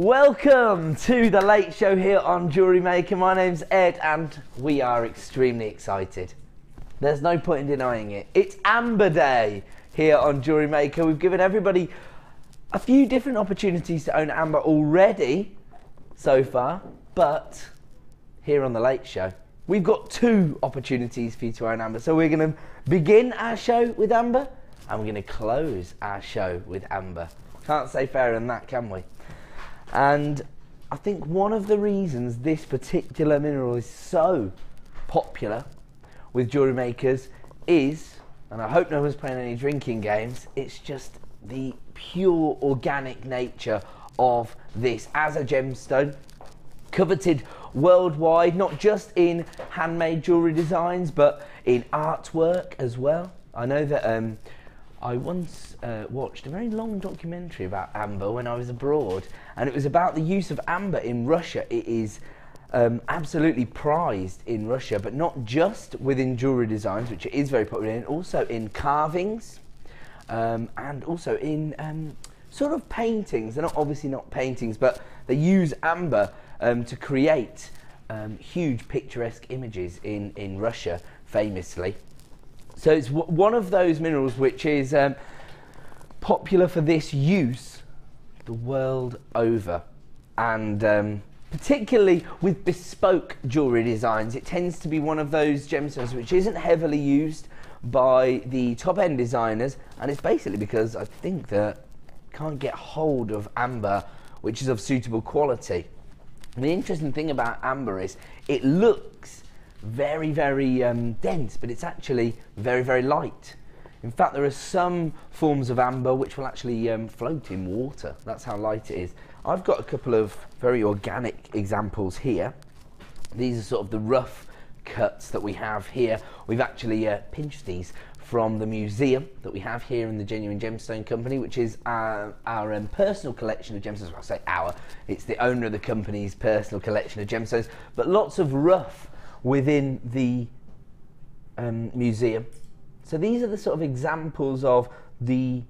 Welcome to the late show here on Jewellery Maker. My name's Ed and we are extremely excited. There's no point in denying it. It's Amber Day here on Jewellery Maker. We've given everybody a few different opportunities to own amber already so far, but here on the late show, we've got 2 opportunities for you to own amber. So we're going to begin our show with amber and we're going to close our show with amber. Can't say fairer than that, can we? And I think one of the reasons this particular mineral is so popular with jewellery makers is, and I hope no one's playing any drinking games, it's just the pure organic nature of this as a gemstone. Coveted worldwide, not just in handmade jewellery designs, but in artwork as well. I know that I once watched a very long documentary about amber when I was abroad, and it was about the use of amber in Russia. It is absolutely prized in Russia, but not just within jewellery designs, which it is very popular in, also in carvings and also in sort of paintings. They're obviously not paintings, but they use amber to create huge picturesque images in Russia, famously. So it's one of those minerals which is popular for this use the world over, and particularly with bespoke jewellery designs, it tends to be one of those gemstones which isn't heavily used by the top-end designers, and it's basically because I think that can't get hold of amber which is of suitable quality. And the interesting thing about amber is it looks very, very dense, but it's actually very, very light. In fact, there are some forms of amber which will actually float in water. That's how light it is. I've got a couple of very organic examples here. These are sort of the rough cuts that we have here. We've actually pinched these from the museum that we have here in the Genuine Gemstone Company, which is our personal collection of gemstones. Well, I say our, it's the owner of the company's personal collection of gemstones, but lots of rough within the museum. So these are the sort of examples of the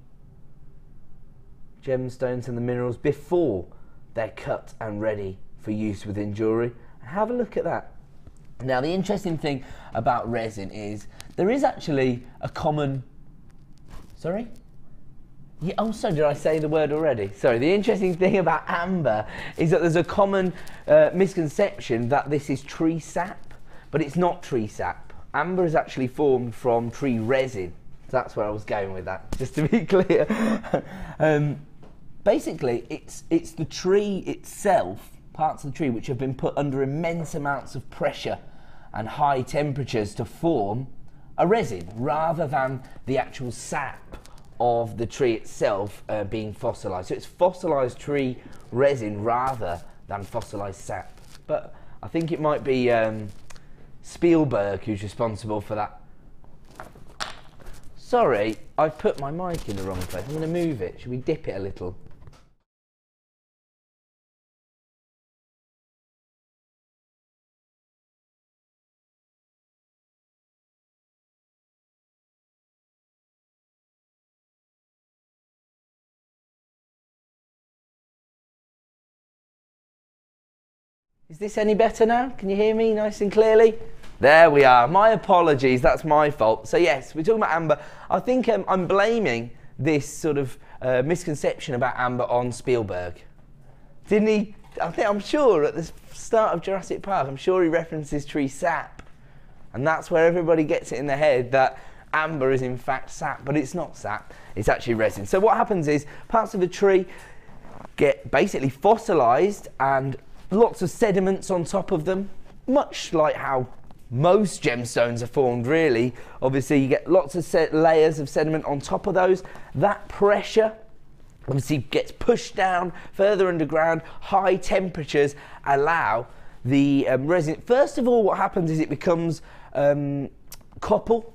gemstones and the minerals before they're cut and ready for use within jewellery. Have a look at that. Now, the interesting thing about resin is there is actually a common... Sorry? Yeah, oh, so did I say the word already? Sorry, the interesting thing about amber is that there's a common misconception that this is tree sap, but it's not tree sap. Amber is actually formed from tree resin. That's where I was going with that, just to be clear. Basically, it's the tree itself, parts of the tree which have been put under immense amounts of pressure and high temperatures to form a resin, rather than the actual sap of the tree itself being fossilised. So it's fossilised tree resin rather than fossilised sap. But I think it might be Spielberg who's responsible for that. Sorry, I've put my mic in the wrong place. I'm going to move it. Should we dip it a little? Is this any better now? Can you hear me nice and clearly? There we are. My apologies, that's my fault. So yes, we're talking about amber. I think I'm blaming this sort of misconception about amber on Spielberg. Didn't he? I'm sure at the start of Jurassic Park, I'm sure he references tree sap. And that's where everybody gets it in their head that amber is in fact sap, but it's not sap, it's actually resin. So what happens is parts of the tree get basically fossilised and lots of sediments on top of them, much like how most gemstones are formed, really. Obviously, you get lots of layers of sediment on top of those. That pressure obviously gets pushed down further underground. High temperatures allow the resin. First of all, what happens is it becomes copple,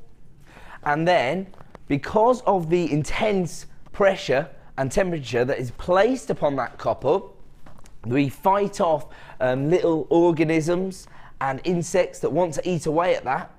and then because of the intense pressure and temperature that is placed upon that copple, we fight off little organisms and insects that want to eat away at that.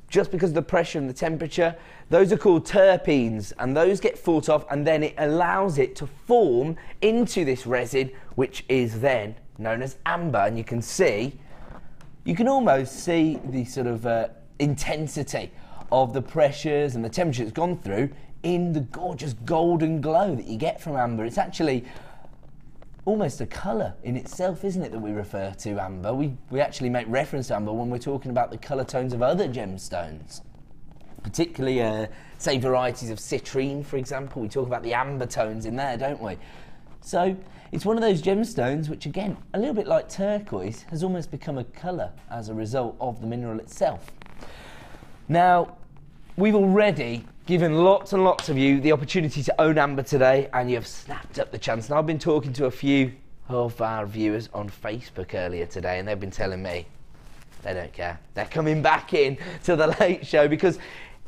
just because of the pressure and the temperature. Those are called terpenes, and those get fought off, and then it allows it to form into this resin, which is then known as amber. And you can almost see the sort of intensity of the pressures and the temperature it's gone through in the gorgeous golden glow that you get from amber. It's actually almost a colour in itself, isn't it, that we refer to amber? We actually make reference to amber when we're talking about the colour tones of other gemstones, particularly say varieties of citrine, for example. We talk about the amber tones in there, don't we? So it's one of those gemstones which, again, a little bit like turquoise, has almost become a colour as a result of the mineral itself. Now, we've already given lots and lots of you the opportunity to own amber today, and you've snapped up the chance. And I've been talking to a few of our viewers on Facebook earlier today, and they've been telling me they don't care. They're coming back in to the late show because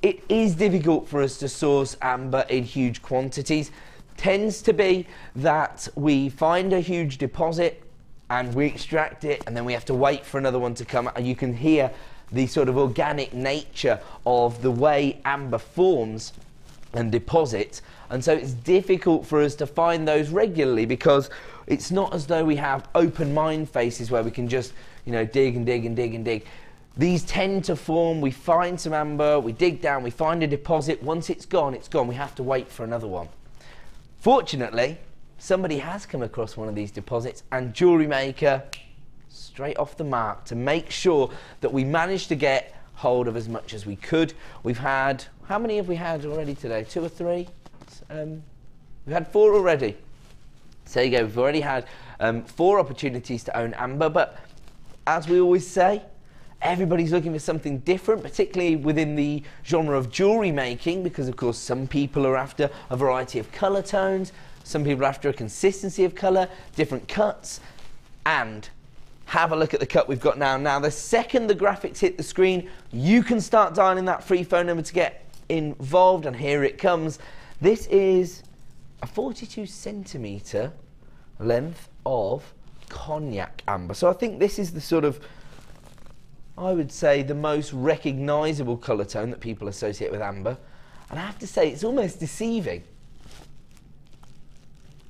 it is difficult for us to source amber in huge quantities. Tends to be that we find a huge deposit and we extract it, and then we have to wait for another one to come. And you can hear the sort of organic nature of the way amber forms and deposits, and so it's difficult for us to find those regularly because it's not as though we have open mine faces where we can just, you know, dig and dig and dig and dig. These tend to form, we find some amber, we dig down, we find a deposit. Once it's gone, it's gone. We have to wait for another one. Fortunately, somebody has come across one of these deposits, and Jewellery Maker, straight off the mark to make sure that we managed to get hold of as much as we could. We've had, how many have we had already today? 2 or 3? We've had 4 already. So there you go, we've already had 4 opportunities to own amber, but as we always say, everybody's looking for something different, particularly within the genre of jewellery making, because of course some people are after a variety of colour tones, some people are after a consistency of colour, different cuts, and have a look at the cut we've got now. Now, the second the graphics hit the screen, you can start dialing that free phone number to get involved, and here it comes. This is a 42 centimetre length of cognac amber. So I think this is the sort of, I would say, the most recognisable colour tone that people associate with amber. And I have to say, it's almost deceiving.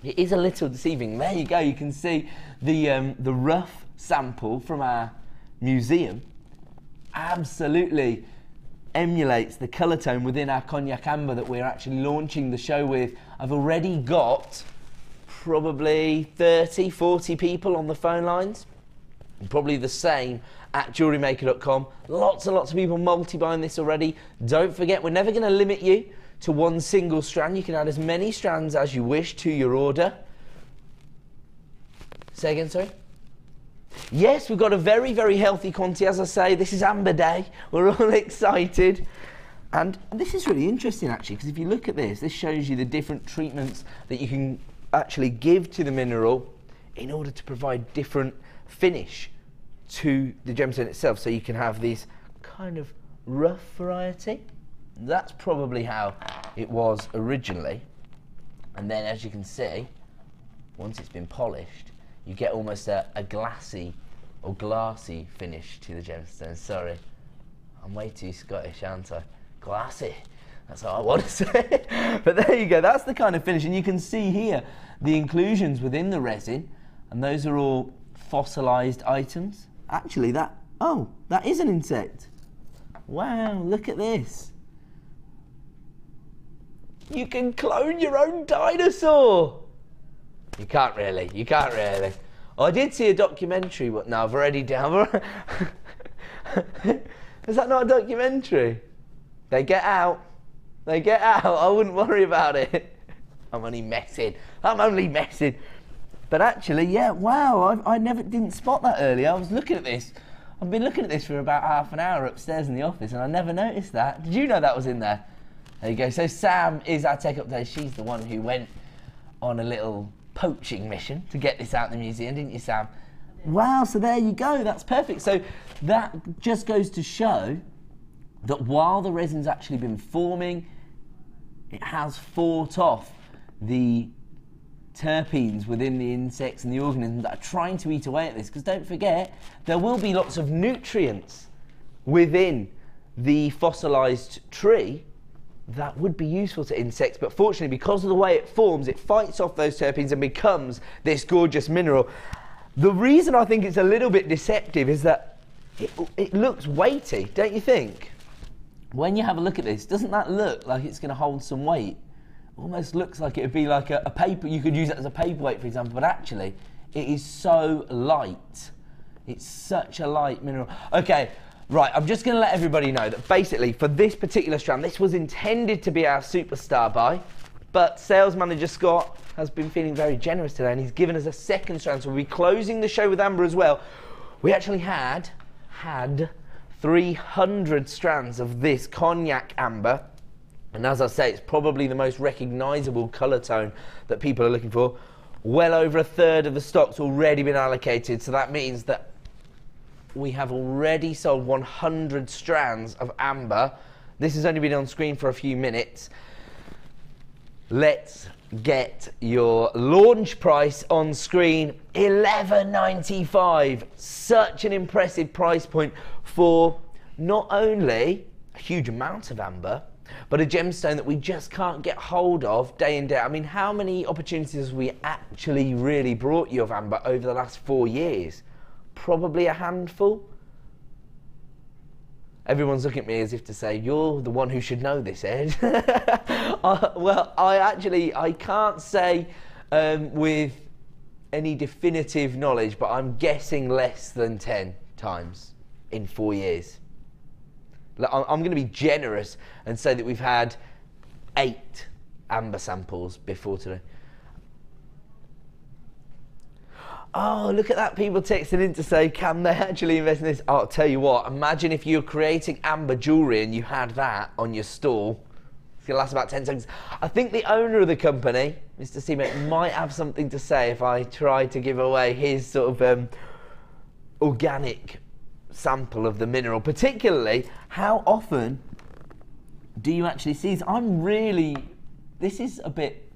It is a little deceiving. There you go, you can see the rough sample from our museum absolutely emulates the colour tone within our cognac amber that we're actually launching the show with. I've already got probably 30, 40 people on the phone lines, and probably the same at JewelleryMaker.com. Lots and lots of people multi-buying this already. Don't forget, we're never going to limit you to one single strand. You can add as many strands as you wish to your order. Say again, sorry? Yes, we've got a very, very healthy quantity. As I say, this is Amber Day. We're all excited. And this is really interesting, actually, because if you look at this, this shows you the different treatments that you can actually give to the mineral in order to provide different finish to the gemstone itself. So you can have this kind of rough variety. That's probably how it was originally. And then, as you can see, once it's been polished, you get almost a glassy or glassy finish to the gemstone. Sorry, I'm way too Scottish, aren't I? Glassy, that's what I want to say. But there you go, that's the kind of finish. And you can see here the inclusions within the resin, and those are all fossilized items. Actually, that is an insect. Wow, look at this. You can clone your own dinosaur. You can't really, you can't really. Oh, I did see a documentary, but no, I've already done. Is that not a documentary? They get out. They get out. I wouldn't worry about it. I'm only messing. But actually, yeah, wow, I didn't spot that earlier. I was looking at this. I've been looking at this for about half an hour upstairs in the office, and I never noticed that. Did you know that was in there? There you go. So Sam is our tech update. She's the one who went on a little poaching mission to get this out in the museum, didn't you, Sam? Wow, so there you go. That's perfect. So that just goes to show that while the resin's actually been forming, it has fought off the terpenes within the insects and the organisms that are trying to eat away at this. Because don't forget, there will be lots of nutrients within the fossilized tree, that would be useful to insects, but fortunately, because of the way it forms, it fights off those terpenes and becomes this gorgeous mineral. The reason I think it's a little bit deceptive is that it looks weighty, don't you think? When you have a look at this, doesn't that look like it's going to hold some weight? Almost looks like it would be like a paper, you could use it as a paperweight, for example, but actually, it is so light. It's such a light mineral. Okay. Right, I'm just going to let everybody know that basically for this particular strand, this was intended to be our superstar buy, but sales manager Scott has been feeling very generous today and he's given us a second strand, so we'll be closing the show with amber as well. We actually had 300 strands of this cognac amber, and as I say, it's probably the most recognisable colour tone that people are looking for. Well over a third of the stock's already been allocated, so that means that we have already sold 100 strands of amber. This has only been on screen for a few minutes. Let's get your launch price on screen, $11.95. Such an impressive price point for not only a huge amount of amber, but a gemstone that we just can't get hold of day in, day out. I mean, how many opportunities have we actually really brought you of amber over the last 4 years? Probably a handful. Everyone's looking at me as if to say, you're the one who should know this, Ed. Well, I can't say with any definitive knowledge, but I'm guessing less than 10 times in 4 years. I'm going to be generous and say that we've had 8 amber samples before today. Oh, look at that, people texting in to say, can they actually invest in this? Oh, I'll tell you what, imagine if you're creating amber jewellery and you had that on your stall. It's going to last about 10 seconds. I think the owner of the company, Mr. Seaman, might have something to say if I try to give away his sort of organic sample of the mineral. Particularly, how often do you actually see this? This is a bit...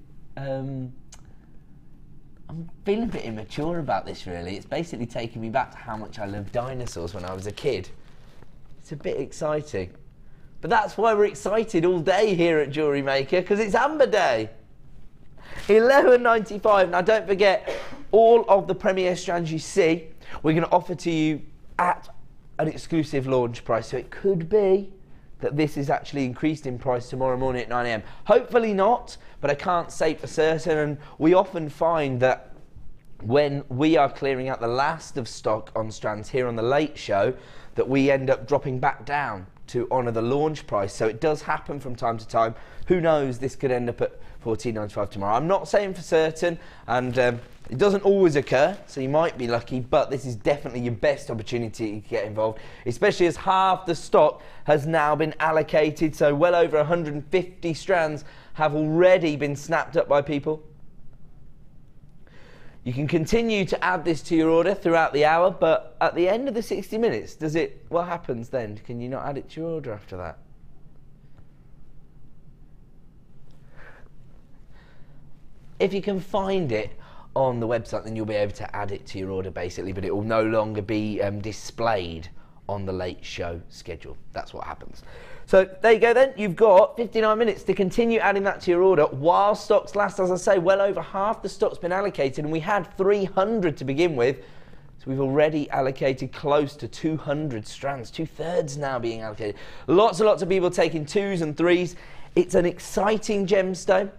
I'm feeling a bit immature about this, really. It's basically taking me back to how much I loved dinosaurs when I was a kid. It's a bit exciting. But that's why we're excited all day here at Jewellery Maker, because it's Amber Day. $11.95. Now, don't forget, all of the premier strands you see, we're going to offer to you at an exclusive launch price. So it could be that this is actually increased in price tomorrow morning at 9 AM. Hopefully not, but I can't say for certain, and we often find that when we are clearing out the last of stock on strands here on the late show, that we end up dropping back down to honour the launch price. So it does happen from time to time. Who knows, this could end up at $14.95 tomorrow. I'm not saying for certain, and it doesn't always occur, so you might be lucky, but this is definitely your best opportunity to get involved, especially as half the stock has now been allocated, so well over 150 strands have already been snapped up by people. You can continue to add this to your order throughout the hour, but at the end of the 60 minutes, what happens then? Can you not add it to your order after that? If you can find it on the website, then you'll be able to add it to your order basically, but it will no longer be displayed on the late show schedule. That's what happens. So there you go then, you've got 59 minutes to continue adding that to your order while stocks last. As I say, well over half the stock's been allocated, and we had 300 to begin with, so we've already allocated close to 200 strands, 2/3 now being allocated. Lots and lots of people taking 2s and 3s. It's an exciting gemstone.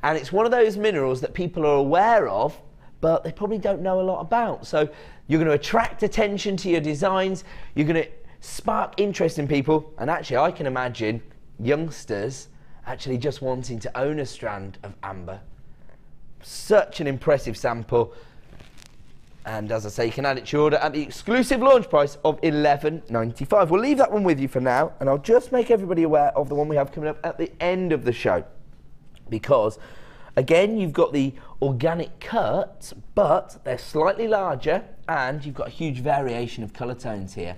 And it's one of those minerals that people are aware of, but they probably don't know a lot about. So you're going to attract attention to your designs, you're going to spark interest in people, and actually I can imagine youngsters actually just wanting to own a strand of amber. Such an impressive sample. And as I say, you can add it to your order at the exclusive launch price of $11.95. We'll leave that one with you for now, and I'll just make everybody aware of the one we have coming up at the end of the show. Because, again, you've got the organic cuts, but they're slightly larger, and you've got a huge variation of colour tones here.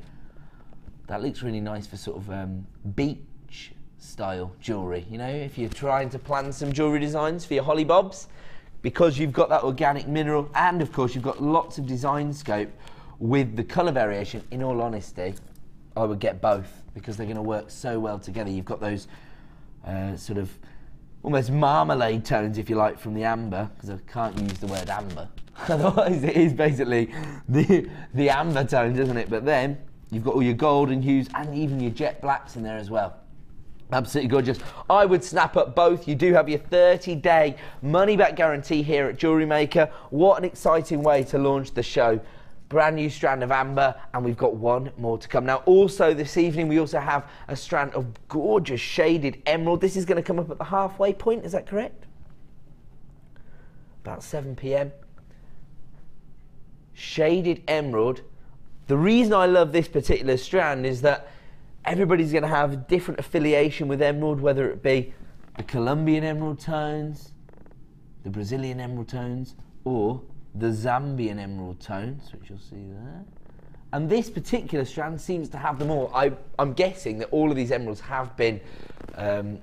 That looks really nice for sort of beach-style jewellery. You know, if you're trying to plan some jewellery designs for your holly bobs, because you've got that organic mineral, and, of course, you've got lots of design scope with the colour variation. In all honesty, I would get both because they're going to work so well together. You've got those sort of almost marmalade tones, if you like, from the amber, because I can't use the word amber. Otherwise, it is basically the amber tones, isn't it? But then you've got all your golden hues and even your jet blacks in there as well. Absolutely gorgeous. I would snap up both. You do have your 30-day money-back guarantee here at Jewellery Maker. What an exciting way to launch the show. Brand new strand of amber, and we've got one more to come. Now, also this evening, we also have a strand of gorgeous shaded emerald. This is going to come up at the halfway point, is that correct? About 7 p.m. Shaded emerald. The reason I love this particular strand is that everybody's going to have a different affiliation with emerald, whether it be the Colombian emerald tones, the Brazilian emerald tones, or the Zambian emerald tones, which you'll see there. And this particular strand seems to have them all. I'm guessing that all of these emeralds have been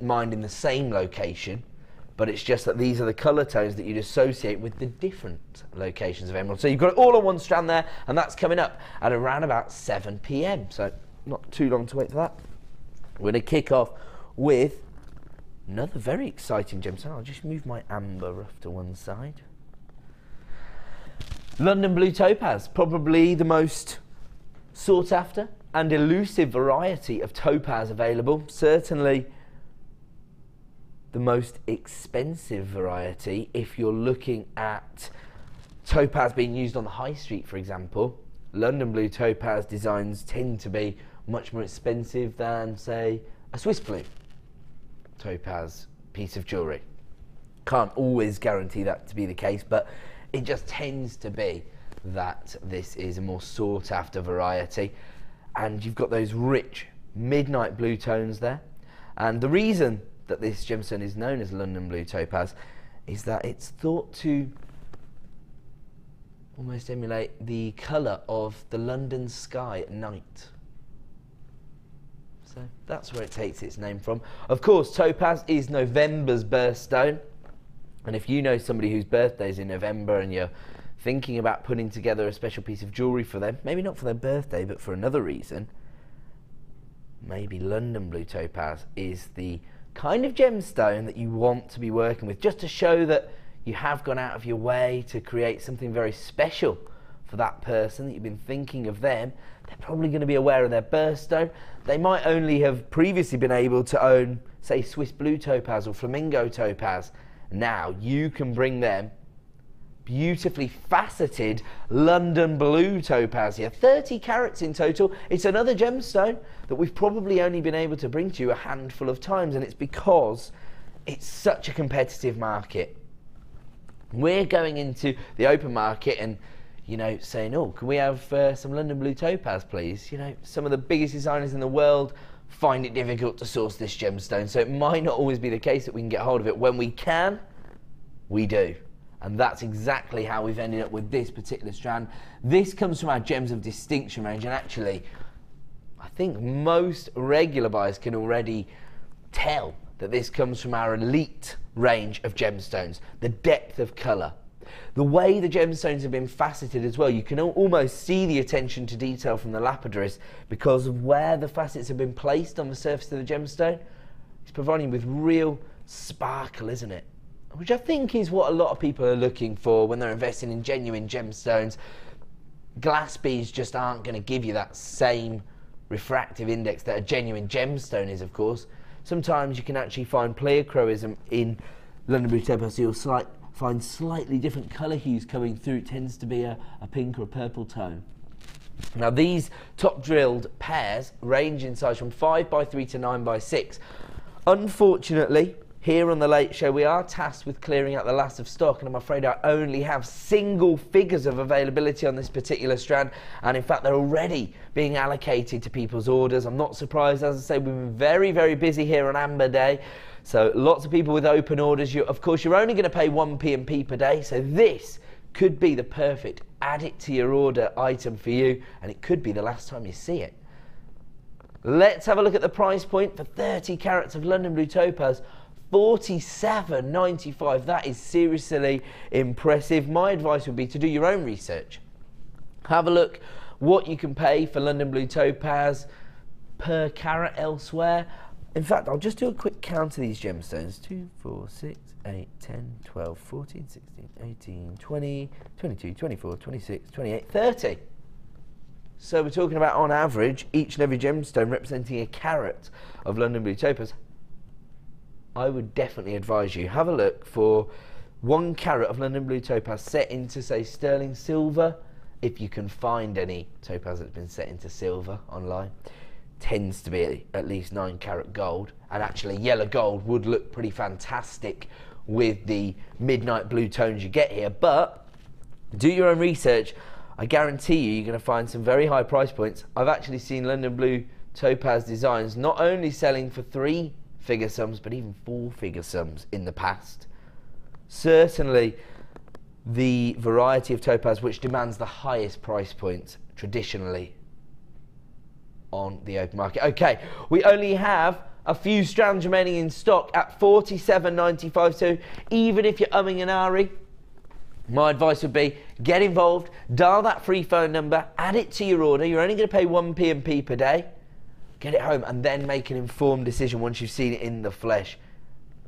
mined in the same location, but it's just that these are the colour tones that you'd associate with the different locations of emerald. So you've got it all on one strand there, and that's coming up at around about 7 p.m. So not too long to wait for that. We're going to kick off with another very exciting gemstone. I'll just move my amber off to one side. London Blue Topaz, probably the most sought after and elusive variety of topaz available. Certainly the most expensive variety if you're looking at topaz being used on the high street, for example. London Blue Topaz designs tend to be much more expensive than, say, a Swiss Blue Topaz piece of jewellery. Can't always guarantee that to be the case, but it just tends to be that this is a more sought after variety. And you've got those rich midnight blue tones there. And the reason that this gemstone is known as London Blue Topaz is that it's thought to almost emulate the colour of the London sky at night. So that's where it takes its name from. Of course, topaz is November's birthstone. And if you know somebody whose birthday is in November and you're thinking about putting together a special piece of jewellery for them, maybe not for their birthday, but for another reason, maybe London Blue Topaz is the kind of gemstone that you want to be working with, just to show that you have gone out of your way to create something very special for that person, that you've been thinking of them. They're probably going to be aware of their birthstone. They might only have previously been able to own, say, Swiss Blue Topaz or Flamingo Topaz. Now you can bring them beautifully faceted London Blue Topaz here, 30 carats in total. It's another gemstone that we've probably only been able to bring to you a handful of times, and it's because it's such a competitive market. We're going into the open market and, you know, saying, oh, can we have some London Blue Topaz, please? You know, some of the biggest designers in the world find it difficult to source this gemstone, so it might not always be the case that we can get hold of it. When we can, we do. And that's exactly how we've ended up with this particular strand. This comes from our Gems of Distinction range, and actually, I think most regular buyers can already tell that this comes from our elite range of gemstones. The depth of colour, the way the gemstones have been faceted as well. You can almost see the attention to detail from the lapidaries because of where the facets have been placed on the surface of the gemstone. It's providing with real sparkle, isn't it? Which I think is what a lot of people are looking for when they're investing in genuine gemstones. Glass beads just aren't going to give you that same refractive index that a genuine gemstone is, of course. Sometimes you can actually find pleochroism in London Blue Topaz, so you'll find slightly different colour hues coming through. It tends to be a pink or a purple tone. Now these top drilled pairs range in size from 5x3 to 9x6. Unfortunately, here on the Late Show, we are tasked with clearing out the last of stock, and I'm afraid I only have single figures of availability on this particular strand, and in fact they're already being allocated to people's orders. I'm not surprised. As I say, we've been very, very busy here on Amber Day, so lots of people with open orders. Of course, you're only going to pay 1 P&P per day, so this could be the perfect add it to your order item for you, and it could be the last time you see it. Let's have a look at the price point for 30 carats of London Blue Topaz. $47.95. That is seriously impressive. My advice would be to do your own research. Have a look what you can pay for London Blue Topaz. per carat elsewhere. In fact, I'll just do a quick count of these gemstones. 2, 4, 6, 8, 10, 12, 14, 16, 18, 20, 22, 24, 26, 28, 30. So we're talking about, on average, each and every gemstone representing a carat of London Blue Topaz. I would definitely advise you, have a look for 1 carat of London Blue Topaz set into, say, sterling silver, if you can find any topaz that's been set into silver online. Tends to be at least 9 carat gold, and actually yellow gold would look pretty fantastic with the midnight blue tones you get here. But do your own research. I guarantee you're going to find some very high price points. I've actually seen London Blue Topaz designs not only selling for 3-figure sums, but even 4-figure sums in the past. Certainly the variety of topaz which demands the highest price points traditionally on the open market. Okay, we only have a few strands remaining in stock at $47.95, so even if you're umming and ahhing, my advice would be get involved, dial that free phone number, add it to your order. You're only going to pay 1 P&P per day. Get it home and then make an informed decision once you've seen it in the flesh.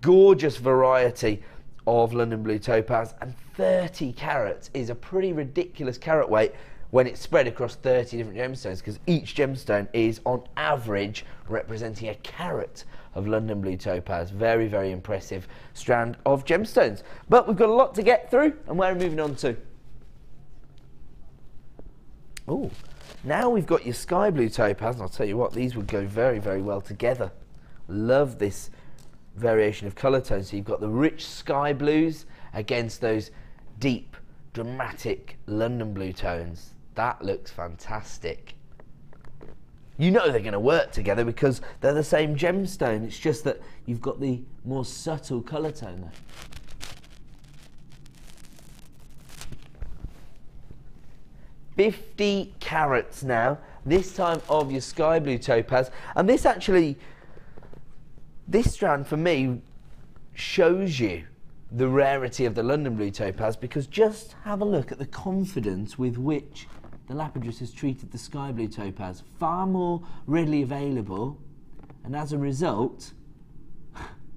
Gorgeous variety of London Blue Topaz, and 30 carats is a pretty ridiculous carat weight when it's spread across 30 different gemstones, because each gemstone is on average representing a carat of London Blue Topaz. Very, very impressive strand of gemstones. But we've got a lot to get through, and where are we moving on to? Oh, now we've got your sky blue topaz, and I'll tell you what, these would go very, very well together. Love this variation of colour tones. So you've got the rich sky blues against those deep, dramatic London blue tones. That looks fantastic. You know they're going to work together because they're the same gemstone. It's just that you've got the more subtle colour tone there. $50 carats now, this time of your sky blue topaz. And this actually, this strand for me shows you the rarity of the London Blue Topaz, because just have a look at the confidence with which the lapidus has treated the Sky Blue Topaz. Far more readily available, and as a result,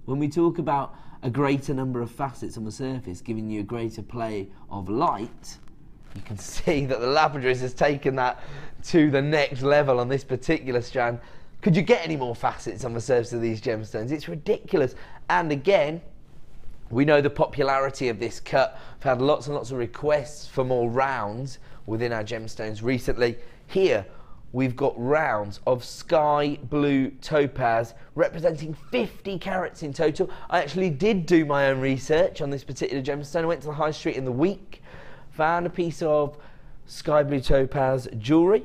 when we talk about a greater number of facets on the surface giving you a greater play of light, you can see that the lapidus has taken that to the next level on this particular strand. Could you get any more facets on the surface of these gemstones? It's ridiculous. And again, we know the popularity of this cut. We've had lots and lots of requests for more rounds within our gemstones recently. Here we've got rounds of sky blue topaz representing 50 carats in total. I actually did do my own research on this particular gemstone. I went to the high street in the week, found a piece of sky blue topaz jewellery,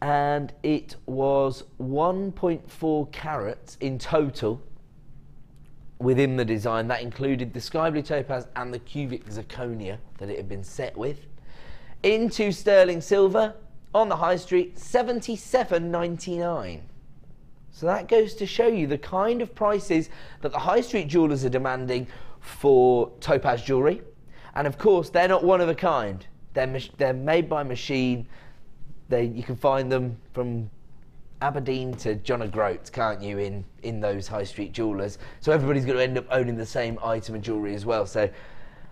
and it was 1.4 carats in total within the design. That included the sky blue topaz and the cubic zirconia that it had been set with. Into sterling silver on the high street, $77.99. So that goes to show you the kind of prices that the high street jewellers are demanding for topaz jewellery. And of course, they're not one of a kind. They're made by machine. You can find them from Aberdeen to John O'Groats, can't you, in those high street jewellers. So everybody's going to end up owning the same item of jewellery as well. So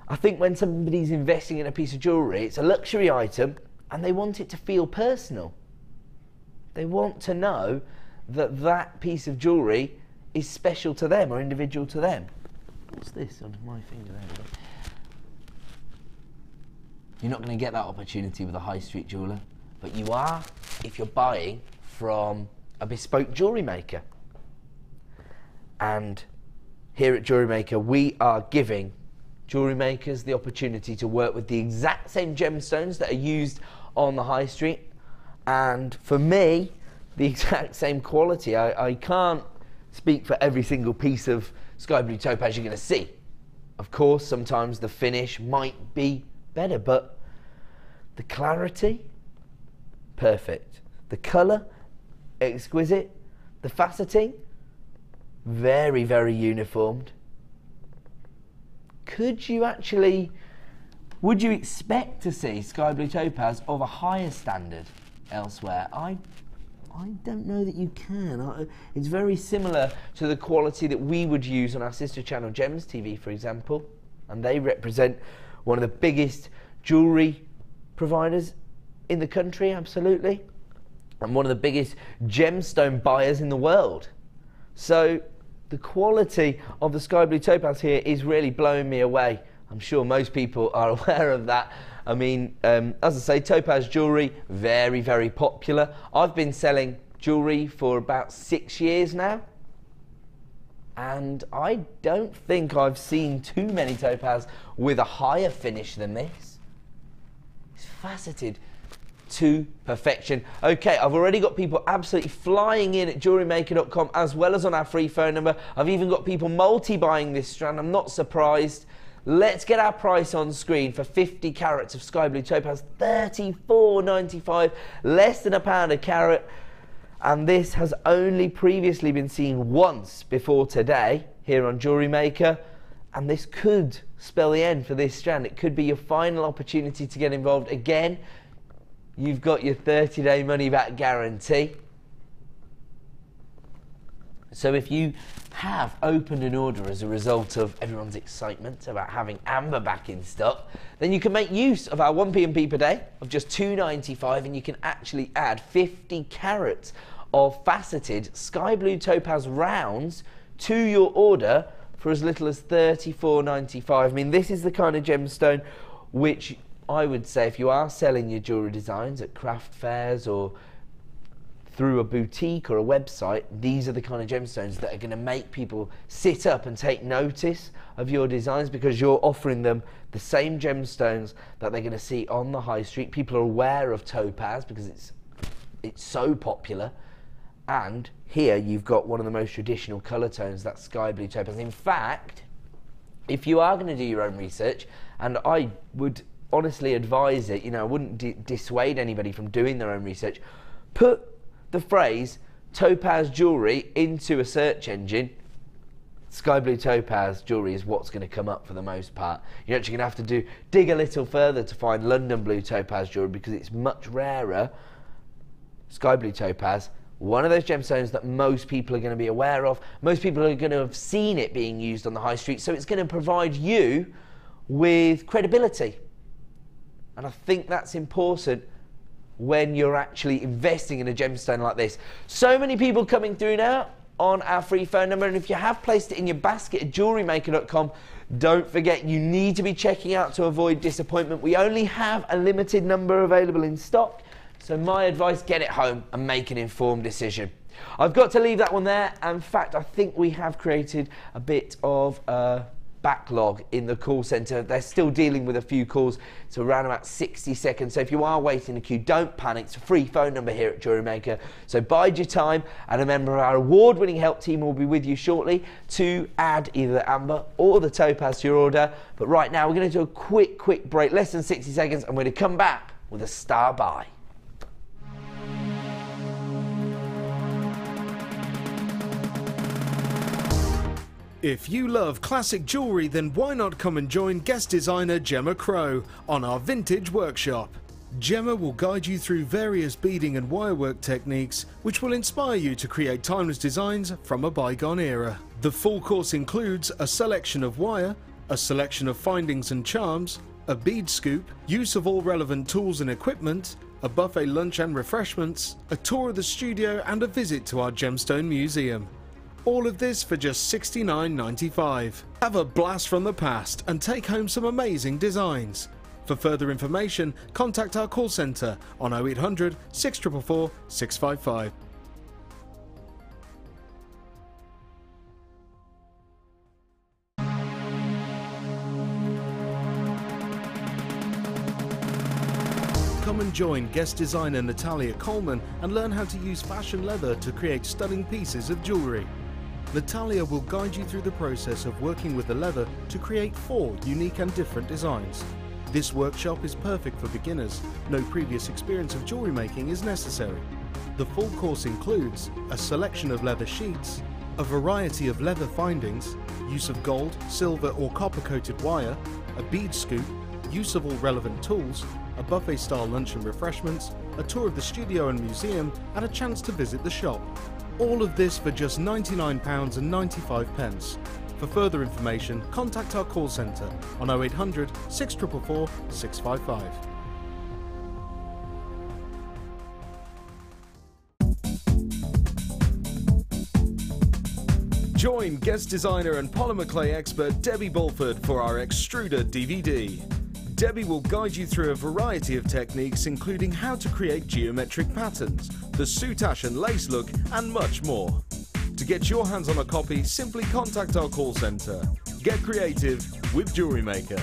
I think when somebody's investing in a piece of jewellery, it's a luxury item and they want it to feel personal. They want to know that that piece of jewellery is special to them or individual to them. What's this on my finger there? You're not going to get that opportunity with a high street jeweller, but you are if you're buying from a bespoke jewellery maker. And here at Jewellery Maker, we are giving jewellery makers the opportunity to work with the exact same gemstones that are used on the high street, and for me, the exact same quality. I can't speak for every single piece of sky blue topaz you're going to see. Of course, sometimes the finish might be better, but the clarity, perfect. The colour, exquisite. The faceting, very, very uniformed. Would you expect to see sky blue topaz of a higher standard elsewhere? I I don't know that you can. It's very similar to the quality that we would use on our sister channel Gems TV, for example, and they represent one of the biggest jewellery providers in the country, absolutely, and one of the biggest gemstone buyers in the world. So the quality of the Sky Blue Topaz here is really blowing me away. I'm sure most people are aware of that. I mean, as I say, topaz jewellery, very, very popular. I've been selling jewellery for about 6 years now, and I don't think I've seen too many topaz with a higher finish than this. It's faceted to perfection. Okay, I've already got people absolutely flying in at JewelleryMaker.com as well as on our free phone number. I've even got people multi-buying this strand. I'm not surprised. Let's get our price on screen for 50 carats of Sky Blue Topaz, $34.95, less than £1 a carat. And this has only previously been seen once before today here on Jewellery Maker. And this could spell the end for this strand. It could be your final opportunity to get involved. Again, you've got your 30-day money-back guarantee. So if you have opened an order as a result of everyone's excitement about having amber back in stock, then you can make use of our 1p&p per day of just $2.95, and you can actually add 50 carats of faceted Sky Blue Topaz rounds to your order for as little as $34.95. I mean, this is the kind of gemstone which I would say, if you are selling your jewellery designs at craft fairs or through a boutique or a website, these are the kind of gemstones that are going to make people sit up and take notice of your designs, because you're offering them the same gemstones that they're going to see on the high street. People are aware of topaz because it's so popular, and here you've got one of the most traditional colour tones, that Sky Blue Topaz. In fact, if you are going to do your own research, and I would honestly advise it, you know, I wouldn't dissuade anybody from doing their own research, put the phrase topaz jewellery into a search engine. Sky Blue Topaz jewellery is what's going to come up for the most part. You're actually going to have to dig a little further to find London Blue Topaz jewellery, because it's much rarer. Sky Blue Topaz, one of those gemstones that most people are going to be aware of. Most people are going to have seen it being used on the high street, so it's going to provide you with credibility. And I think that's important when you're actually investing in a gemstone like this. So many people coming through now on our free phone number, and if you have placed it in your basket at JewelleryMaker.com, don't forget, you need to be checking out to avoid disappointment. We only have a limited number available in stock, so my advice, get it home and make an informed decision. I've got to leave that one there. In fact, I think we have created a bit of backlog in the call centre. They're still dealing with a few calls. It's around about 60 seconds. So if you are waiting in the queue, don't panic. It's a free phone number here at Jewellery Maker. So bide your time, and a member of our award-winning help team will be with you shortly to add either the amber or the topaz to your order. But right now, we're going to do a quick break, less than 60 seconds, and we're going to come back with a star buy. If you love classic jewellery, then why not come and join guest designer Gemma Crow on our vintage workshop. Gemma will guide you through various beading and wirework techniques which will inspire you to create timeless designs from a bygone era. The full course includes a selection of wire, a selection of findings and charms, a bead scoop, use of all relevant tools and equipment, a buffet lunch and refreshments, a tour of the studio, and a visit to our gemstone museum. All of this for just $69.95. Have a blast from the past and take home some amazing designs. For further information, contact our call centre on 0800 644 655. Come and join guest designer Natalia Coleman and learn how to use fashion leather to create stunning pieces of jewellery. Natalia will guide you through the process of working with the leather to create 4 unique and different designs. This workshop is perfect for beginners. No previous experience of jewellery making is necessary. The full course includes a selection of leather sheets, a variety of leather findings, use of gold, silver or copper coated wire, a bead scoop, use of all relevant tools, a buffet-style lunch and refreshments, a tour of the studio and museum, and a chance to visit the shop. All of this for just £99.95. For further information, contact our call centre on 0800 644 655. Join guest designer and polymer clay expert Debbie Bulford for our Extruder DVD. Debbie will guide you through a variety of techniques, including how to create geometric patterns, the soutache and lace look, and much more. To get your hands on a copy, simply contact our call centre. Get creative with Jewellery Maker.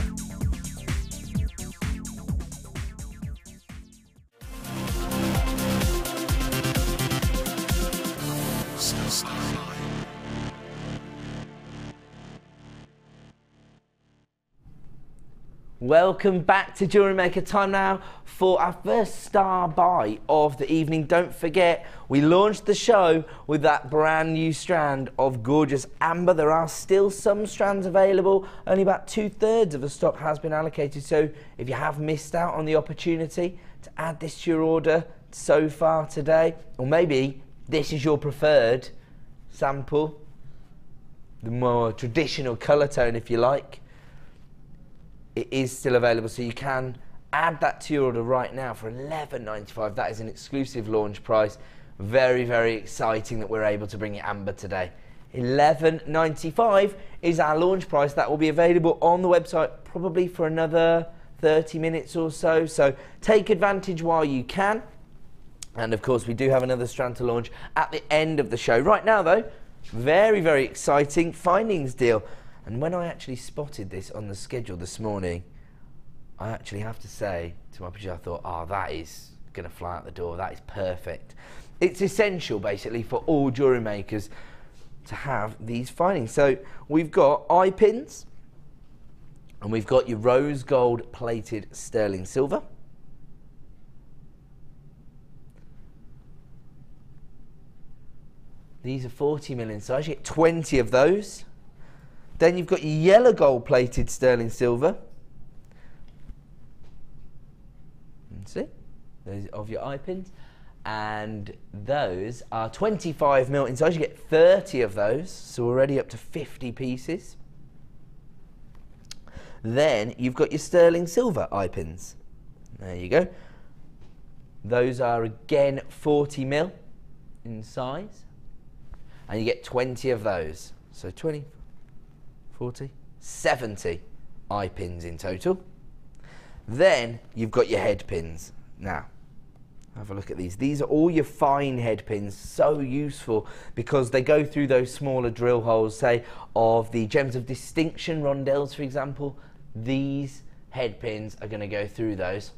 Welcome back to Jewellery Maker. Time now for our first star buy of the evening. Don't forget, we launched the show with that brand new strand of gorgeous amber. There are still some strands available. Only about 2/3 of the stock has been allocated. So if you have missed out on the opportunity to add this to your order so far today, or maybe this is your preferred sample, the more traditional colour tone if you like, it is still available, so you can add that to your order right now for £11.95. That is an exclusive launch price. Very, very exciting that we're able to bring you amber today. £11.95 is our launch price. That will be available on the website probably for another 30 minutes or so. So take advantage while you can. And of course, we do have another strand to launch at the end of the show. Right now though, very, very exciting findings deal. And when I actually spotted this on the schedule this morning, I actually have to say to my producer, I thought, oh, that is going to fly out the door. That is perfect. It's essential, basically, for all jewellery makers to have these findings. So we've got eye pins, and we've got your rose gold plated sterling silver. These are 40mm in size. You get 20 of those. Then you've got your yellow gold plated sterling silver. See, those of your eye pins. And those are 25mm in size. You get 30 of those, so already up to 50 pieces. Then you've got your sterling silver eye pins. There you go. Those are again 40mm in size. And you get 20 of those. So 20, 40, 70 eye pins in total. Then you've got your head pins. Now, have a look at these. These are all your fine head pins, so useful because they go through those smaller drill holes, say, of the gems of distinction rondelles, for example. These head pins are going to go through those.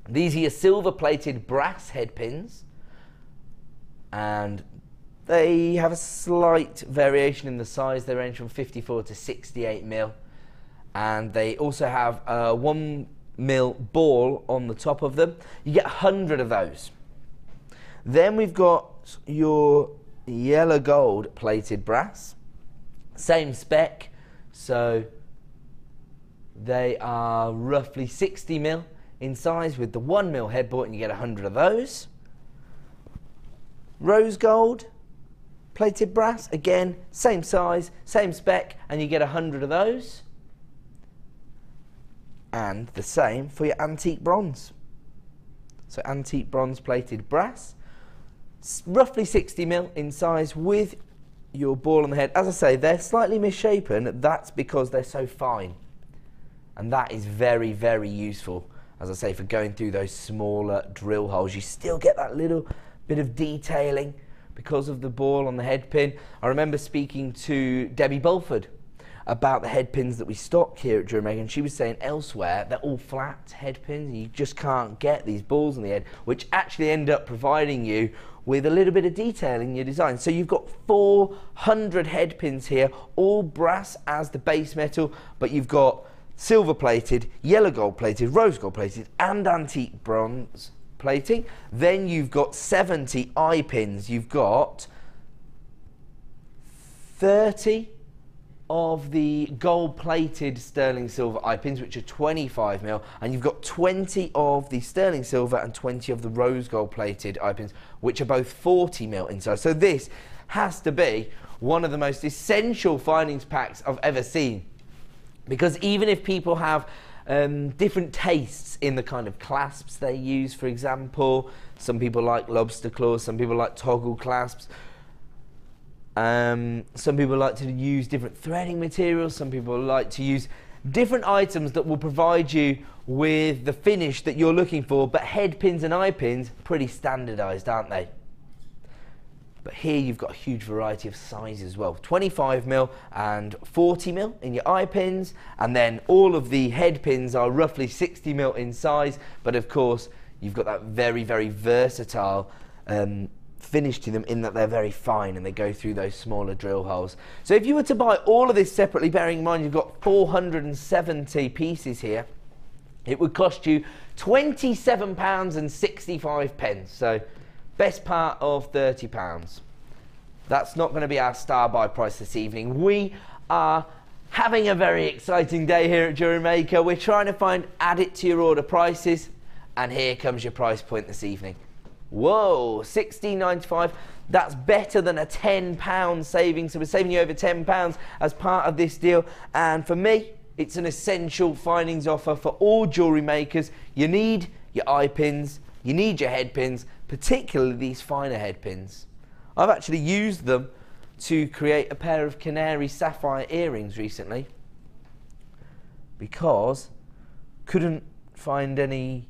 These are your silver-plated brass head pins, and they have a slight variation in the size. They range from 54 to 68mm, and they also have a 1mm ball on the top of them. You get 100 of those. Then we've got your yellow gold plated brass, same spec, so they are roughly 60mm in size with the 1mm head bolt, and you get 100 of those. Rose gold plated brass, again, same size, same spec, and you get 100 of those. And the same for your antique bronze. So antique bronze plated brass, roughly 60mm in size with your ball on the head. As I say, they're slightly misshapen. That's because they're so fine. And that is very, very useful, as I say, for going through those smaller drill holes. You still get that little bit of detailing because of the ball on the head pin. I remember speaking to Debbie Bulford about the head pins that we stock here at Jewellery Maker, and she was saying elsewhere they're all flat head pins. You just can't get these balls on the head, which actually end up providing you with a little bit of detail in your design. So you've got 400 head pins here, all brass as the base metal, but you've got silver plated, yellow gold plated, rose gold plated, and antique bronze plating. Then you've got 70 eye pins. You've got 30 of the gold-plated sterling silver eye pins, which are 25mm, and you've got 20 of the sterling silver and 20 of the rose gold-plated eye pins, which are both 40mm in size. So this has to be one of the most essential findings packs I've ever seen, because even if people have different tastes in the kind of clasps they use, for example, some people like lobster claws, some people like toggle clasps, some people like to use different threading materials, some people like to use different items that will provide you with the finish that you're looking for, but head pins and eye pins, pretty standardized, aren't they? But here you've got a huge variety of sizes as well, 25mm and 40mm in your eye pins, and then all of the head pins are roughly 60mm in size, but of course you've got that very, very versatile finish to them in that they're very fine and they go through those smaller drill holes. So if you were to buy all of this separately, bearing in mind you've got 470 pieces here, it would cost you £27.65. So best part of £30. That's not going to be our star buy price this evening. We are having a very exciting day here at Jewellery Maker. We're trying to find add it to your order prices, and here comes your price point this evening. Whoa, £16.95. That's better than a £10 saving. So we're saving you over £10 as part of this deal. And for me, it's an essential findings offer for all jewellery makers. You need your eye pins, you need your head pins, particularly these finer head pins. I've actually used them to create a pair of canary sapphire earrings recently because couldn't find any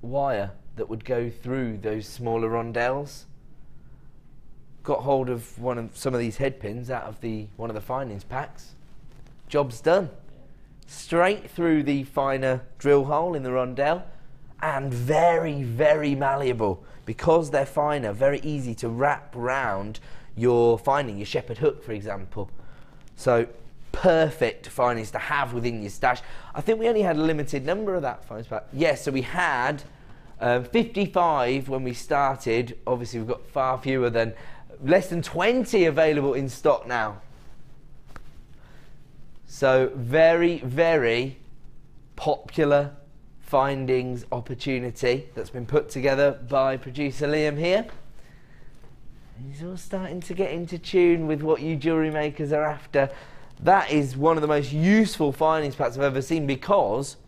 wire that would go through those smaller rondelles. Got hold of some of these head pins out of one of the findings packs. Job's done. Straight through the finer drill hole in the rondelle, and very, very malleable because they're finer. Very easy to wrap round your shepherd hook, for example. So perfect findings to have within your stash. I think we only had a limited number of that findings pack. Yes, so we had 55 when we started. Obviously we've got far fewer than less than 20 available in stock now. So very, very popular findings opportunity that's been put together by producer Liam here. He's all starting to get into tune with what you jewellery makers are after. That is one of the most useful findings packs I've ever seen, because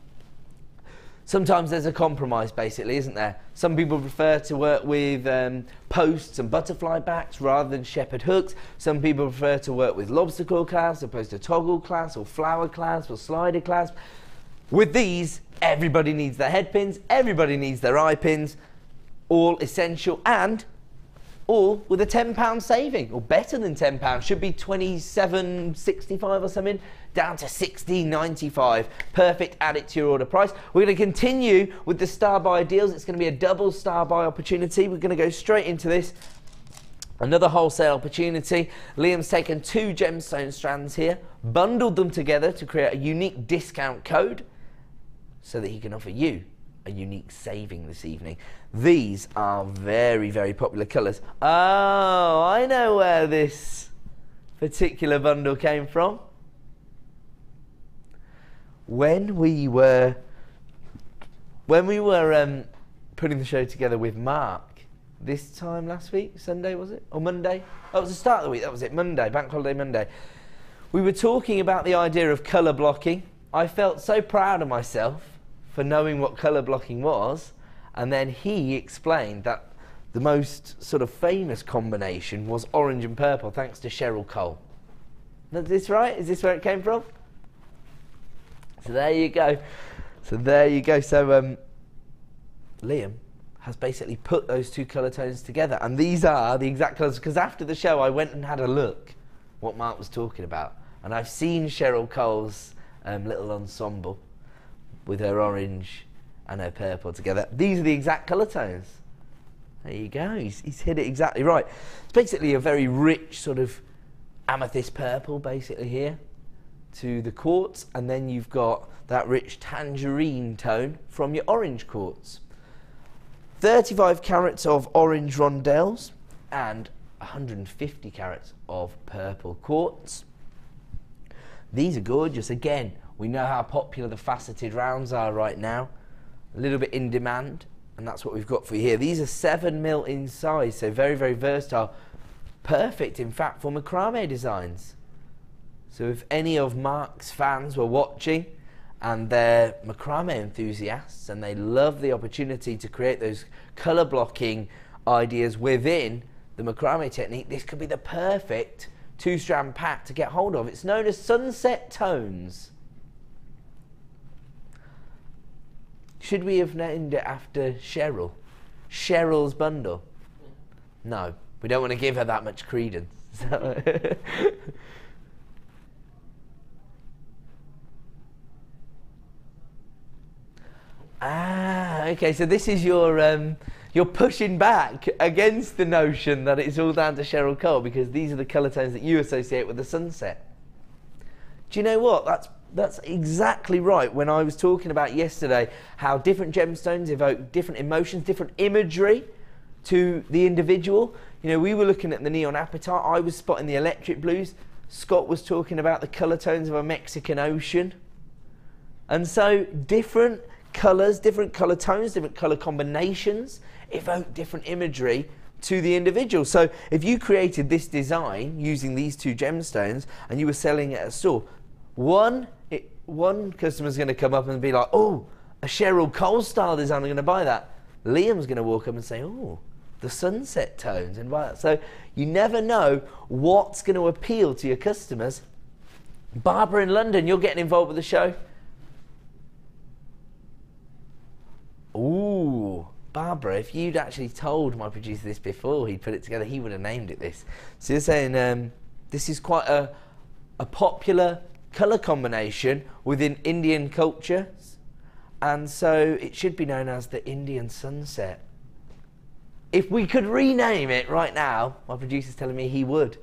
sometimes there's a compromise, basically, isn't there? Some people prefer to work with posts and butterfly backs rather than shepherd hooks. Some people prefer to work with lobster claw clasps as opposed to toggle clasps or flower clasps or slider clasps. With these, everybody needs their head pins, everybody needs their eye pins, all essential, and all with a £10 saving, or better than £10. Should be £27.65 or something, down to £16.95. Perfect, add it to your order price. We're going to continue with the star buy deals. It's going to be a double star buy opportunity. We're going to go straight into this. Another wholesale opportunity. Liam's taken 2 gemstone strands here, bundled them together to create a unique discount code so that he can offer you a unique saving this evening. These are very, very popular colours. Oh, I know where this particular bundle came from. When we were putting the show together with Mark this time last week, Sunday was it? Or Monday? Oh, it was the start of the week, that was it, Monday, Bank Holiday Monday. We were talking about the idea of colour blocking. I felt so proud of myself for knowing what colour blocking was, and then he explained that the most sort of famous combination was orange and purple, thanks to Cheryl Cole. Is this right? Is this where it came from? So there you go. So Liam has basically put those 2 colour tones together, and these are the exact colours, because after the show I went and had a look what Mark was talking about, and I've seen Cheryl Cole's little ensemble with her orange and her purple together. These are the exact colour tones. There you go, he's hit it exactly right. It's basically a very rich sort of amethyst purple basically here to the quartz, and then you've got that rich tangerine tone from your orange quartz. 35 carats of orange rondelles and 150 carats of purple quartz. These are gorgeous. Again, we know how popular the faceted rounds are right now. A little bit in demand, and that's what we've got for you here. These are 7mm in size, so very, very versatile. Perfect, in fact, for macrame designs. So if any of Mark's fans were watching and they're macrame enthusiasts and they love the opportunity to create those colour blocking ideas within the macrame technique, this could be the perfect 2-strand pack to get hold of. It's known as Sunset Tones. Should we have named it after Cheryl? Cheryl's bundle? No, we don't want to give her that much credence. Okay, so this is your you're pushing back against the notion that it's all down to Cheryl Cole, because these are the colour tones that you associate with the sunset. Do you know what? That's exactly right. When I was talking about yesterday how different gemstones evoke different emotions, different imagery to the individual. You know, we were looking at the neon apatite. I was spotting the electric blues. Scott was talking about the colour tones of a Mexican ocean. And so different colours, different colour tones, different colour combinations evoke different imagery to the individual. So if you created this design using these 2 gemstones and you were selling it at a store, one customer's going to come up and be like, oh, a Cheryl Cole style design, I'm going to buy that. Liam's going to walk up and say, oh, the sunset tones, and buy that. So you never know what's going to appeal to your customers. Barbara in London, you're getting involved with the show. Ooh, Barbara, if you'd actually told my producer this before he'd put it together, he would have named it this. So you're saying this is quite a popular colour combination within Indian culture, and so it should be known as the Indian sunset. If we could rename it right now, my producer's telling me he would.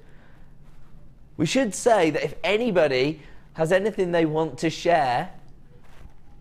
We should say that if anybody has anything they want to share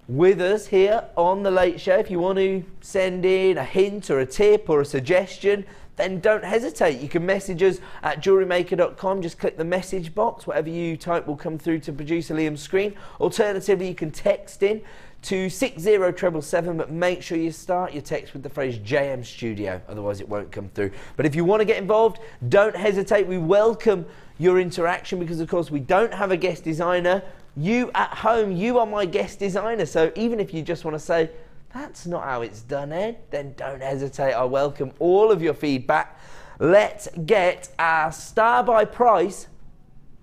with us here on The Late Show, if you want to send in a hint or a tip or a suggestion, then don't hesitate. You can message us at JewelleryMaker.com. Just click the message box. Whatever you type will come through to producer Liam's screen. Alternatively, you can text in to 60777, but make sure you start your text with the phrase JM Studio, otherwise it won't come through. But if you want to get involved, don't hesitate. We welcome your interaction because, of course, we don't have a guest designer. You at home, you are my guest designer. So even if you just want to say, that's not how it's done, Ed, then don't hesitate. I welcome all of your feedback. Let's get our star buy price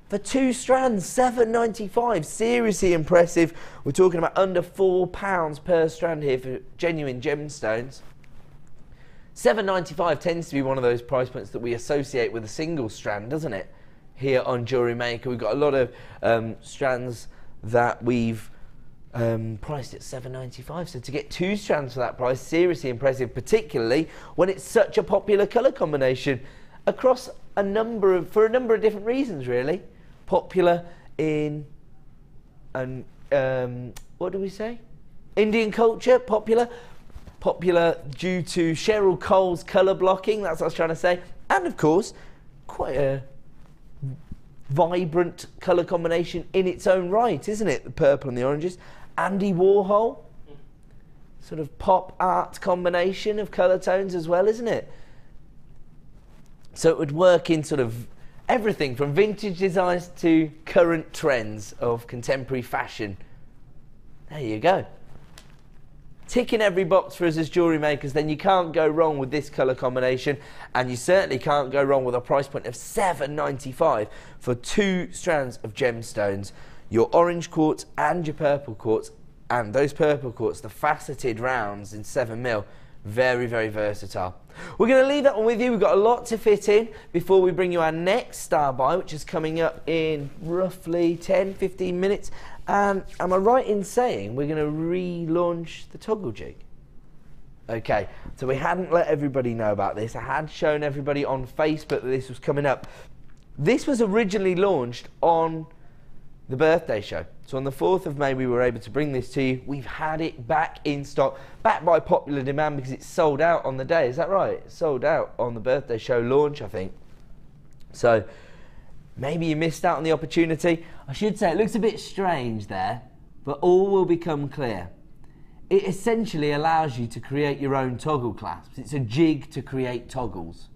for 2 strands, $7.95. Seriously impressive. We're talking about under £4 per strand here for genuine gemstones. $7.95 tends to be one of those price points that we associate with a single strand, doesn't it? Here on Jewellery Maker, we've got a lot of strands that we've priced at $7.95. So to get 2 strands for that price, seriously impressive, particularly when it's such a popular colour combination across for a number of different reasons, really. Popular in, what do we say? Indian culture, popular due to Cheryl Cole's colour blocking, that's what I was trying to say. And of course, quite a vibrant colour combination in its own right, isn't it? The purple and the oranges. Andy Warhol, sort of pop art combination of colour tones as well, isn't it? So it would work in sort of everything from vintage designs to current trends of contemporary fashion. There you go. Ticking every box for us as jewellery makers, then you can't go wrong with this colour combination, and you certainly can't go wrong with a price point of $7.95 for 2 strands of gemstones, your orange quartz and your purple quartz, and those purple quartz, the faceted rounds in 7mm, very, very versatile. We're going to leave that one with you. We've got a lot to fit in before we bring you our next star buy, which is coming up in roughly 10-15 minutes. And am I right in saying we're going to relaunch the toggle jig? Okay, so we hadn't let everybody know about this. I had shown everybody on Facebook that this was coming up. This was originally launched on the birthday show. So on the 4th of May, we were able to bring this to you. We've had it back in stock, back by popular demand because it's sold out on the day. Is that right? It's sold out on the birthday show launch, I think. So maybe you missed out on the opportunity. I should say it looks a bit strange there, but all will become clear. It essentially allows you to create your own toggle clasps. It's a jig to create toggles.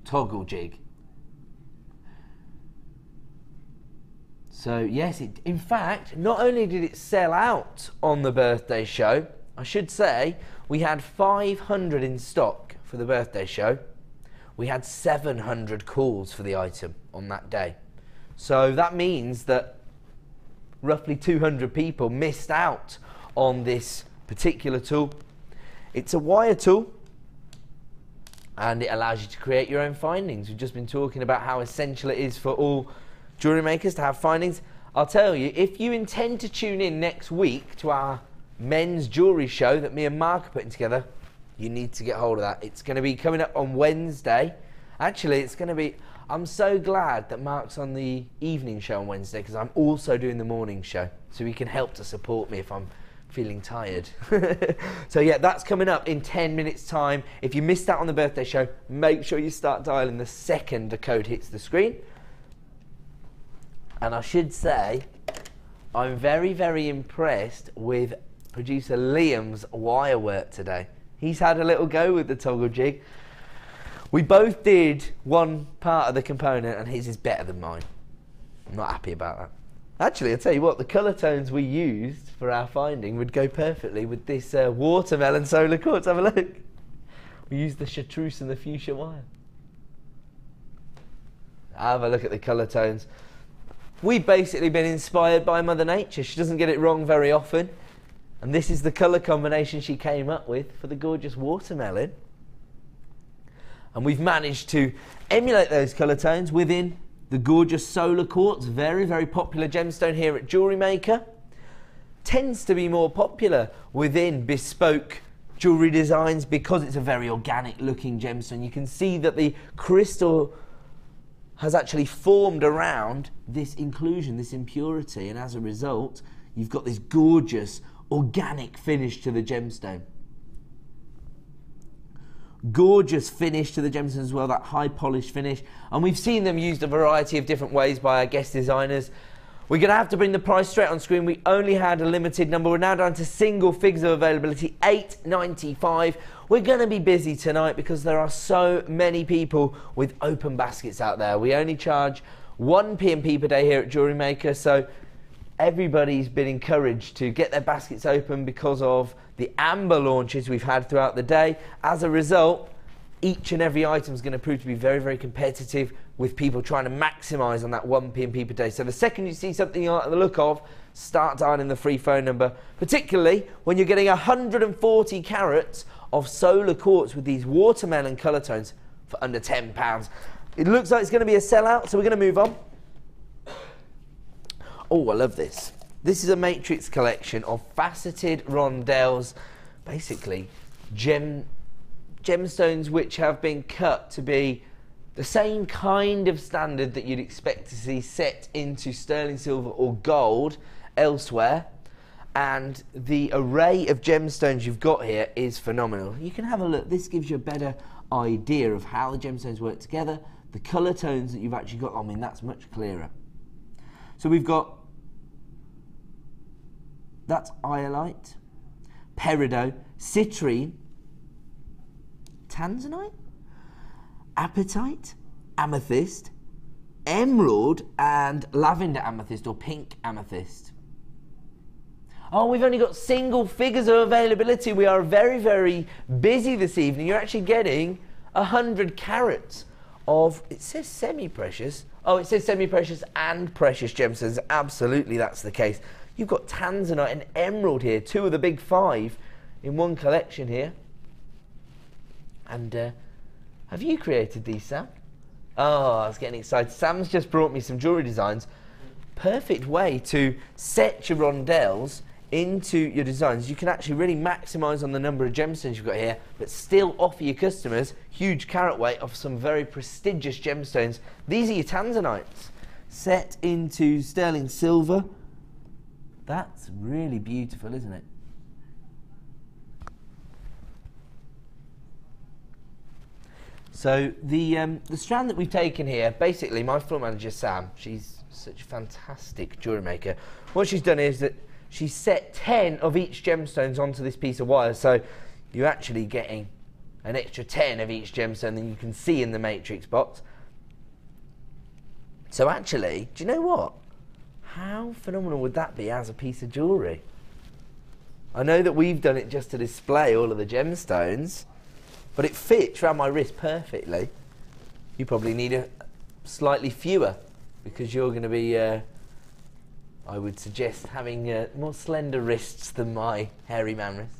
Toggle jig. So yes, in fact, not only did it sell out on the birthday show, I should say we had 500 in stock for the birthday show. We had 700 calls for the item on that day. So that means that roughly 200 people missed out on this particular tool. It's a wire tool and it allows you to create your own findings. We've just been talking about how essential it is for all jewellery makers to have findings. I'll tell you, if you intend to tune in next week to our men's jewellery show that me and Mark are putting together, you need to get hold of that. It's going to be coming up on Wednesday. Actually, it's going to be, I'm so glad that Mark's on the evening show on Wednesday because I'm also doing the morning show, so he can help to support me if I'm feeling tired. So yeah, that's coming up in 10 minutes time. If you missed out on the birthday show, make sure you start dialing the second the code hits the screen. And I should say, I'm very, very impressed with producer Liam's wire work today. He's had a little go with the toggle jig. We both did one part of the component and his is better than mine. I'm not happy about that. Actually, I'll tell you what, the colour tones we used for our finding would go perfectly with this watermelon solar quartz. Have a look. We used the chartreuse and the fuchsia wire. Have a look at the colour tones. We've basically been inspired by Mother Nature. She doesn't get it wrong very often. And this is the colour combination she came up with for the gorgeous watermelon. And we've managed to emulate those colour tones within the gorgeous solar quartz, very, very popular gemstone here at Jewellery Maker. Tends to be more popular within bespoke jewellery designs because it's a very organic looking gemstone. You can see that the crystal has actually formed around this inclusion, this impurity, and as a result, you've got this gorgeous organic finish to the gemstone. Gorgeous finish to the gemstones as well, that high polished finish. And we've seen them used a variety of different ways by our guest designers. We're going to have to bring the price straight on screen. We only had a limited number. We're now down to single figures of availability, $8.95. We're going to be busy tonight because there are so many people with open baskets out there. We only charge 1 P&P per day here at Jewellery Maker, so everybody's been encouraged to get their baskets open because of the amber launches we've had throughout the day. As a result, each and every item is going to prove to be very, very competitive with people trying to maximise on that 1 P&P per day. So the second you see something you like the look of, start dialing the free phone number, particularly when you're getting 140 carats of solar quartz with these watermelon colour tones for under £10. It looks like it's going to be a sellout, so we're going to move on. Oh, I love this. This is a matrix collection of faceted rondelles, basically gemstones which have been cut to be the same kind of standard that you'd expect to see set into sterling silver or gold elsewhere. And the array of gemstones you've got here is phenomenal. You can have a look. This gives you a better idea of how the gemstones work together. The colour tones that you've actually got, I mean, that's much clearer. So we've got, that's iolite, peridot, citrine, tanzanite, apatite, amethyst, emerald, and lavender amethyst or pink amethyst. Oh, we've only got single figures of availability. We are very, very busy this evening. You're actually getting 100 carats of, it says semi-precious. Oh, it says semi-precious and precious gemstones. Absolutely, that's the case. You've got tanzanite and emerald here, 2 of the big 5 in one collection here. And have you created these, Sam? Oh, I was getting excited. Sam's just brought me some jewellery designs. Perfect way to set your rondelles into your designs. You can actually really maximise on the number of gemstones you've got here, but still offer your customers huge carat weight of some very prestigious gemstones. These are your tanzanites set into sterling silver. That's really beautiful, isn't it? So the strand that we've taken here, basically my floor manager Sam, she's such a fantastic jewellery maker. What she's done is that she's set 10 of each gemstones onto this piece of wire, so you're actually getting an extra 10 of each gemstone than you can see in the matrix box. So actually, do you know what? How phenomenal would that be as a piece of jewellery? I know that we've done it just to display all of the gemstones, but it fits around my wrist perfectly. You probably need a slightly fewer, because you're going to be, I would suggest, having more slender wrists than my hairy man wrist.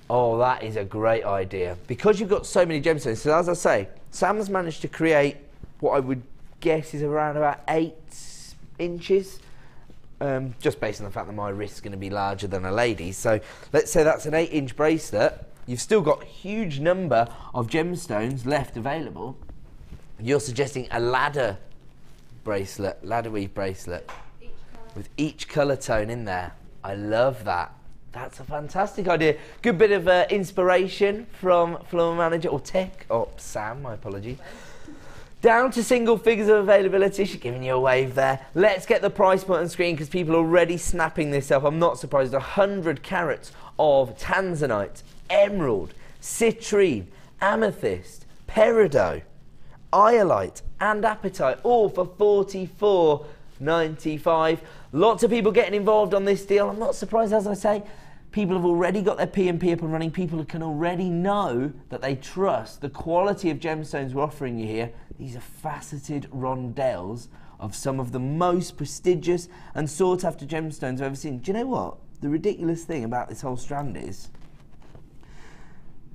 Oh, that is a great idea. Because you've got so many gemstones, so as I say, Sam's managed to create what I would guess is around about 8 inches. Just based on the fact that my wrist's going to be larger than a lady's. So let's say that's an 8-inch bracelet. You've still got a huge number of gemstones left available. You're suggesting a ladder bracelet, ladder weave bracelet, with each colour tone in there. I love that. That's a fantastic idea. Good bit of inspiration from floor manager, or tech, or Sam, my apologies. Down to single figures of availability. She's giving you a wave there. Let's get the price point on screen because people are already snapping this up. I'm not surprised. 100 carats of tanzanite, emerald, citrine, amethyst, peridot, iolite and apatite, all for $44.95. Lots of people getting involved on this deal. I'm not surprised, as I say. People have already got their P&P up and running. People can already know that they trust the quality of gemstones we're offering you here. These are faceted rondelles of some of the most prestigious and sought after gemstones I've ever seen. Do you know what? The ridiculous thing about this whole strand is,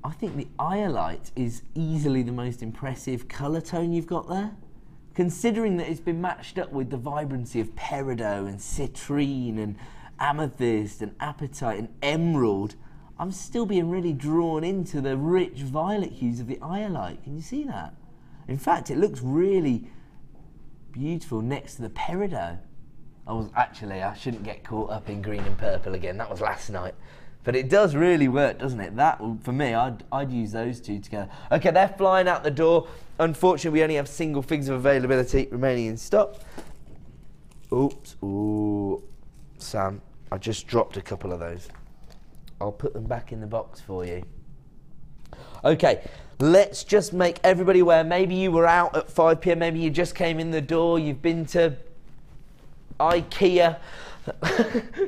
I think the iolite is easily the most impressive colour tone you've got there. Considering that it's been matched up with the vibrancy of peridot and citrine and amethyst and apatite and emerald, I'm still being really drawn into the rich violet hues of the iolite. Can you see that? In fact, it looks really beautiful next to the peridot. I shouldn't get caught up in green and purple again. That was last night. But it does really work, doesn't it? That, for me, I'd use those two together. Okay, they're flying out the door. Unfortunately, we only have single figures of availability remaining in stock. Oops. Ooh. Sam, I just dropped a couple of those. I'll put them back in the box for you. Okay, let's just make everybody aware. Maybe you were out at 5 p.m. Maybe you just came in the door. You've been to IKEA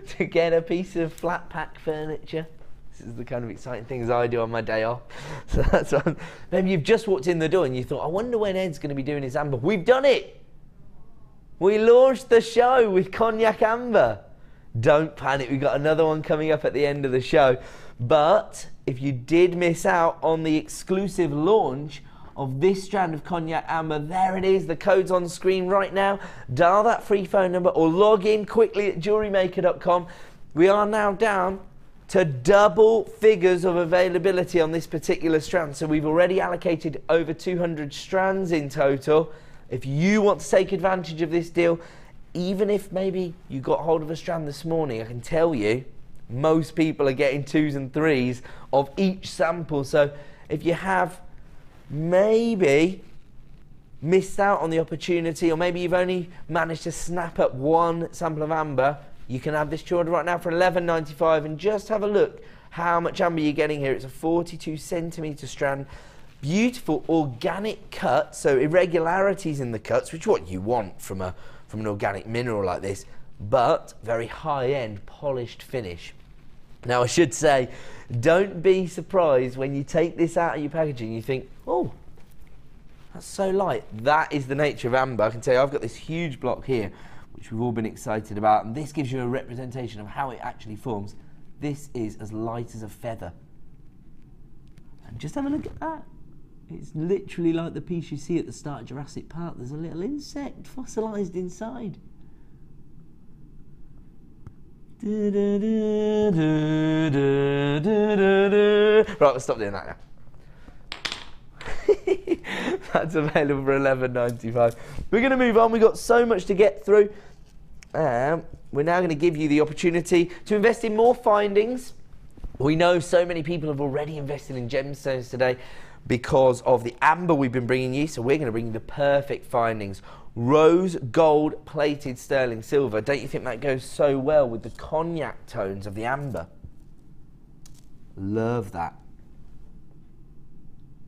to get a piece of flat pack furniture. This is the kind of exciting things I do on my day off. So that's what maybe you've just walked in the door and you thought, I wonder when Ed's going to be doing his amber. We've done it. We launched the show with Cognac Amber. Don't panic, we've got another one coming up at the end of the show. But if you did miss out on the exclusive launch of this strand of Cognac Amber, there it is. The code's on screen right now. Dial that free phone number or log in quickly at JewelleryMaker.com. We are now down to double figures of availability on this particular strand. So we've already allocated over 200 strands in total. If you want to take advantage of this deal, even if maybe you got hold of a strand this morning, I can tell you most people are getting 2s and 3s of each sample. So if you have maybe missed out on the opportunity, or maybe you've only managed to snap up one sample of amber, you can have this to order right now for $11.95. And just have a look how much amber you're getting here. It's a 42 centimetre strand. Beautiful organic cut, so irregularities in the cuts, which is what you want from an organic mineral like this, but very high-end polished finish. Now I should say, don't be surprised when you take this out of your packaging and you think, oh, that's so light. That is the nature of amber. I can tell you I've got this huge block here, which we've all been excited about, and this gives you a representation of how it actually forms. This is as light as a feather. And just have a look at that. It's literally like the piece you see at the start of Jurassic Park. There's a little insect fossilised inside. Right, we'll stop doing that now. That's available for $11.95. We're going to move on. We've got so much to get through. We're now going to give you the opportunity to invest in more findings. We know so many people have already invested in gemstones today, because of the amber we've been bringing you. So we're going to bring you the perfect findings. Rose gold plated sterling silver. Don't you think that goes so well with the cognac tones of the amber? Love that.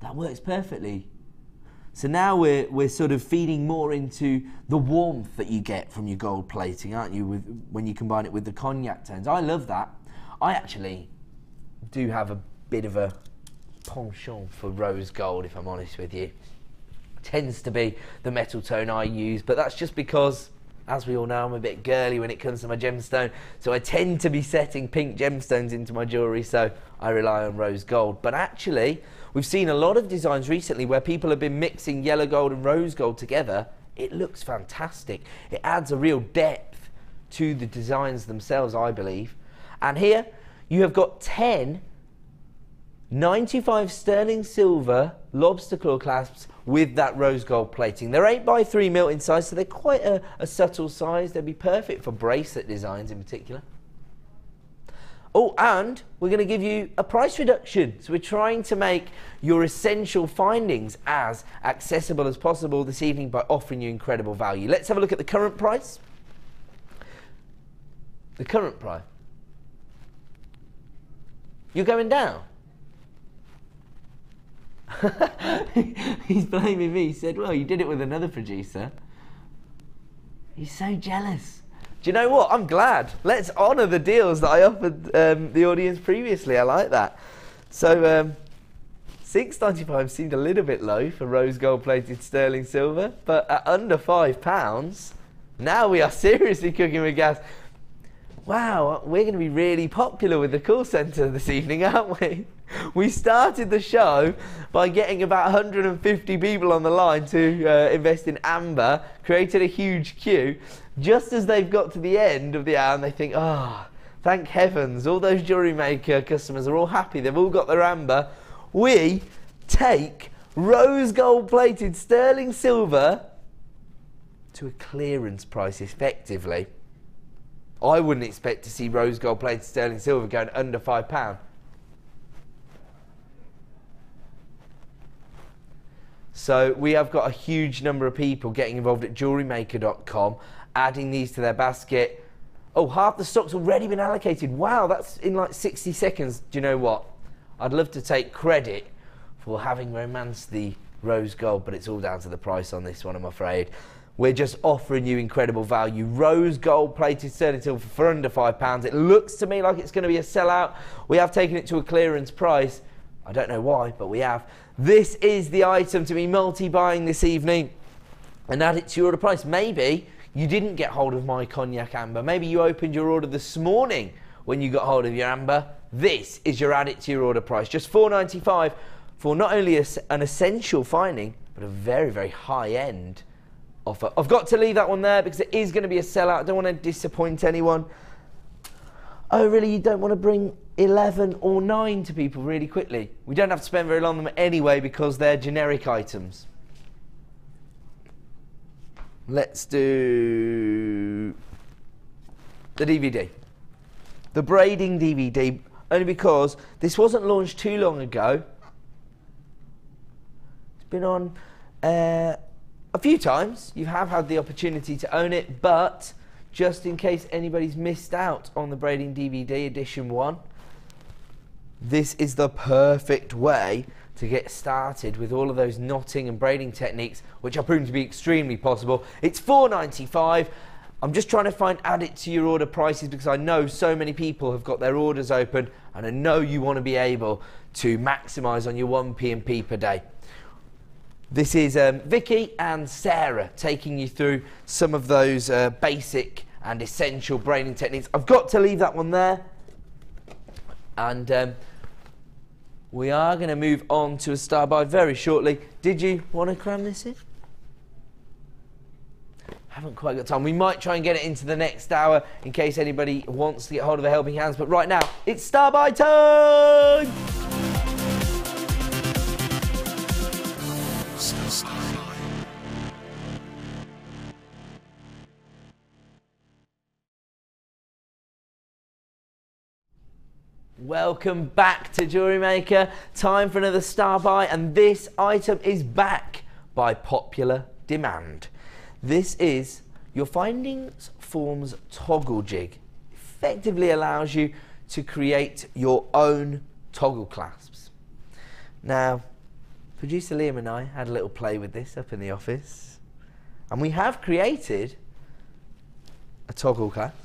That works perfectly. So now we're sort of feeding more into the warmth that you get from your gold plating, aren't you, when you combine it with the cognac tones. I love that. I actually do have a bit of a penchant for rose gold, if I'm honest with you. Tends to be the metal tone I use, but that's just because, as we all know, I'm a bit girly when it comes to my gemstone, so I tend to be setting pink gemstones into my jewellery, so I rely on rose gold. But actually, we've seen a lot of designs recently where people have been mixing yellow gold and rose gold together. It looks fantastic. It adds a real depth to the designs themselves, I believe. And here, you have got 10 95 sterling silver lobster claw clasps with that rose gold plating. They're 8x3mm in size, so they're quite a subtle size. They'd be perfect for bracelet designs in particular. Oh, and we're going to give you a price reduction. So we're trying to make your essential findings as accessible as possible this evening by offering you incredible value. Let's have a look at the current price. The current price. You're going down. He's blaming me. He said, well, you did it with another producer. He's so jealous. Do you know what? I'm glad. Let's honour the deals that I offered the audience previously. I like that. So $6.95 seemed a little bit low for rose gold plated sterling silver, but at under £5, now we are seriously cooking with gas. Wow, we're going to be really popular with the call centre this evening, aren't we? We started the show by getting about 150 people on the line to invest in amber, created a huge queue. Just as they've got to the end of the hour and they think, oh, thank heavens, all those Jewellery Maker customers are all happy, they've all got their amber. We take rose gold plated sterling silver to a clearance price effectively. I wouldn't expect to see rose gold plated sterling silver going under £5. So we have got a huge number of people getting involved at JewelleryMaker.com, adding these to their basket. Oh, half the stock's already been allocated. Wow, that's in like 60 seconds. Do you know what? I'd love to take credit for having romanced the rose gold, but it's all down to the price on this one, I'm afraid. We're just offering you incredible value. Rose gold plated sterling silver for under £5. It looks to me like it's going to be a sellout. We have taken it to a clearance price. I don't know why, but we have. This is the item to be multi-buying this evening and add it to your order price. Maybe you didn't get hold of my cognac amber. Maybe you opened your order this morning when you got hold of your amber. This is your add it to your order price. Just $4.95 for not only an essential finding, but a very, very high-end offer. I've got to leave that one there because it is going to be a sellout. I don't want to disappoint anyone. Oh, really? You don't want to bring 11 or 9 to people really quickly? We don't have to spend very long on them anyway because they're generic items. Let's do the DVD. The braiding DVD, only because this wasn't launched too long ago. It's been on a few times. You have had the opportunity to own it, but just in case anybody's missed out on the braiding DVD edition 1, this is the perfect way to get started with all of those knotting and braiding techniques, which are proven to be extremely possible. It's $4.95. I'm just trying to find add it to your order prices because I know so many people have got their orders open and I know you want to be able to maximise on your 1p&p per day. This is Vicky and Sarah taking you through some of those basic and essential braiding techniques. I've got to leave that one there. And we are going to move on to a star buy very shortly. Did you want to cram this in? Haven't quite got time. We might try and get it into the next hour in case anybody wants to get hold of the helping hands. But right now, it's star buy time! Welcome back to Jewellery Maker. Time for another star buy, and this item is back by popular demand. This is your Findings Forms toggle jig. Effectively allows you to create your own toggle clasps. Now, producer Liam and I had a little play with this up in the office, and we have created a toggle clasp.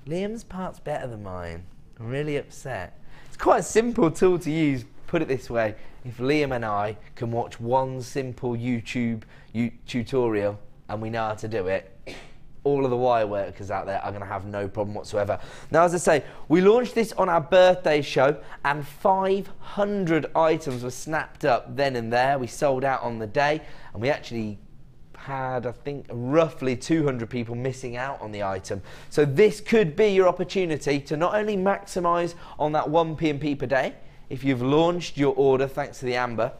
Liam's part's better than mine. I'm really upset. It's quite a simple tool to use, put it this way. If Liam and I can watch one simple YouTube tutorial and we know how to do it, all of the wire workers out there are going to have no problem whatsoever. Now, as I say, we launched this on our birthday show and 500 items were snapped up then and there. We sold out on the day, and we actually had, I think, roughly 200 people missing out on the item. So this could be your opportunity to not only maximise on that 1 P&P per day if you've launched your order thanks to the Amber,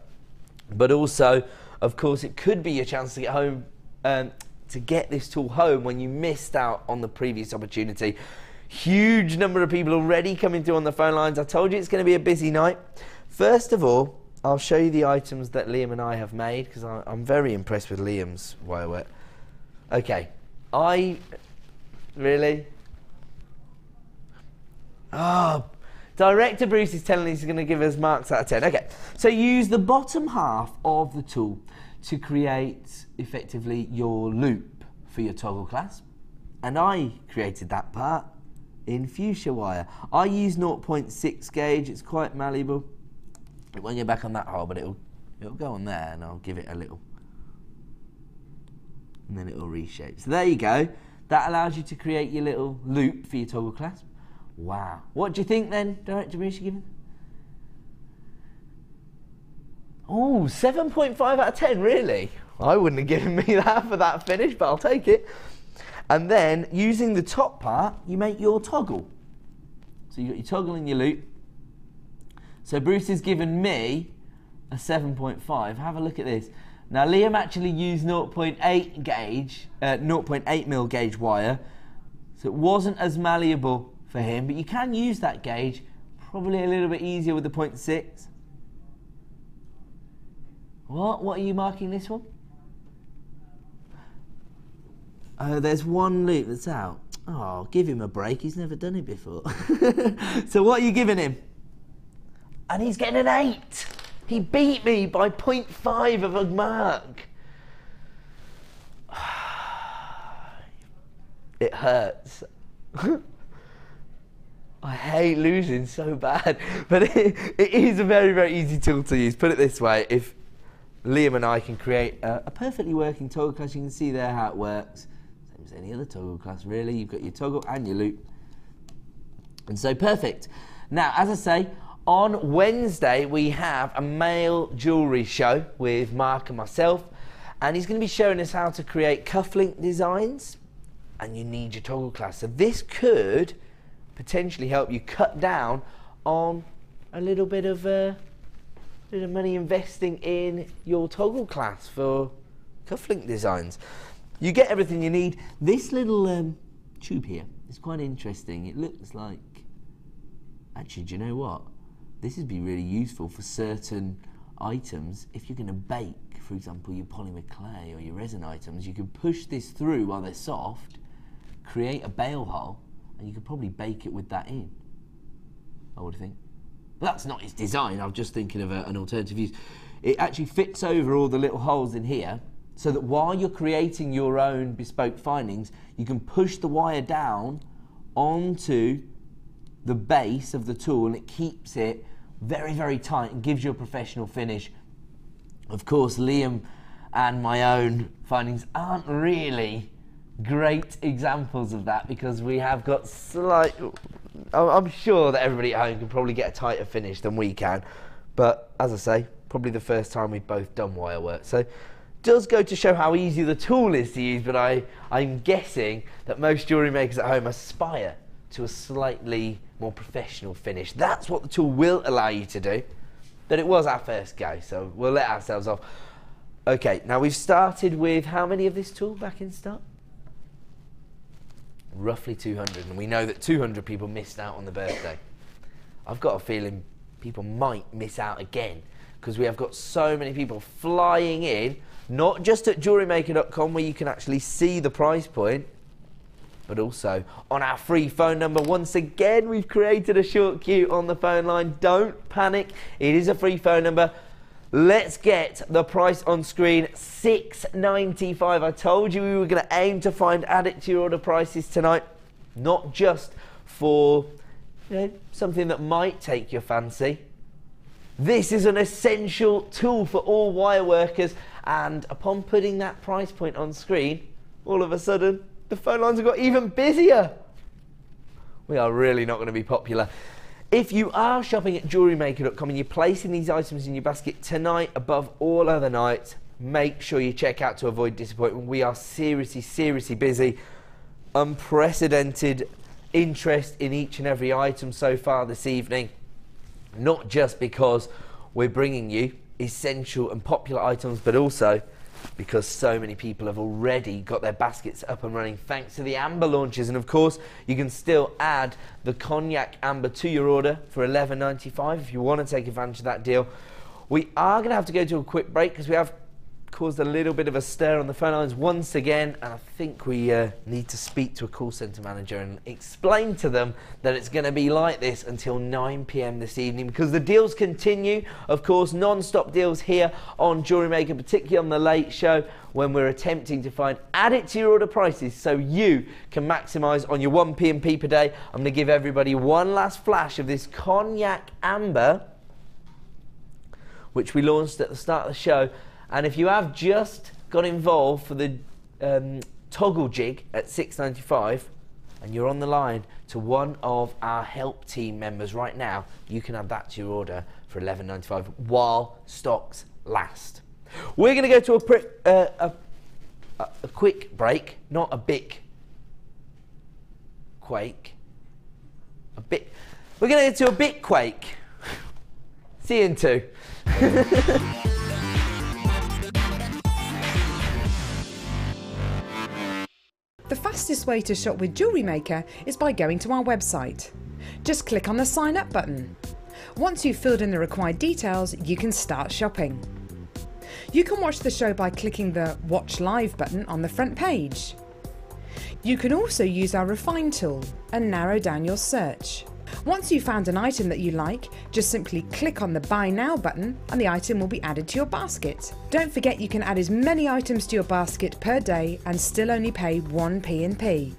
but also, of course, it could be your chance to get home, to get this tool home when you missed out on the previous opportunity. Huge number of people already coming through on the phone lines. I told you it's going to be a busy night. First of all, I'll show you the items that Liam and I have made, because I'm very impressed with Liam's wire work. Okay, really? Oh, Director Bruce is telling us he's going to give us marks out of 10. Okay, so use the bottom half of the tool to create, effectively, your loop for your toggle clasp. And I created that part in fuchsia wire. I use 0.6 gauge, it's quite malleable. It won't go back on that hole, but it'll go on there, and I'll give it a little, and then it'll reshape. So there you go. That allows you to create your little loop for your toggle clasp. Wow. What do you think then, Director Bruce, you giving? Oh, 7.5 out of 10, really? I wouldn't have given me that for that finish, but I'll take it. And then, using the top part, you make your toggle. So you've got your toggle and your loop. So Bruce has given me a 7.5. Have a look at this. Now Liam actually used 0.8 gauge, 0.8 mil gauge wire, so it wasn't as malleable for him, but you can use that gauge, probably a little bit easier with the 0.6. What are you marking this one? Oh, there's one loop that's out. Oh, give him a break, he's never done it before. So what are you giving him? And he's getting an 8. He beat me by 0.5 of a mark. It hurts. I hate losing so bad. But it is a very, very easy tool to use. Put it this way, if Liam and I can create a perfectly working toggle class, you can see there how it works. Same as any other toggle class, really. You've got your toggle and your loop. And so perfect. Now, as I say, on Wednesday, we have a male jewellery show with Mark and myself, and he's going to be showing us how to create cufflink designs, and you need your toggle clasp. So this could potentially help you cut down on a little bit of money investing in your toggle clasp for cufflink designs. You get everything you need. This little tube here is quite interesting. It looks like, actually, do you know what? This would be really useful for certain items. If you're going to bake, for example, your polymer clay or your resin items, you can push this through while they're soft, create a bail hole, and you could probably bake it with that in, I would think. But that's not its design, I'm just thinking of an alternative use. It actually fits over all the little holes in here, so that while you're creating your own bespoke findings, you can push the wire down onto the base of the tool, and it keeps it very, very tight and gives you a professional finish. Of course, Liam and my own findings aren't really great examples of that, because we have got I'm sure that everybody at home can probably get a tighter finish than we can, but as I say, probably the first time we've both done wire work. So it does go to show how easy the tool is to use, but I'm guessing that most jewellery makers at home aspire to a slightly more professional finish. That's what the tool will allow you to do. But it was our first go, so we'll let ourselves off. Okay, now we've started with how many of this tool back in stock? roughly 200, and we know that 200 people missed out on the birthday. I've got a feeling people might miss out again, because we have got so many people flying in, not just at JewelleryMaker.com where you can actually see the price point, but also on our free phone number. Once again, we've created a short queue on the phone line. Don't panic, it is a free phone number. Let's get the price on screen, $6.95. I told you we were going to aim to find add it to your order prices tonight, not just for something that might take your fancy. This is an essential tool for all wire workers, and upon putting that price point on screen, all of a sudden the phone lines have got even busier. We are really not going to be popular. If you are shopping at JewelleryMaker.com and you're placing these items in your basket tonight above all other nights, make sure you check out to avoid disappointment. We are seriously busy. Unprecedented interest in each and every item so far this evening. Not just because we're bringing you essential and popular items, but also because so many people have already got their baskets up and running thanks to the amber launches. And of course, you can still add the cognac amber to your order for $11.95 if you want to take advantage of that deal. We are going to have to go to a quick break because we have caused a little bit of a stir on the phone lines once again, and I think we need to speak to a call centre manager and explain to them that it's going to be like this until 9 p.m. this evening, because the deals continue, of course, non-stop deals here on Jewellery Maker, particularly on the late show when we're attempting to find add it to your order prices so you can maximise on your 1 P&P per day. I'm going to give everybody one last flash of this cognac amber, which we launched at the start of the show. And if you have just got involved for the toggle jig at $6.95 and you're on the line to one of our help team members right now, you can add that to your order for $11.95 while stocks last. We're going to go to a quick break, not a big quake. We're going to go to a bit quake. See you in 2. The fastest way to shop with Jewellery Maker is by going to our website. Just click on the sign up button. Once you've filled in the required details, you can start shopping. You can watch the show by clicking the Watch Live button on the front page. You can also use our Refine tool and narrow down your search. Once you've found an item that you like, just simply click on the Buy Now button and the item will be added to your basket. Don't forget you can add as many items to your basket per day and still only pay 1 P&P.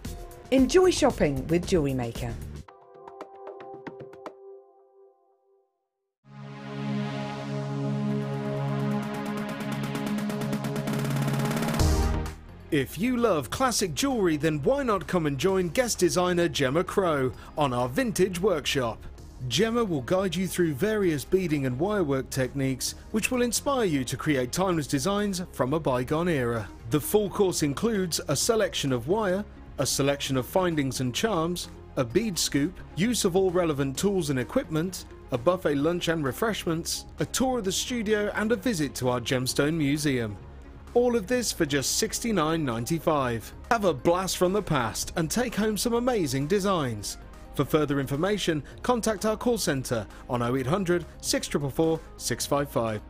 Enjoy shopping with Jewellery Maker. If you love classic jewellery, then why not come and join guest designer Gemma Crow on our vintage workshop. Gemma will guide you through various beading and wirework techniques which will inspire you to create timeless designs from a bygone era. The full course includes a selection of wire, a selection of findings and charms, a bead scoop, use of all relevant tools and equipment, a buffet lunch and refreshments, a tour of the studio and a visit to our Gemstone museum. All of this for just $69.95. Have a blast from the past and take home some amazing designs. For further information, contact our call centre on 0800 644 655.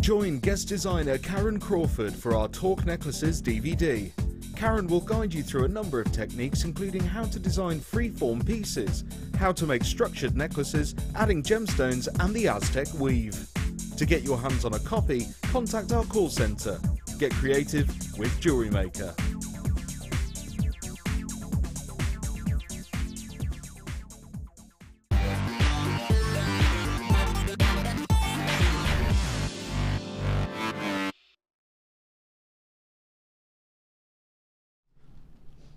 Join guest designer Karen Crawford for our Talk Necklaces DVD. Karen will guide you through a number of techniques, including how to design free-form pieces, how to make structured necklaces, adding gemstones and the Aztec weave. To get your hands on a copy, contact our call centre. Get creative with Jewellery Maker.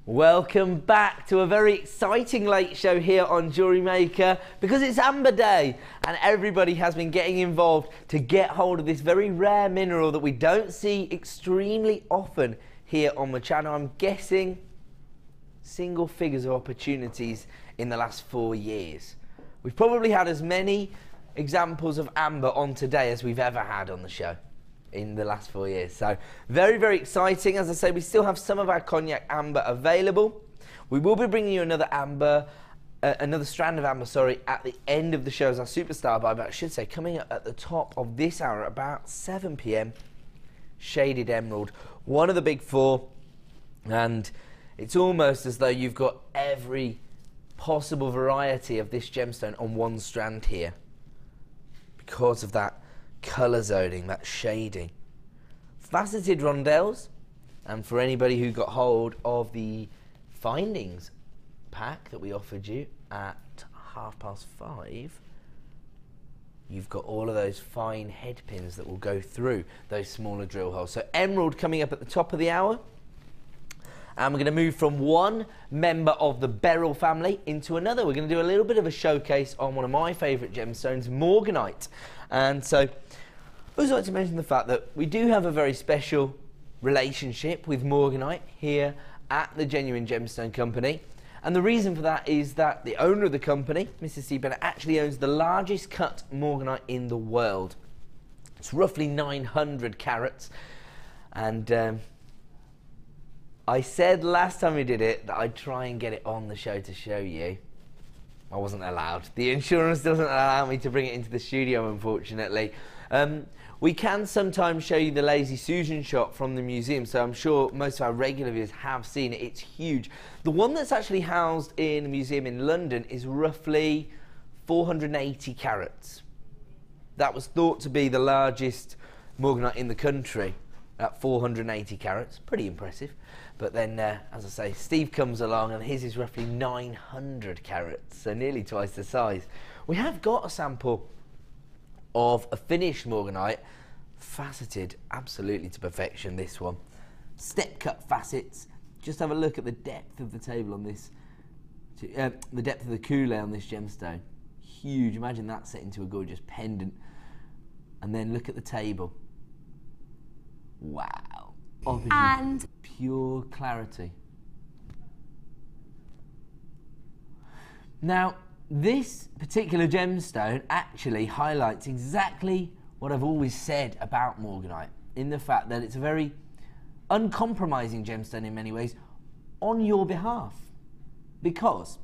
Welcome back to a very exciting late show here on Jewellery Maker, because it's Amber Day and everybody has been getting involved to get hold of this very rare mineral that we don't see extremely often here on the channel. I'm guessing single figures of opportunities in the last 4 years. We've probably had as many examples of amber on today as we've ever had on the show in the last 4 years. So very, very exciting. As I say, we still have some of our cognac amber available. We will be bringing you another amber, another strand of amber, sorry, at the end of the show as our superstar buy, but I should say coming up at the top of this hour at about 7 p.m, shaded emerald, one of the big four, and it's almost as though you've got every possible variety of this gemstone on one strand here because of that colour zoning, that shading. Faceted rondelles, and for anybody who got hold of the findings pack that we offered you at 5:30, you've got all of those fine head pins that will go through those smaller drill holes. So emerald coming up at the top of the hour, and we're going to move from one member of the beryl family into another. We're going to do a little bit of a showcase on one of my favourite gemstones, morganite. And so I always like to mention the fact that we do have a very special relationship with morganite here at the Genuine Gemstone Company. And the reason for that is that the owner of the company, Mrs. C. Bennett, actually owns the largest cut morganite in the world. It's roughly 900 carats. And I said last time we did it that I'd try and get it on the show to show you. I wasn't allowed. The insurance doesn't allow me to bring it into the studio, unfortunately. We can sometimes show you the Lazy Susan shot from the museum, so I'm sure most of our regular viewers have seen it. It's huge. The one that's actually housed in a museum in London is roughly 480 carats. That was thought to be the largest morganite in the country at 480 carats. Pretty impressive. But then, as I say, Steve comes along and his is roughly 900 carats, so nearly twice the size. We have got a sample of a finished morganite, faceted absolutely to perfection, this one. Step cut facets. Just have a look at the depth of the table on this, the depth of the coulee on this gemstone. Huge. Imagine that set into a gorgeous pendant. And then look at the table. Wow. Obviously, and pure clarity. Now, this particular gemstone actually highlights exactly what I've always said about morganite, in the fact that it's a very uncompromising gemstone in many ways on your behalf. Because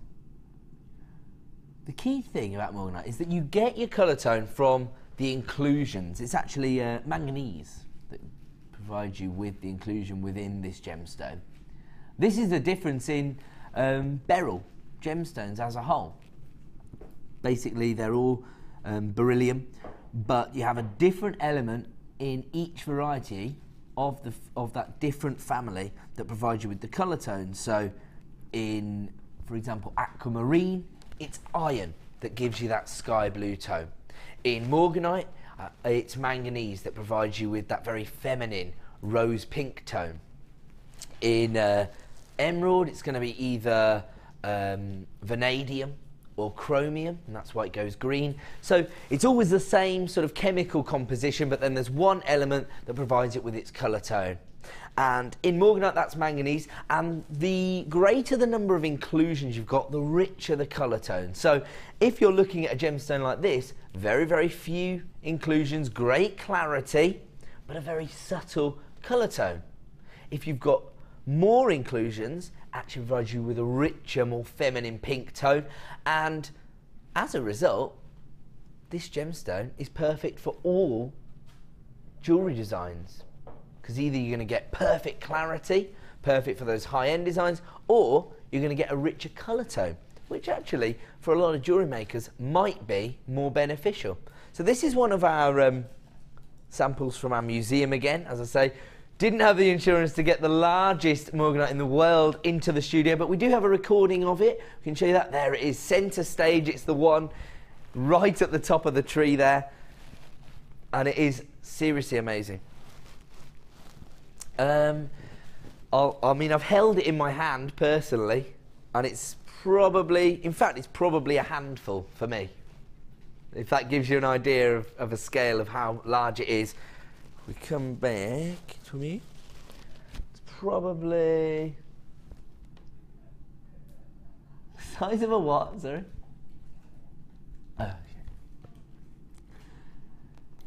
the key thing about morganite is that you get your colour tone from the inclusions. It's actually manganese that provides you with the inclusion within this gemstone. This is the difference in beryl gemstones as a whole. Basically, they're all beryllium, but you have a different element in each variety of that different family that provides you with the colour tone. So in, for example, aquamarine, it's iron that gives you that sky blue tone. In morganite, it's manganese that provides you with that very feminine rose pink tone. In emerald, it's going to be either vanadium or chromium, and that's why it goes green. So it's always the same sort of chemical composition, but then there's one element that provides it with its colour tone. And in morganite, that's manganese, and the greater the number of inclusions you've got, the richer the colour tone. So if you're looking at a gemstone like this, very, very few inclusions, great clarity, but a very subtle colour tone. If you've got more inclusions, actually provides you with a richer, more feminine pink tone, and as a result, this gemstone is perfect for all jewellery designs, because either you're going to get perfect clarity, perfect for those high-end designs, or you're going to get a richer colour tone, which actually for a lot of jewellery makers might be more beneficial. So this is one of our samples from our museum again. As I say, didn't have the insurance to get the largest morganite in the world into the studio, but we do have a recording of it. We can show you that. There it is, centre stage. It's the one right at the top of the tree there, and it is seriously amazing. I mean, I've held it in my hand personally, and it's probably, in fact, it's probably a handful for me. If that gives you an idea of a scale of how large it is. We come back to me. It's probably the size of a what, sorry? Oh, okay.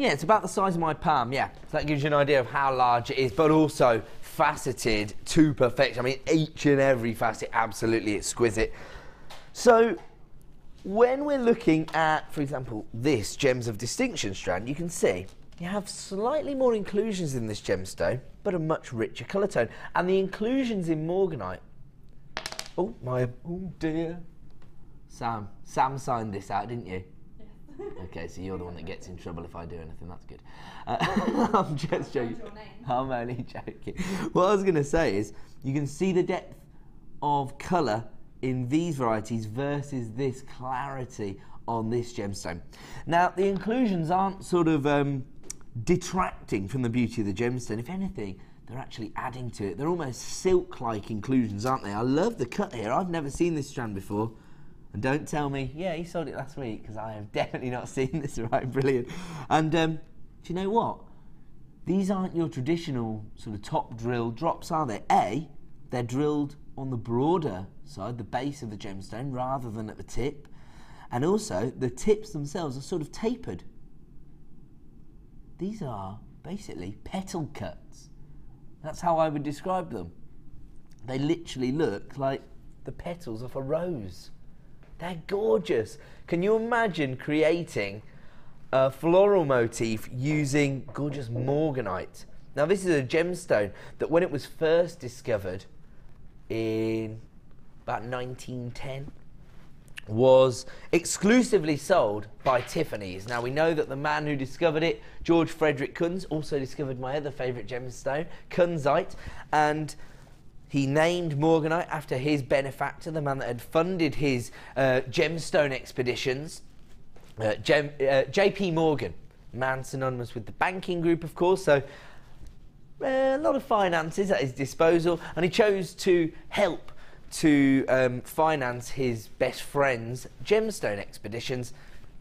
Yeah, it's about the size of my palm, yeah. So that gives you an idea of how large it is, but also faceted to perfection. I mean, each and every facet, absolutely exquisite. So, when we're looking at, for example, this Gems of Distinction strand, you can see you have slightly more inclusions in this gemstone, but a much richer colour tone. And the inclusions in morganite, oh dear. Sam signed this out, didn't you? Okay, so you're the one that gets in trouble if I do anything, that's good. I'm just joking. I'm only joking. What I was going to say is, you can see the depth of colour in these varieties versus this clarity on this gemstone. Now, the inclusions aren't sort of detracting from the beauty of the gemstone. If anything, they're actually adding to it. They're almost silk-like inclusions, aren't they? I love the cut here. I've never seen this strand before. And don't tell me, yeah, you sold it last week, because I have definitely not seen this, right? Brilliant. And do you know what? These aren't your traditional sort of top drill drops, are they? A, they're drilled on the broader side, the base of the gemstone, rather than at the tip. And also, the tips themselves are sort of tapered. These are basically petal cuts. That's how I would describe them. They literally look like the petals of a rose. They're gorgeous. Can you imagine creating a floral motif using gorgeous morganite? Now, this is a gemstone that when it was first discovered in about 1910, was exclusively sold by Tiffany's. Now, we know that the man who discovered it, George Frederick Kunz, also discovered my other favourite gemstone, Kunzite, and he named morganite after his benefactor, the man that had funded his gemstone expeditions, J.P. Morgan, man synonymous with the banking group, of course, so a lot of finances at his disposal, and he chose to help to finance his best friend's gemstone expeditions.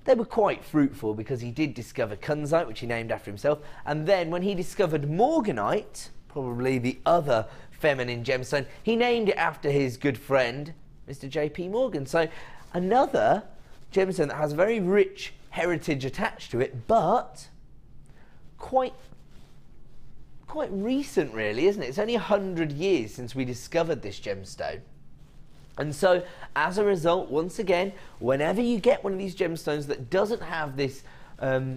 They were quite fruitful because he did discover Kunzite, which he named after himself, and then when he discovered morganite, probably the other feminine gemstone, he named it after his good friend, Mr. J.P. Morgan. So another gemstone that has a very rich heritage attached to it, but quite recent, really, isn't it? It's only 100 years since we discovered this gemstone. And so, as a result, once again, whenever you get one of these gemstones that doesn't have this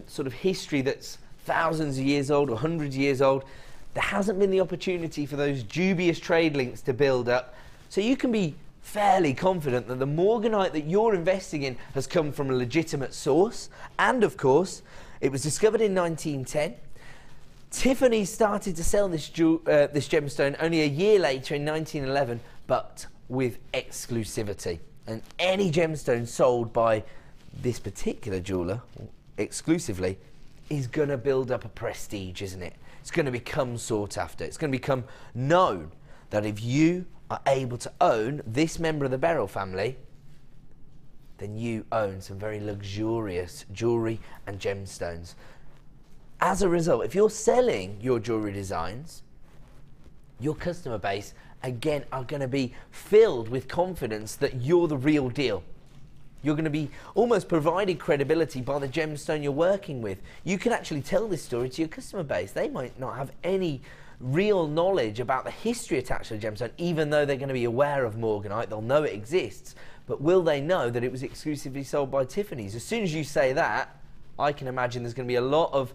sort of history that's thousands of years old or hundreds of years old, there hasn't been the opportunity for those dubious trade links to build up. So you can be fairly confident that the morganite that you're investing in has come from a legitimate source. And of course, it was discovered in 1910. Tiffany started to sell this gemstone only a year later in 1911, but with exclusivity. And any gemstone sold by this particular jeweller exclusively is going to build up a prestige, isn't it? It's going to become sought after. It's going to become known that if you are able to own this member of the Beryl family, then you own some very luxurious jewellery and gemstones. As a result, if you're selling your jewellery designs, your customer base, again, are going to be filled with confidence that you're the real deal. You're going to be almost provided credibility by the gemstone you're working with. You can actually tell this story to your customer base. They might not have any real knowledge about the history attached to the gemstone, even though they're going to be aware of morganite. They'll know it exists. But will they know that it was exclusively sold by Tiffany's? As soon as you say that, I can imagine there's going to be a lot of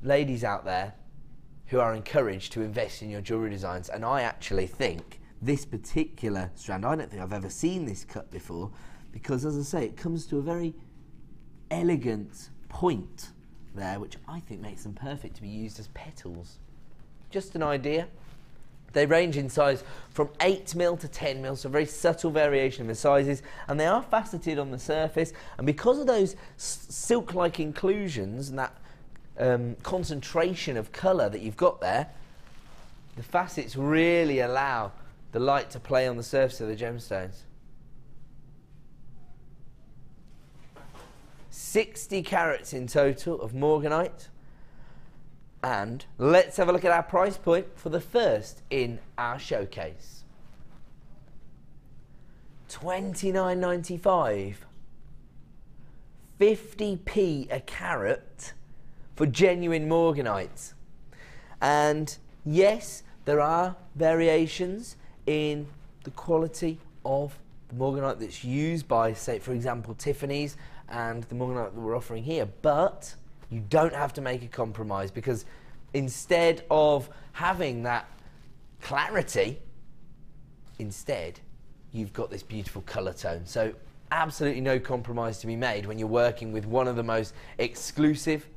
ladies out there who are encouraged to invest in your jewellery designs. And I actually think this particular strand, I don't think I've ever seen this cut before, because, as I say, it comes to a very elegant point there, which I think makes them perfect to be used as petals. Just an idea. They range in size from 8mm to 10mm, so a very subtle variation in the sizes, and they are faceted on the surface. And because of those silk-like inclusions and that concentration of colour that you've got there, the facets really allow the light to play on the surface of the gemstones. 60 carats in total of morganite. And let's have a look at our price point for the first in our showcase. $29.95. 50p a carat for genuine morganite. And yes, there are variations in the quality of the morganite that's used by, say, for example, Tiffany's and the morganite that we're offering here, but you don't have to make a compromise, because instead of having that clarity, instead you've got this beautiful color tone. So absolutely no compromise to be made when you're working with one of the most exclusive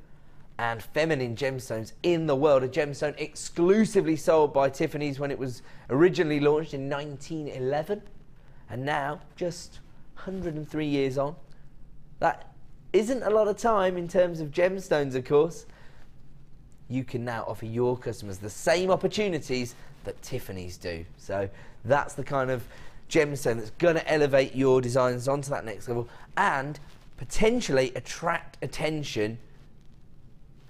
and feminine gemstones in the world. A gemstone exclusively sold by Tiffany's when it was originally launched in 1911, and now just 103 years on. That isn't a lot of time in terms of gemstones, of course. You can now offer your customers the same opportunities that Tiffany's do. So that's the kind of gemstone that's going to elevate your designs onto that next level and potentially attract attention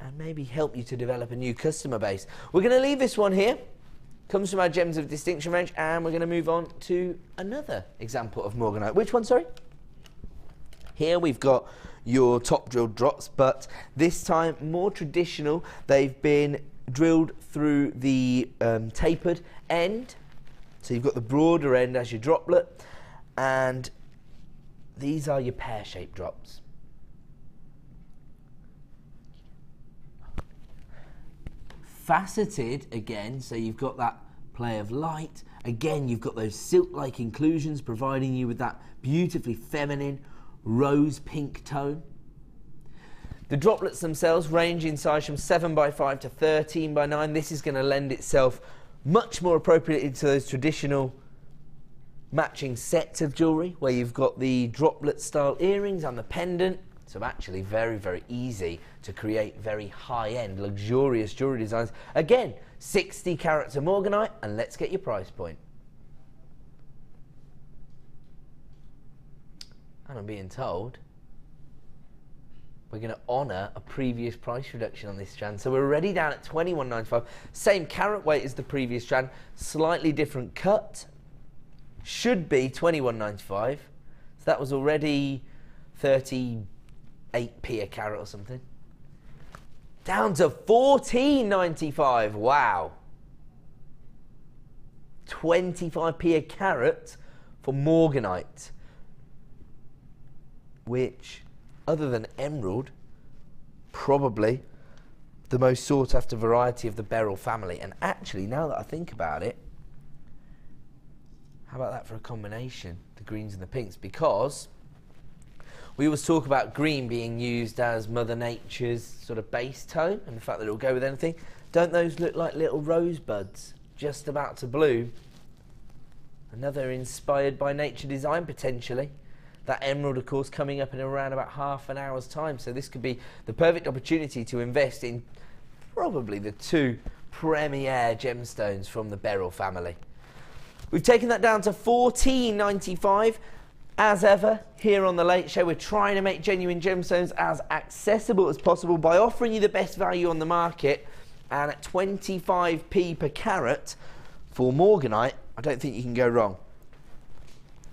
and maybe help you to develop a new customer base. We're going to leave this one here. Comes from our Gems of Distinction range, and we're going to move on to another example of morganite. Which one, sorry? Here we've got your top drilled drops, but this time more traditional. They've been drilled through the tapered end, so you've got the broader end as your droplet, and these are your pear-shaped drops. Faceted again, so you've got that play of light. Again, you've got those silk-like inclusions providing you with that beautifully feminine rose pink tone. The droplets themselves range in size from 7x5 to 13x9. This is going to lend itself much more appropriately to those traditional matching sets of jewellery where you've got the droplet style earrings and the pendant. So actually very, very easy to create very high-end, luxurious jewellery designs. Again, 60 carats of morganite, and let's get your price point. And I'm being told we're going to honour a previous price reduction on this strand. So we're already down at $21.95. Same carat weight as the previous strand, slightly different cut. Should be $21.95. So that was already 38p a carat or something. Down to $14.95. Wow. 25p a carat for morganite, which, other than emerald, probably the most sought after variety of the beryl family. And actually, now that I think about it, how about that for a combination, the greens and the pinks? Because we always talk about green being used as Mother Nature's sort of base tone, and the fact that it will go with anything. Don't those look like little rosebuds just about to bloom? Another inspired by nature design, potentially. That emerald, of course, coming up in around about half an hour's time. So this could be the perfect opportunity to invest in probably the two premier gemstones from the beryl family. We've taken that down to $14.95. As ever, here on The Late Show, we're trying to make genuine gemstones as accessible as possible by offering you the best value on the market. And at 25p per carat for morganite, I don't think you can go wrong.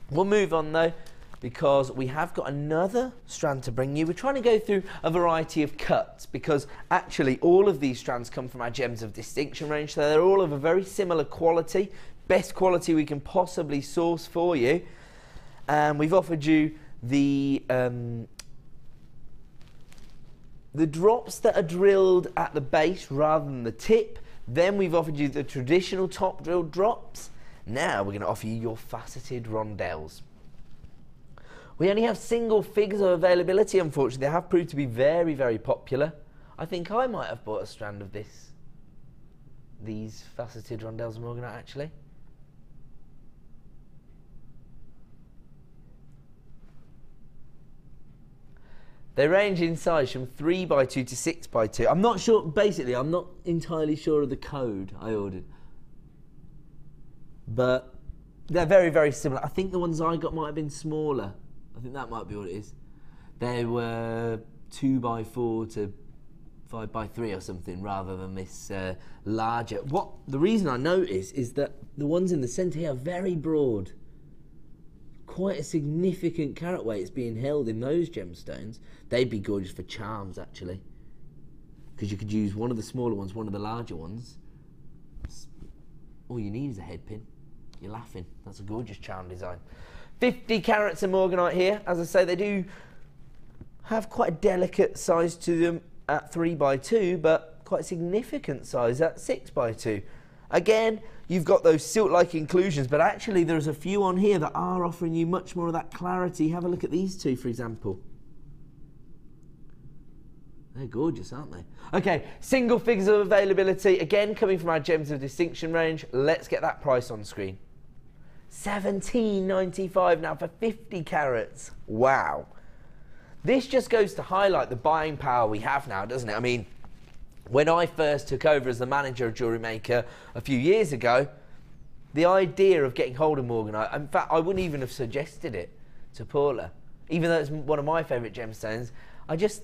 We'll move on though, because we have got another strand to bring you. We're trying to go through a variety of cuts, because actually all of these strands come from our Gems of Distinction range, so they're all of a very similar quality, best quality we can possibly source for you. And we've offered you the drops that are drilled at the base rather than the tip. Then we've offered you the traditional top drilled drops. Now we're going to offer you your faceted rondelles. We only have single figures of availability, unfortunately. They have proved to be very, very popular. I think I might have bought a strand of these faceted rondelles of morganite, actually. They range in size from 3x2 to 6x2. I'm not sure, basically, I'm not entirely sure of the code I ordered. But they're very, very similar. I think the ones I got might have been smaller. I think that might be what it is. They were 2x4 to 5x3 or something, rather than this larger. The reason I notice is that the ones in the centre here are very broad. Quite a significant carat weight is being held in those gemstones. They'd be gorgeous for charms, actually. because you could use one of the smaller ones, one of the larger ones. All you need is a head pin. You're laughing. That's a gorgeous charm design. 50 carats of morganite here. As I say, they do have quite a delicate size to them at 3x2, but quite a significant size at 6x2. Again, you've got those silk-like inclusions, but actually there's a few on here that are offering you much more of that clarity. Have a look at these two, for example. They're gorgeous, aren't they? Okay, single figures of availability, again coming from our Gems of Distinction range. Let's get that price on screen. $17.95 now for 50 carats. Wow. This just goes to highlight the buying power we have now, doesn't it? I mean, when I first took over as the manager of Jewellery Maker a few years ago, the idea of getting hold of morganite, in fact, I wouldn't even have suggested it to Paula. Even though it's one of my favourite gemstones, I just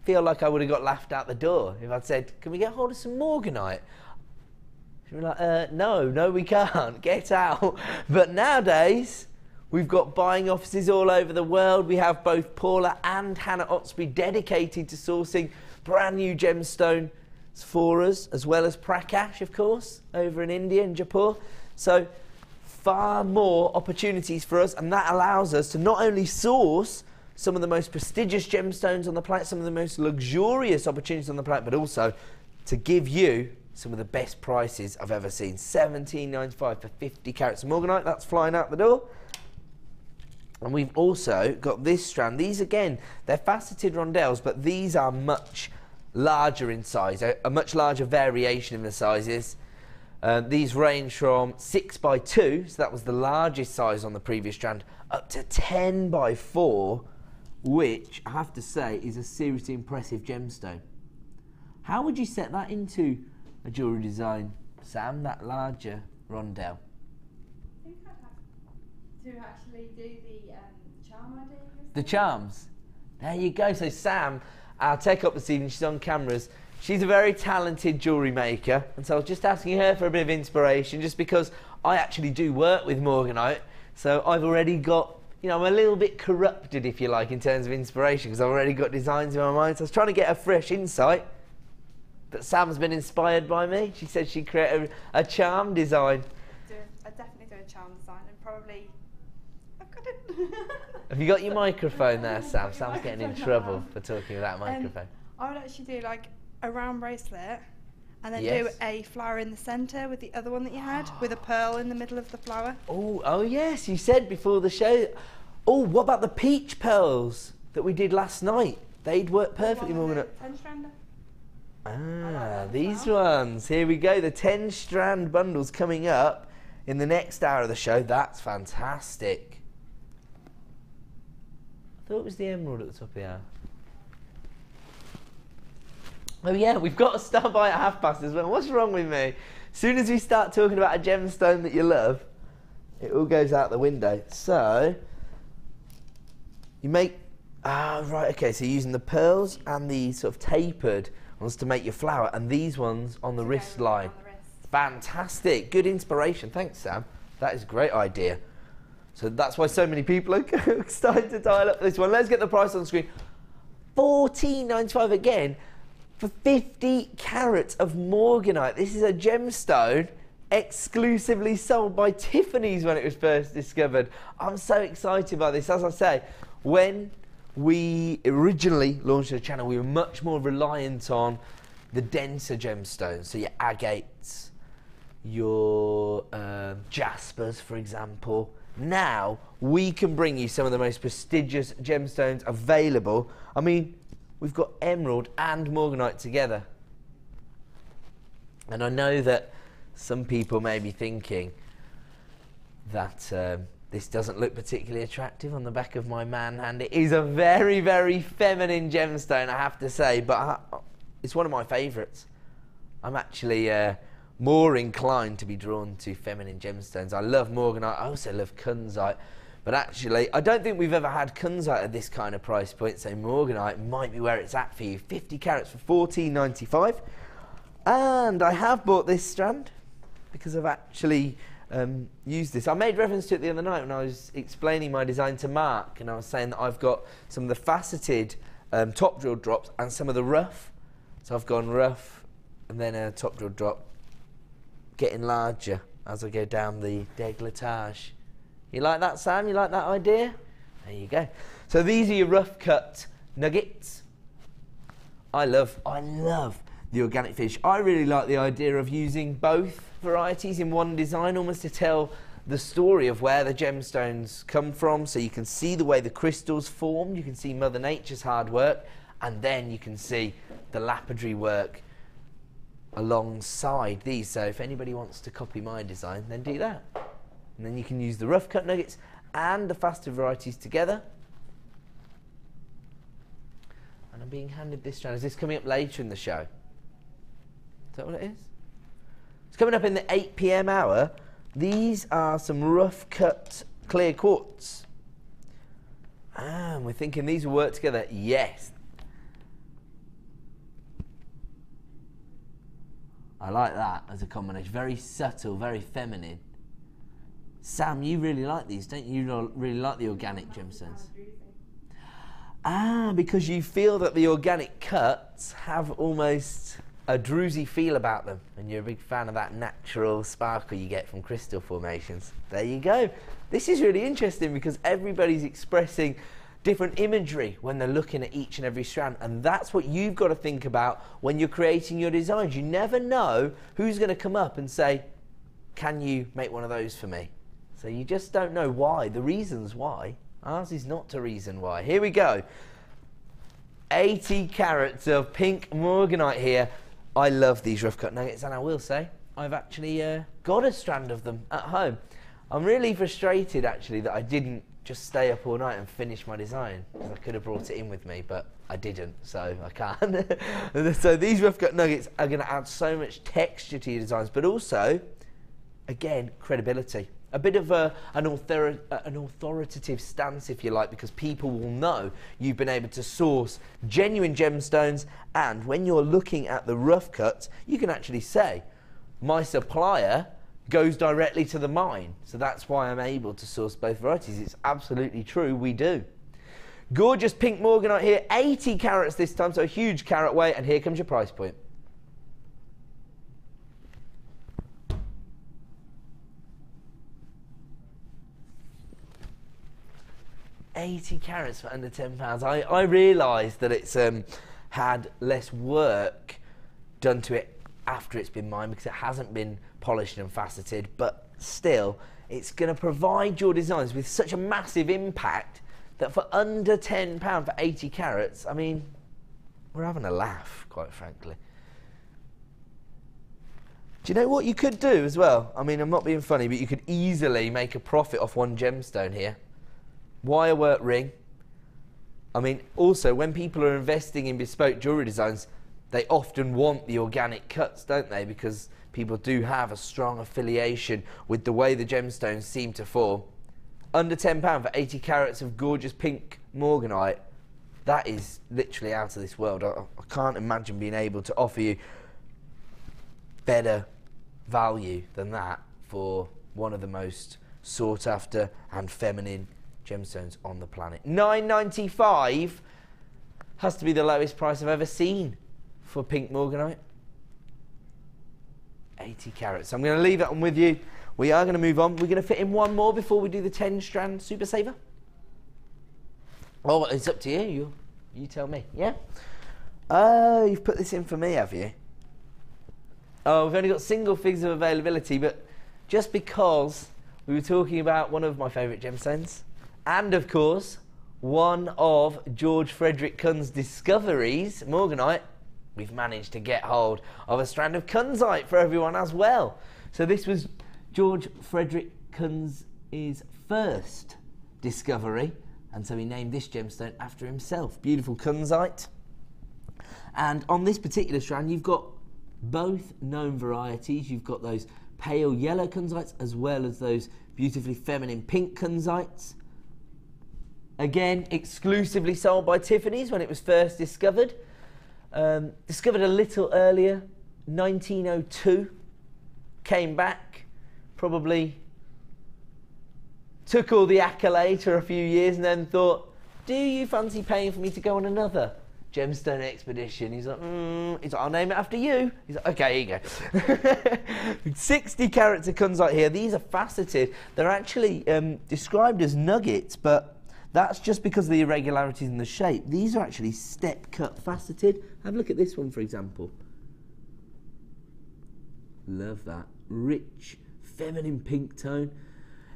feel like I would have got laughed out the door if I'd said, can we get hold of some morganite? She'd be like, no, we can't, get out. But nowadays, we've got buying offices all over the world. We have both Paula and Hannah Otsby dedicated to sourcing brand new gemstones for us, as well as Prakash, of course, over in India and Jaipur. So far more opportunities for us, and that allows us to not only source some of the most prestigious gemstones on the planet, some of the most luxurious opportunities on the planet, but also to give you some of the best prices I've ever seen. $17.95 for 50 carats of morganite. That's flying out the door. And we've also got this strand. These, again, they're faceted rondelles, but these are much larger in size, a much larger variation in the sizes. These range from 6x2, so that was the largest size on the previous strand, up to 10x4, which I have to say is a seriously impressive gemstone. How would you set that into a jewellery design, Sam, that larger rondelle? I think I'd have to actually do the charm idea. The charms? There you go. So Sam, our tech up this evening, she's on cameras. She's a very talented jewellery maker, and so I was just asking her for a bit of inspiration, just because I actually do work with morganite, so I've already got, you know, I'm a little bit corrupted, if you like, in terms of inspiration, because I've already got designs in my mind. So I was trying to get a fresh insight, but Sam's been inspired by me. She said she'd create a charm design. I'd definitely do a charm design, and probably I've got it. Have you got your microphone there, Sam? Sam's getting in trouble for talking with that microphone. I would actually do like a round bracelet, and then do Yes. a flower in the centre with the other one that you had, with a pearl in the middle of the flower. Oh yes, you said before the show. Oh, what about the peach pearls that we did last night? They'd work perfectly, morganite. 10-strander. Ah, these ones. Here we go. The 10-strand bundles coming up in the next hour of the show. That's fantastic. I thought it was the emerald at the top here. Oh yeah, we've got to start by at past as well. What's wrong with me? As soon as we start talking about a gemstone that you love, it all goes out the window. So, you make... Ah, right, okay, so you're using the pearls and the sort of tapered ones to make your flower, and these ones on the wrist line. On the wrist. Fantastic. Good inspiration. Thanks, Sam. That is a great idea. So that's why so many people are starting to dial up this one. Let's get the price on the screen. $14.95 again for 50 carats of morganite. This is a gemstone exclusively sold by Tiffany's when it was first discovered. I'm so excited by this. As I say, when we originally launched the channel, we were much more reliant on the denser gemstones, so your agates, your jaspers, for example. Now we can bring you some of the most prestigious gemstones available. I mean, we've got emerald and morganite together, and I know that some people may be thinking that this doesn't look particularly attractive on the back of my man hand. It is a very, very feminine gemstone, I have to say, but it's one of my favourites. I'm actually more inclined to be drawn to feminine gemstones. I love morganite, I also love kunzite, but actually I don't think we've ever had kunzite at this kind of price point, so morganite might be where it's at for you. 50 carats for $14.95. And I have bought this strand because I've actually used this. I made reference to it the other night when I was explaining my design to Mark, and I was saying that I've got some of the faceted top drill drops and some of the rough So I've gone rough and then a top drill drop, getting larger as I go down the décolletage. You like that, Sam? You like that idea? There you go. So these are your rough cut nuggets. I love the organic finish. I really like the idea of using both varieties in one design, almost to tell the story of where the gemstones come from, so you can see the way the crystals form, you can see Mother Nature's hard work, and then you can see the lapidary work alongside these. So if anybody wants to copy my design, then do that. And then you can use the rough cut nuggets and the faster varieties together. And I'm being handed this strand. Is this coming up later in the show? Is that what it is? It's coming up in the 8 PM hour. These are some rough cut clear quartz. And we're thinking these will work together. Yes. I like that as a combination. Very subtle, very feminine. Sam, you really like these, don't you? You really like the organic gemstones. Ah, because you feel that the organic cuts have almost a druzy feel about them, and you're a big fan of that natural sparkle you get from crystal formations. There you go. This is really interesting because everybody's expressing different imagery when they're looking at each and every strand, and that's what you've got to think about when you're creating your designs. You never know who's going to come up and say, can you make one of those for me? So you just don't know why, the reasons why. Ours is not to reason why. Here we go. 80 carats of pink morganite here. I love these rough cut nuggets, and I will say I've actually got a strand of them at home. I'm really frustrated actually that I didn't just stay up all night and finish my design, because I could have brought it in with me, but I didn't, so I can't. So these rough cut nuggets are going to add so much texture to your designs, but also, again, credibility. A bit of an authoritative stance, if you like, because people will know you've been able to source genuine gemstones, and when you're looking at the rough cuts, you can actually say, my supplier goes directly to the mine, so that's why I'm able to source both varieties. It's absolutely true, we do. Gorgeous pink morganite here, 80 carats this time, so a huge carat weight, and here comes your price point. £80 carats for under £10. I realised that it's had less work done to it after it's been mined, because it hasn't been polished and faceted, but still it's going to provide your designs with such a massive impact that for under £10 for 80 carats, I mean, we're having a laugh, quite frankly. Do you know what you could do as well? I mean, I'm not being funny, but you could easily make a profit off one gemstone here. Wirework ring. I mean, also, when people are investing in bespoke jewellery designs, they often want the organic cuts, don't they? Because people do have a strong affiliation with the way the gemstones seem to form. Under £10 for 80 carats of gorgeous pink morganite. That is literally out of this world. I can't imagine being able to offer you better value than that for one of the most sought after and feminine gemstones on the planet. $9.95 has to be the lowest price I've ever seen for pink morganite. 80 carats. I'm going to leave that one with you. We are going to move on. We're going to fit in one more before we do the 10 strand super saver. Oh, it's up to you. You tell me. Yeah? Oh, you've put this in for me, have you? Oh, we've only got single figures of availability, but just because we were talking about one of my favourite gemstones, and of course, one of George Frederick Kuhn's discoveries, morganite, we've managed to get hold of a strand of kunzite for everyone as well. So this was George Frederick Kuhn's first discovery, and so he named this gemstone after himself. Beautiful kunzite. And on this particular strand, you've got both known varieties. You've got those pale yellow kunzites as well as those beautifully feminine pink kunzites. Again, exclusively sold by Tiffany's when it was first discovered. Discovered a little earlier, 1902. Came back, probably took all the accolade for a few years and then thought, do you fancy paying for me to go on another Gemstone Expedition. He's like, I'll name it after you. He's like, okay, here you go. 60 carats of kunzite here. These are faceted. They're actually described as nuggets, but that's just because of the irregularities in the shape. These are actually step cut faceted. Have a look at this one, for example. Love that. Rich, feminine pink tone.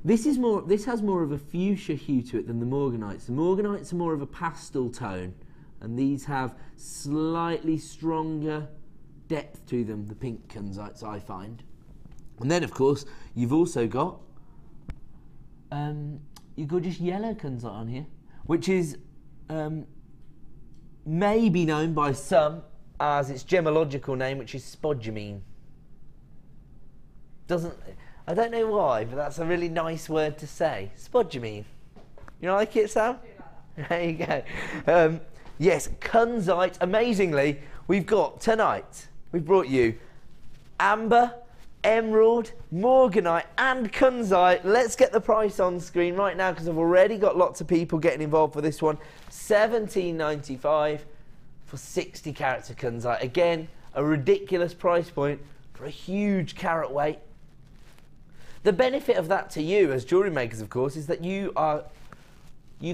This has more of a fuchsia hue to it than the morganites. The morganites are more of a pastel tone, and these have slightly stronger depth to them, the pink kunzites, I find. And then, of course, you've also got just yellow kunzite on here, which is maybe known by some as its gemological name, which is spodumene. I don't know why, but that's a really nice word to say. Spodumene. You like it, Sam? There you go. Yes, kunzite. Amazingly, we've got tonight, we've brought you amber, emerald, morganite and kunzite. Let's get the price on screen right now because I've already got lots of people getting involved for this one. $17.95 for 60 carats of kunzite. Again, a ridiculous price point for a huge carat weight. The benefit of that to you as jewellery makers, of course, is that you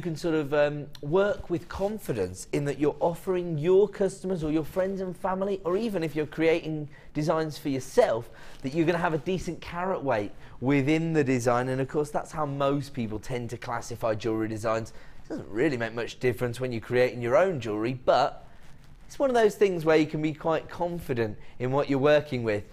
can sort of work with confidence in that you're offering your customers or your friends and family, or even if you're creating designs for yourself, that you're going to have a decent carat weight within the design. And of course, that's how most people tend to classify jewellery designs. It doesn't really make much difference when you're creating your own jewellery, but it's one of those things where you can be quite confident in what you're working with.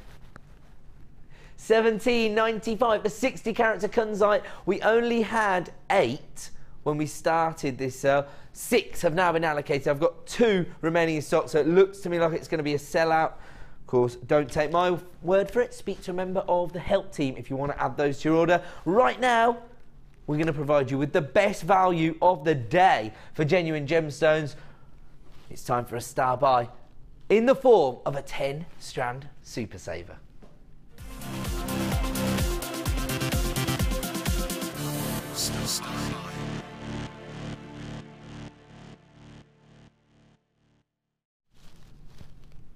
$17.95 for 60 carats of kunzite. We only had 8 when we started this sale. 6 have now been allocated. I've got 2 remaining in stock, so it looks to me like it's going to be a sellout. Of course, don't take my word for it. Speak to a member of the help team if you want to add those to your order. Right now, we're going to provide you with the best value of the day for genuine gemstones. It's time for a star buy in the form of a 10-strand super saver.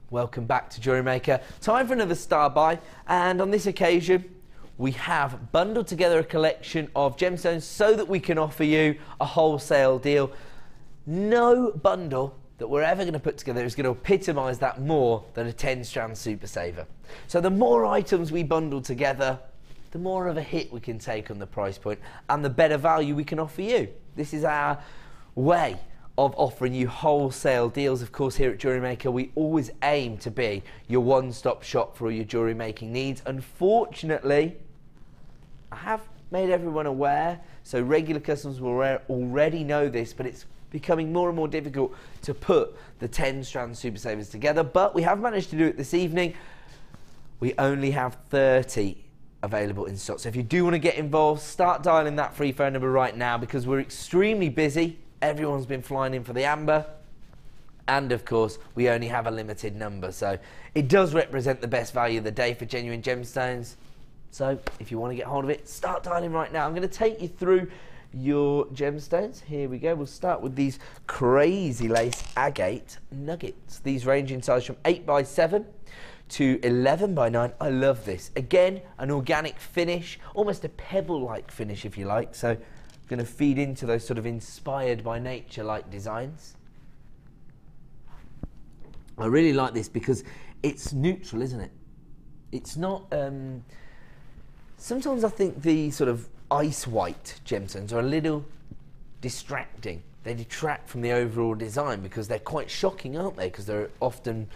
Welcome back to Jewellery Maker. Time for another star buy, and on this occasion we have bundled together a collection of gemstones so that we can offer you a wholesale deal. No bundle that we're ever going to put together is going to epitomise that more than a 10-strand super saver. So the more items we bundle together, the more of a hit we can take on the price point and the better value we can offer you. This is our way of offering you wholesale deals. Of course, here at Jewellery Maker, we always aim to be your one-stop shop for all your jewellery making needs. Unfortunately, I have made everyone aware, so regular customers will already know this, but it's becoming more and more difficult to put the 10-strand super savers together, but we have managed to do it this evening. We only have 30 available in stock, so if you do want to get involved, start dialing that free phone number right now because we're extremely busy. Everyone's been flying in for the amber, and of course we only have a limited number, so it does represent the best value of the day for genuine gemstones. So if you want to get hold of it, start dialing right now. I'm going to take you through your gemstones. Here we go. We'll start with these crazy lace agate nuggets. These range in size from 8x7 to 11x9. I love this. Again, an organic finish, almost a pebble-like finish if you like. So going to feed into those sort of inspired by nature like designs. I really like this because it's neutral, isn't it? It's not sometimes I think the sort of ice white gemstones are a little distracting. They detract from the overall design because they're quite shocking, aren't they? Because they're often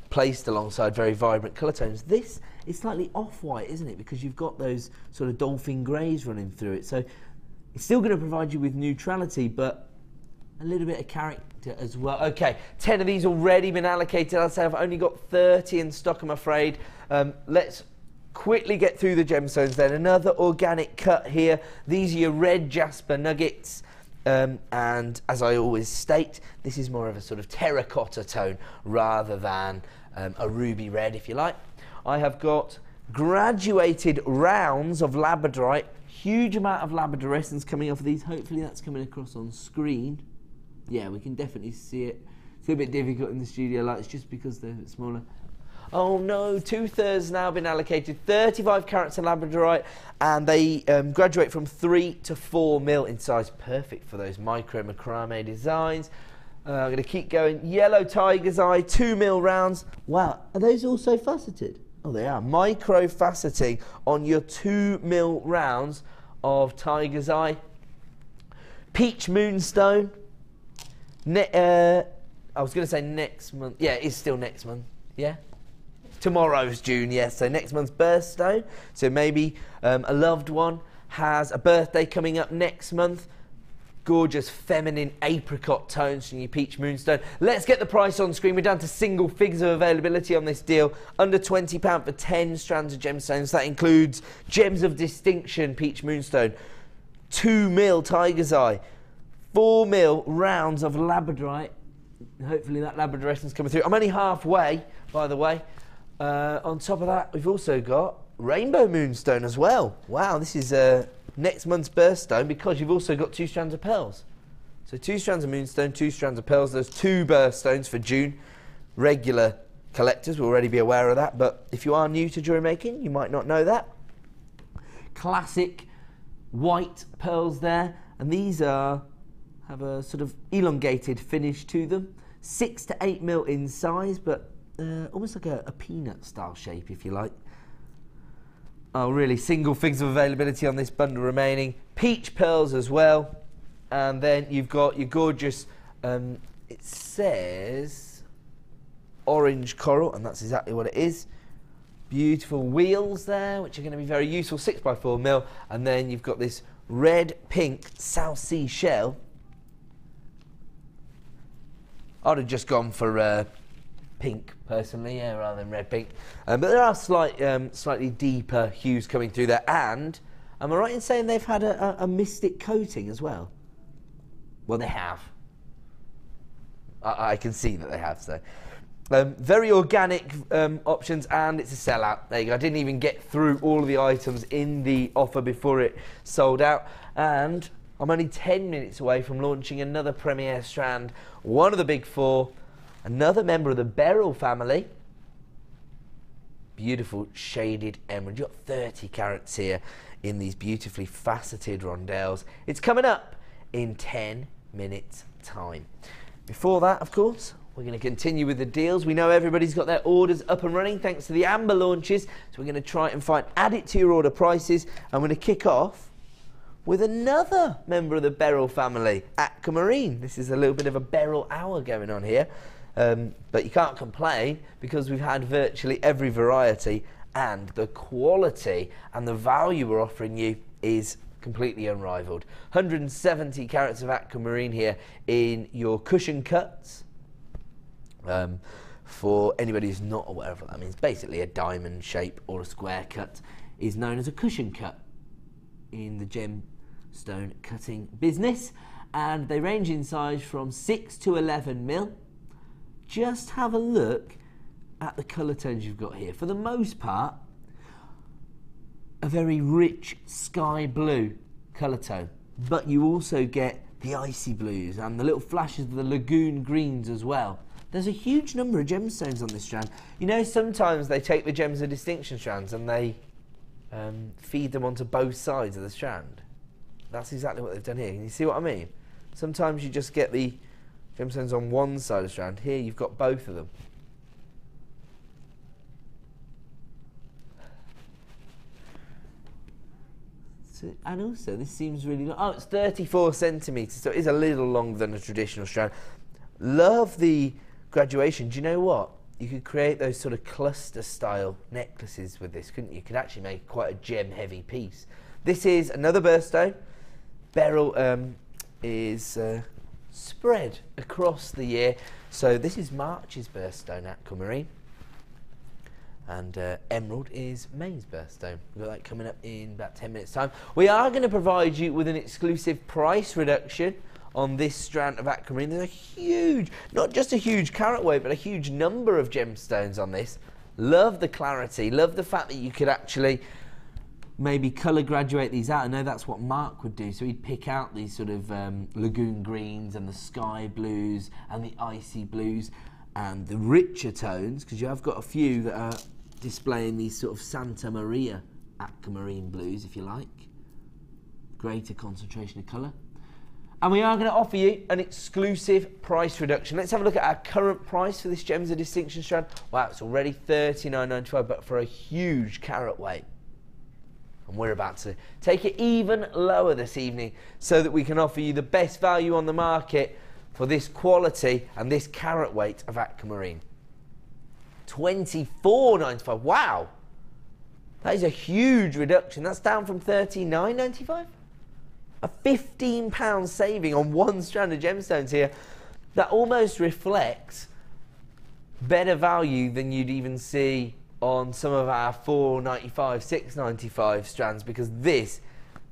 placed alongside very vibrant colour tones. This is slightly off-white, isn't it? Because you've got those sort of dolphin greys running through it. So it's still going to provide you with neutrality, but a little bit of character as well. Okay, 10 of these already been allocated. I'd say I've only got 30 in stock, I'm afraid. Let's quickly get through the gemstones then. Another organic cut here. These are your red jasper nuggets. And as I always state, this is more of a sort of terracotta tone rather than a ruby red, if you like. I have got graduated rounds of labradorite. Huge amount of labradorescence coming off of these. Hopefully that's coming across on screen. Yeah, we can definitely see it It's a bit difficult in the studio lights just because they're a bit smaller. Oh no, 2/3 now been allocated, 35 carats of labradorite, and they graduate from 3 to 4 mil in size. Perfect for those micro macrame designs. I'm going to keep going. Yellow tiger's eye, 2 mil rounds. Wow, are those also faceted? Oh, they are. Micro faceting on your 2 mil rounds of tiger's eye. Peach moonstone. I was going to say next month. Yeah, it is still next month. Yeah? Tomorrow's June, yes. So next month's birthstone. So maybe a loved one has a birthday coming up next month. Gorgeous feminine apricot tones from your peach moonstone. Let's get the price on screen. We're down to single figures of availability on this deal. Under £20 for 10 strands of gemstones. That includes gems of distinction peach moonstone, 2 mil tiger's eye, 4 mil rounds of labradorite. Hopefully that labradorescence coming through. I'm only halfway, by the way. On top of that, we've also got rainbow moonstone as well. Wow, this is next month's birthstone because you've also got 2 strands of pearls. So 2 strands of moonstone, 2 strands of pearls. There's 2 birthstones for June. Regular collectors will already be aware of that, but if you are new to jewellery making, you might not know that. Classic white pearls there, and these have a sort of elongated finish to them. 6 to 8 mil in size, but almost like a peanut style shape, if you like. Oh, really, single figures of availability on this bundle remaining. Peach pearls as well. And then you've got your gorgeous, it says orange coral, and that's exactly what it is. Beautiful wheels there, which are going to be very useful, 6x4 mil. And then you've got this red-pink South Sea shell. I'd have just gone for pink, personally, yeah, rather than red pink. But there are slightly deeper hues coming through there. And am I right in saying they've had a mystic coating as well? Well, they have. I can see that they have, so. Very organic options, and it's a sellout. There you go. I didn't even get through all of the items in the offer before it sold out. And I'm only 10 minutes away from launching another premiere strand, one of the big 4, another member of the beryl family. Beautiful shaded emerald. You've got 30 carats here in these beautifully faceted rondelles. It's coming up in 10 minutes time. Before that, of course, we're going to continue with the deals. We know everybody's got their orders up and running thanks to the Amber launches, so we're going to try and add it to your order prices. I'm going to kick off with another member of the beryl family, aquamarine. This is a little bit of a beryl hour going on here. But you can't complain because we've had virtually every variety, and the quality and the value we're offering you is completely unrivaled. 170 carats of aquamarine here in your cushion cuts. For anybody who's not aware of what that means, basically a diamond shape or a square cut is known as a cushion cut in the gemstone cutting business, and they range in size from 6 to 11 mil. Just have a look at the colour tones you've got here. For the most part, a very rich sky blue colour tone, but you also get the icy blues and the little flashes of the lagoon greens as well. There's a huge number of gemstones on this strand. You know, sometimes they take the gems of distinction strands and they feed them onto both sides of the strand. That's exactly what they've done here. Can you see what I mean? Sometimes you just get the gemstones on one side of the strand. Here you've got both of them. So, and also this seems really long. Oh, it's 34 centimetres, so it is a little longer than a traditional strand. Love the graduation. Do you know what? You could create those sort of cluster style necklaces with this, couldn't you? You could actually make quite a gem heavy piece. This is another birthstone. Beryl is spread across the year. So this is March's birthstone, aquamarine. And emerald is May's birthstone. We've got that coming up in about 10 minutes time. We are going to provide you with an exclusive price reduction on this strand of aquamarine. There's a huge, not just a huge carat weight, but a huge number of gemstones on this. Love the clarity, love the fact that you could actually maybe colour graduate these out. I know that's what Mark would do. So he'd pick out these sort of lagoon greens and the sky blues and the icy blues and the richer tones, because you have got a few that are displaying these sort of Santa Maria aquamarine blues, if you like. Greater concentration of colour. And we are going to offer you an exclusive price reduction. Let's have a look at our current price for this Gems of Distinction strand. Wow, it's already $39.95, but for a huge carat weight. And we're about to take it even lower this evening so that we can offer you the best value on the market for this quality and this carat weight of aquamarine. $24.95. Wow, that is a huge reduction. That's down from $39.95. A £15 saving on one strand of gemstones here. That almost reflects better value than you'd even see on some of our $4.95, $6.95 strands, because this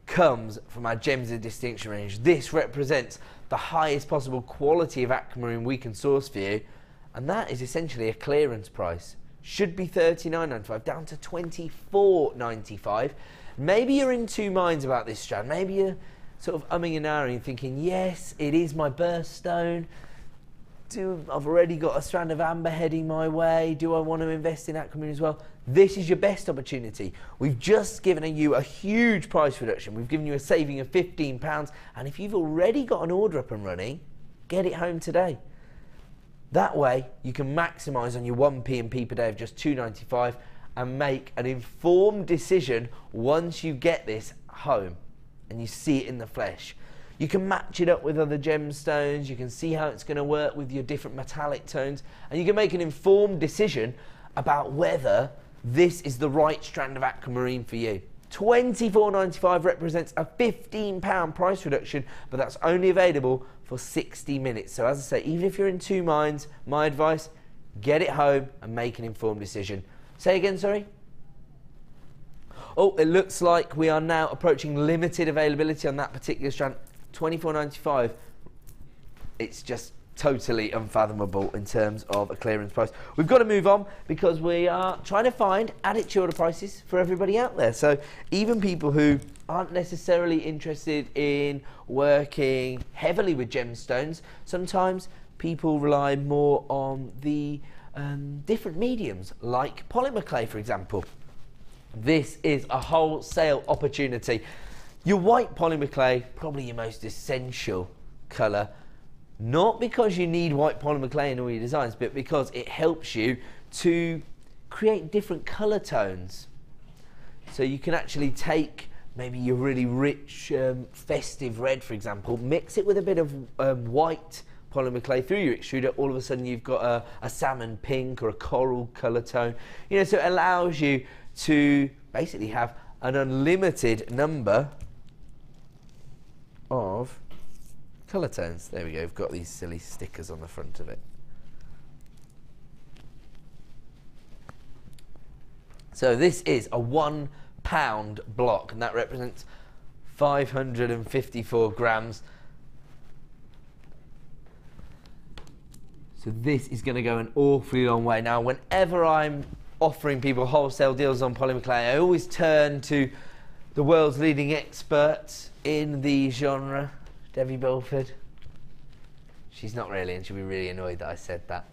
comes from our Gems of Distinction range. This represents the highest possible quality of aquamarine we can source for you, and that is essentially a clearance price. Should be $39.95 down to $24.95. Maybe you're in two minds about this strand. Maybe you're sort of umming and ahhing, thinking, yes, it is my birthstone. I've already got a strand of amber heading my way. Do I want to invest in aquamarine as well? This is your best opportunity. We've just given you a huge price reduction. We've given you a saving of £15. And if you've already got an order up and running, get it home today. That way, you can maximise on your 1p and p per day of just $2.95 and make an informed decision once you get this home and you see it in the flesh. You can match it up with other gemstones, you can see how it's going to work with your different metallic tones, and you can make an informed decision about whether this is the right strand of aquamarine for you. $24.95 represents a £15 price reduction, but that's only available for 60 minutes. So as I say, even if you're in two minds, my advice, get it home and make an informed decision. Say again, sorry? Oh, it looks like we are now approaching limited availability on that particular strand. $24.95. It's just totally unfathomable in terms of a clearance price. We've got to move on because we are trying to find added order prices for everybody out there. So even people who aren't necessarily interested in working heavily with gemstones, sometimes people rely more on the different mediums like polymer clay, for example. This is a wholesale opportunity. Your white polymer clay, probably your most essential colour, not because you need white polymer clay in all your designs, but because it helps you to create different colour tones. So you can actually take maybe your really rich festive red, for example, mix it with a bit of white polymer clay through your extruder, all of a sudden you've got a salmon pink or a coral colour tone. You know, so it allows you to basically have an unlimited number of colour tones. There we go, we've got these silly stickers on the front of it. So this is a £1 block, and that represents 554 grams. So this is going to go an awfully long way. Now, whenever I'm offering people wholesale deals on polymer clay, I always turn to the world's leading experts in the genre, Debbie Belford. She's not really, and she'll be really annoyed that I said that.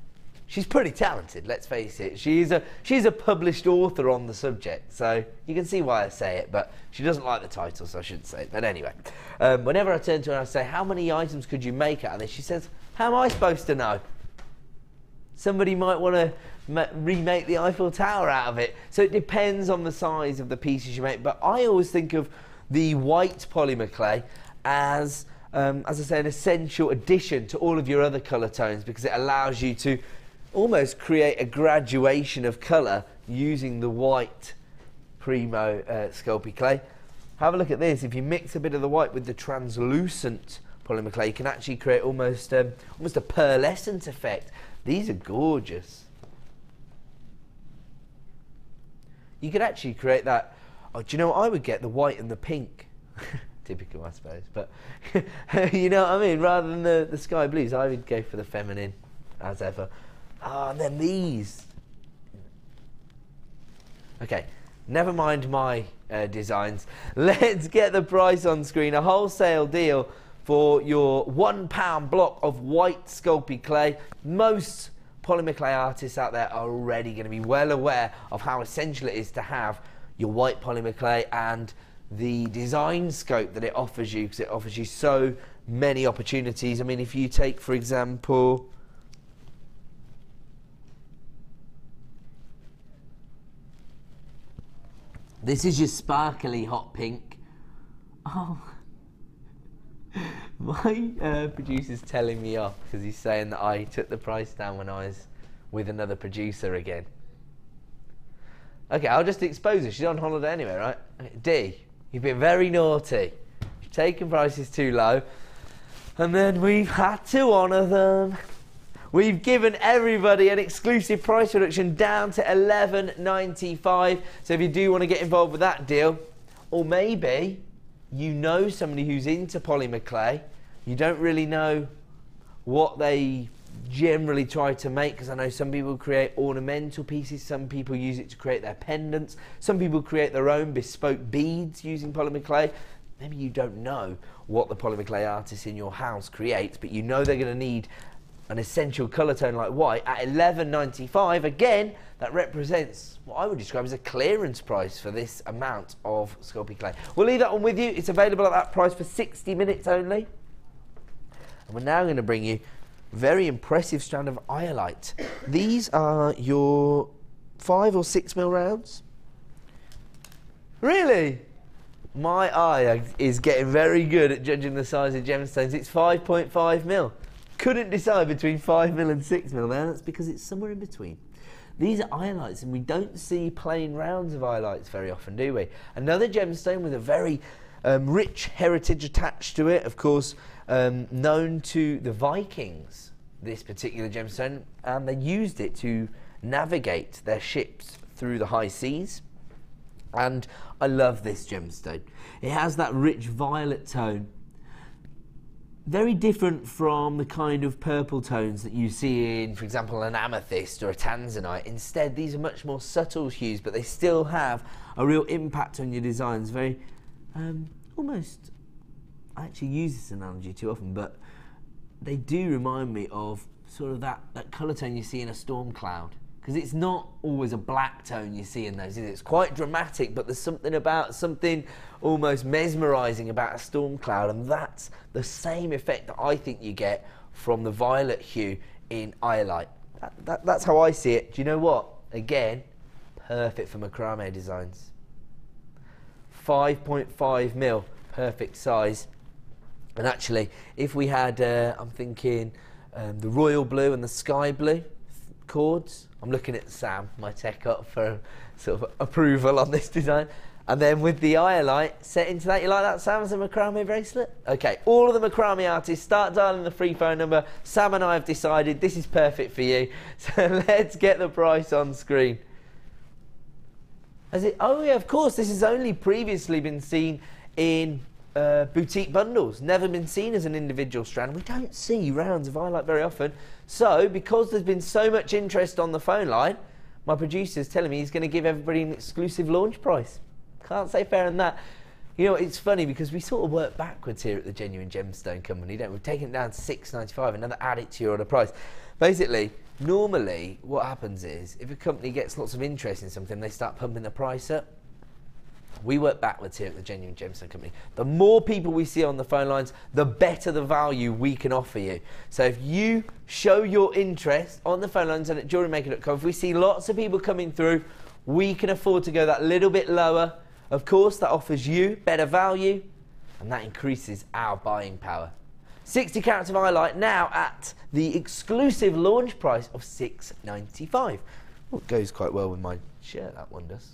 She's pretty talented, let's face it. She's a published author on the subject, so you can see why I say it, but she doesn't like the title, so I shouldn't say it. But anyway, whenever I turn to her and I say, how many items could you make out of this? She says, how am I supposed to know? Somebody might want to remake the Eiffel Tower out of it. So it depends on the size of the pieces you make, but I always think of the white polymer clay as I say, an essential addition to all of your other colour tones, because it allows you to almost create a graduation of colour using the white Primo Sculpey clay. Have a look at this. If you mix a bit of the white with the translucent polymer clay, you can actually create almost a pearlescent effect. These are gorgeous. You could actually create that. Oh, do you know what I would get? The white and the pink. Typical, I suppose, but you know what I mean? Rather than the sky blues, I would go for the feminine, as ever. Ah, and then these. Okay, Never mind my designs. Let's get the price on screen. A wholesale deal for your £1 block of white Sculpey clay. Most polymer clay artists out there are already going to be well aware of how essential it is to have your white polymer clay and the design scope that it offers you, because it offers you so many opportunities. I mean, if you take, for example, this is your sparkly hot pink. Oh, my producer's telling me off because he's saying that I took the price down when I was with another producer again. Okay, I'll just expose her. She's on holiday anyway, right? D, you've been very naughty. You've taken prices too low, and then we've had to honour them. We've given everybody an exclusive price reduction down to $11.95. So if you do want to get involved with that deal, or maybe you know somebody who's into polymer clay, you don't really know what they generally try to make, because I know some people create ornamental pieces, some people use it to create their pendants, some people create their own bespoke beads using polymer clay. Maybe you don't know what the polymer clay artist in your house creates, but you know they're going to need an essential colour tone like white at $11.95. Again, that represents what I would describe as a clearance price for this amount of Sculpey clay. We'll leave that one with you. It's available at that price for 60 minutes only. And we're now going to bring you a very impressive strand of iolite. These are your 5 or 6 mil rounds. Really? My eye is getting very good at judging the size of gemstones. It's 5.5 mil. Couldn't decide between 5 mil and 6 mil there. That's because it's somewhere in between. These are iolites, and we don't see plain rounds of iolites very often, do we? Another gemstone with a very rich heritage attached to it, of course, known to the Vikings, this particular gemstone, and they used it to navigate their ships through the high seas. And I love this gemstone. It has that rich violet tone, very different from the kind of purple tones that you see in, for example, an amethyst or a tanzanite. Instead, these are much more subtle hues, but they still have a real impact on your designs. Very, almost, I actually use this analogy too often, but they do remind me of sort of that colour tone you see in a storm cloud. Because it's not always a black tone you see in those, is it? It's quite dramatic, but there's something almost mesmerising about a storm cloud, and that's the same effect that I think you get from the violet hue in iolite. That's how I see it. Do you know what? Again, perfect for macrame designs. 5.5 mil, perfect size. And actually, if we had, I'm thinking, the royal blue and the sky blue cords. I'm looking at Sam, my tech up, for sort of approval on this design. And then with the iolite set into that, you like that, Sam, as a macrame bracelet? Okay, all of the macrame artists, start dialing the free phone number. Sam and I have decided this is perfect for you. So let's get the price on screen. Oh yeah, of course, this has only previously been seen in boutique bundles, never been seen as an individual strand. We don't see rounds of iolite very often. So, because there's been so much interest on the phone line, my producer's telling me he's going to give everybody an exclusive launch price. Can't say fairer than that. You know, it's funny because we sort of work backwards here at the Genuine Gemstone Company, don't we? We've taken it down to $6.95 and then add it to your order price. Basically, normally what happens is if a company gets lots of interest in something, they start pumping the price up. We work backwards here at the Genuine Gemstone Company. The more people we see on the phone lines, the better the value we can offer you. So if you show your interest on the phone lines and at JewelleryMaker.com, if we see lots of people coming through, we can afford to go that little bit lower. Of course, that offers you better value, and that increases our buying power. 60 carats of iolite now at the exclusive launch price of $6.95. Well, it goes quite well with my shirt, that one does.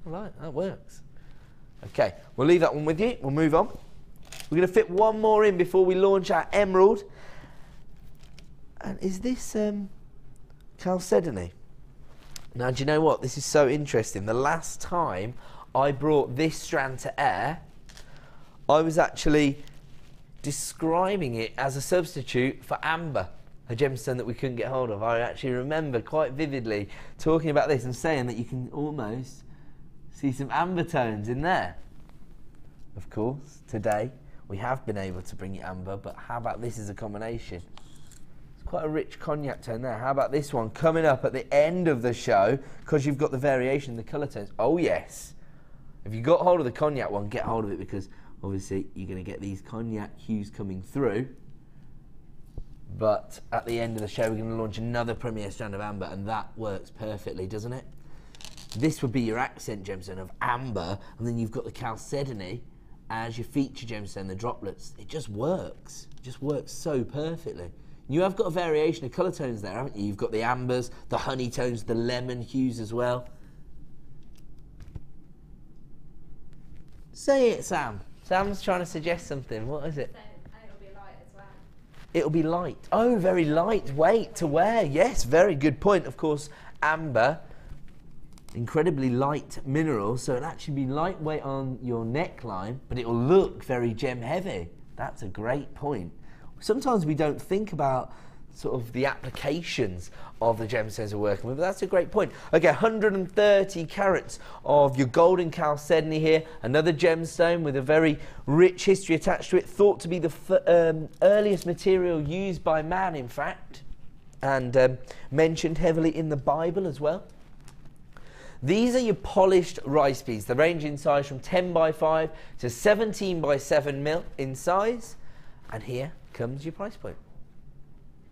Right, that works. Okay, we'll leave that one with you. We'll move on. We're going to fit one more in before we launch our emerald. And is this chalcedony? Now, do you know what? This is so interesting. The last time I brought this strand to air, I was actually describing it as a substitute for amber. a gemstone that we couldn't get hold of. I actually remember quite vividly talking about this and saying that you can almost see some amber tones in there. Of course, today we have been able to bring you amber, but how about this as a combination? It's quite a rich cognac tone there. How about this one coming up at the end of the show, because you've got the variation, the colour tones. Oh yes, if you got hold of the cognac one, get hold of it, because obviously you're going to get these cognac hues coming through. But at the end of the show, we're going to launch another premier strand of amber, and that works perfectly, doesn't it? This would be your accent gemstone of amber, and then you've got the chalcedony as your feature gemstone, the droplets. It just works. It just works so perfectly. You have got a variation of colour tones there, haven't you? You've got the ambers, the honey tones, the lemon hues as well. Say it, Sam. Sam's trying to suggest something. What is it? It'll be light. Oh, very lightweight to wear. Yes, very good point. Of course, amber, incredibly light mineral, so it'll actually be lightweight on your neckline, but it'll look very gem heavy. That's a great point. Sometimes we don't think about sort of the applications of the gemstones we're working with, but that's a great point. Okay, 130 carats of your golden chalcedony here, another gemstone with a very rich history attached to it, thought to be the earliest material used by man, in fact, and mentioned heavily in the Bible as well. These are your polished rice beads. They range in size from 10 by 5 to 17 by 7 mil in size, and here comes your price point.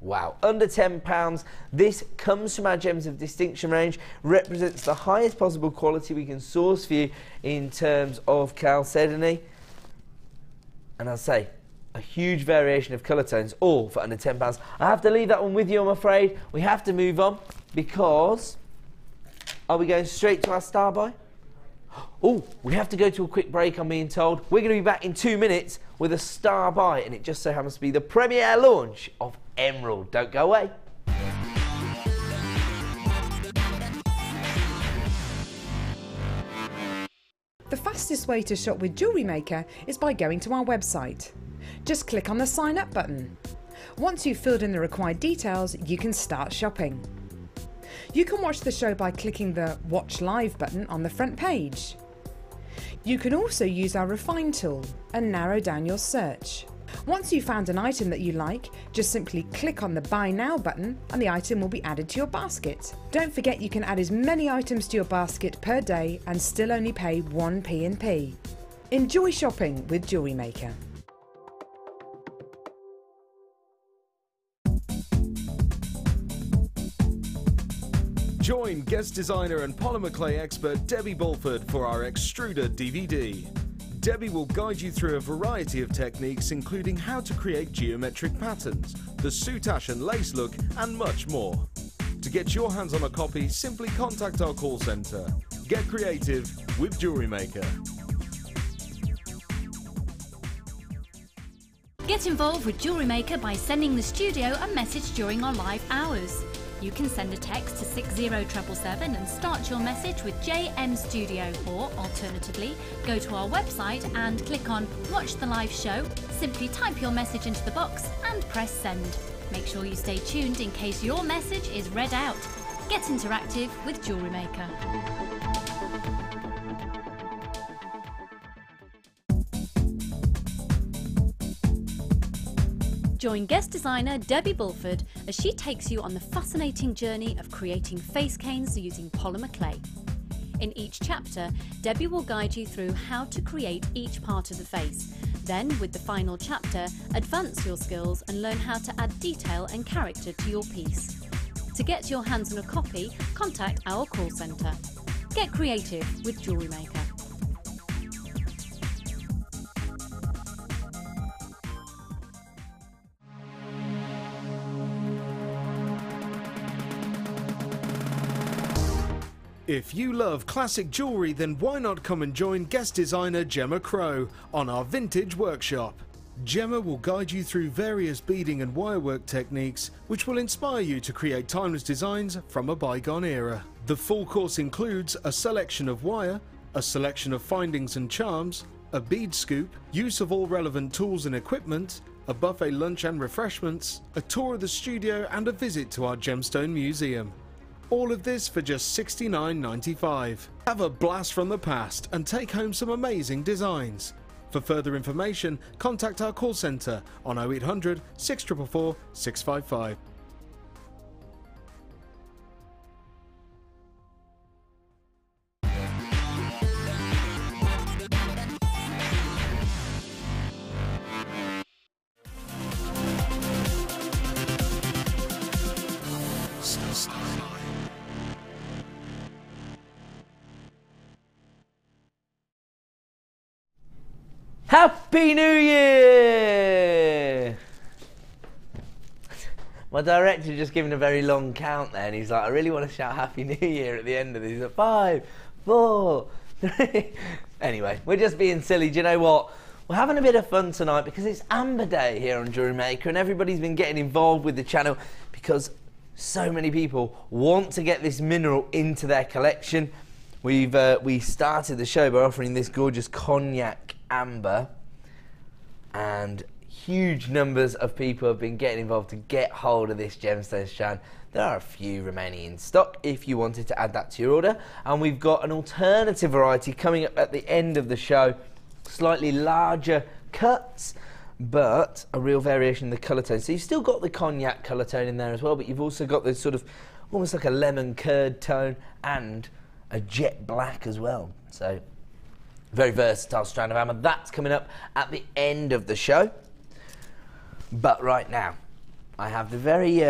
Wow, under £10. This comes from our Gems of Distinction range, represents the highest possible quality we can source for you in terms of chalcedony. And I'll say, a huge variation of colour tones, all for under £10. I have to leave that one with you, I'm afraid. We have to move on, because are we going straight to our star buy? Oh, we have to go to a quick break, I'm being told. We're going to be back in 2 minutes with a star buy, and it just so happens to be the premiere launch of Emerald. Don't go away. The fastest way to shop with Jewellery Maker is by going to our website. Just click on the sign up button. Once you've filled in the required details, you can start shopping. You can watch the show by clicking the Watch Live button on the front page. You can also use our Refine tool and narrow down your search. Once you've found an item that you like, just simply click on the Buy Now button and the item will be added to your basket. Don't forget you can add as many items to your basket per day and still only pay 1 P&P. Enjoy shopping with Jewellery Maker. Join guest designer and polymer clay expert Debbie Bulford for our Extruder DVD. Debbie will guide you through a variety of techniques, including how to create geometric patterns, the soutache and lace look, and much more. To get your hands on a copy, simply contact our call centre. Get creative with Jewellery Maker. Get involved with Jewellery Maker by sending the studio a message during our live hours. You can send a text to 60777 and start your message with JM Studio, or alternatively, go to our website and click on Watch the Live Show, simply type your message into the box and press send. Make sure you stay tuned in case your message is read out. Get interactive with Jewellery Maker. Join guest designer Debbie Bulford as she takes you on the fascinating journey of creating face canes using polymer clay. In each chapter, Debbie will guide you through how to create each part of the face. Then, with the final chapter, advance your skills and learn how to add detail and character to your piece. To get your hands on a copy, contact our call centre. Get creative with Jewellery Maker. If you love classic jewellery, then why not come and join guest designer Gemma Crow on our vintage workshop. Gemma will guide you through various beading and wirework techniques which will inspire you to create timeless designs from a bygone era. The full course includes a selection of wire, a selection of findings and charms, a bead scoop, use of all relevant tools and equipment, a buffet lunch and refreshments, a tour of the studio and a visit to our Gemstone Museum. All of this for just $69.95. Have a blast from the past and take home some amazing designs. For further information, contact our call centre on 0800 644 655. Happy New Year! My director just given a very long count there, and he's like, I really want to shout Happy New Year at the end of this. He's like, 5, 4, 3. Anyway, we're just being silly. Do you know what? We're having a bit of fun tonight because it's Amber Day here on Jewellery Maker, and everybody's been getting involved with the channel because so many people want to get this mineral into their collection. We started the show by offering this gorgeous cognac amber, and huge numbers of people have been getting involved to get hold of this gemstone strand. There are a few remaining in stock if you wanted to add that to your order, and we've got an alternative variety coming up at the end of the show, slightly larger cuts but a real variation in the colour tone. So you've still got the cognac colour tone in there as well, but you've also got this sort of almost like a lemon curd tone and a jet black as well. So very versatile strand of amber. That's coming up at the end of the show. But right now, I have the very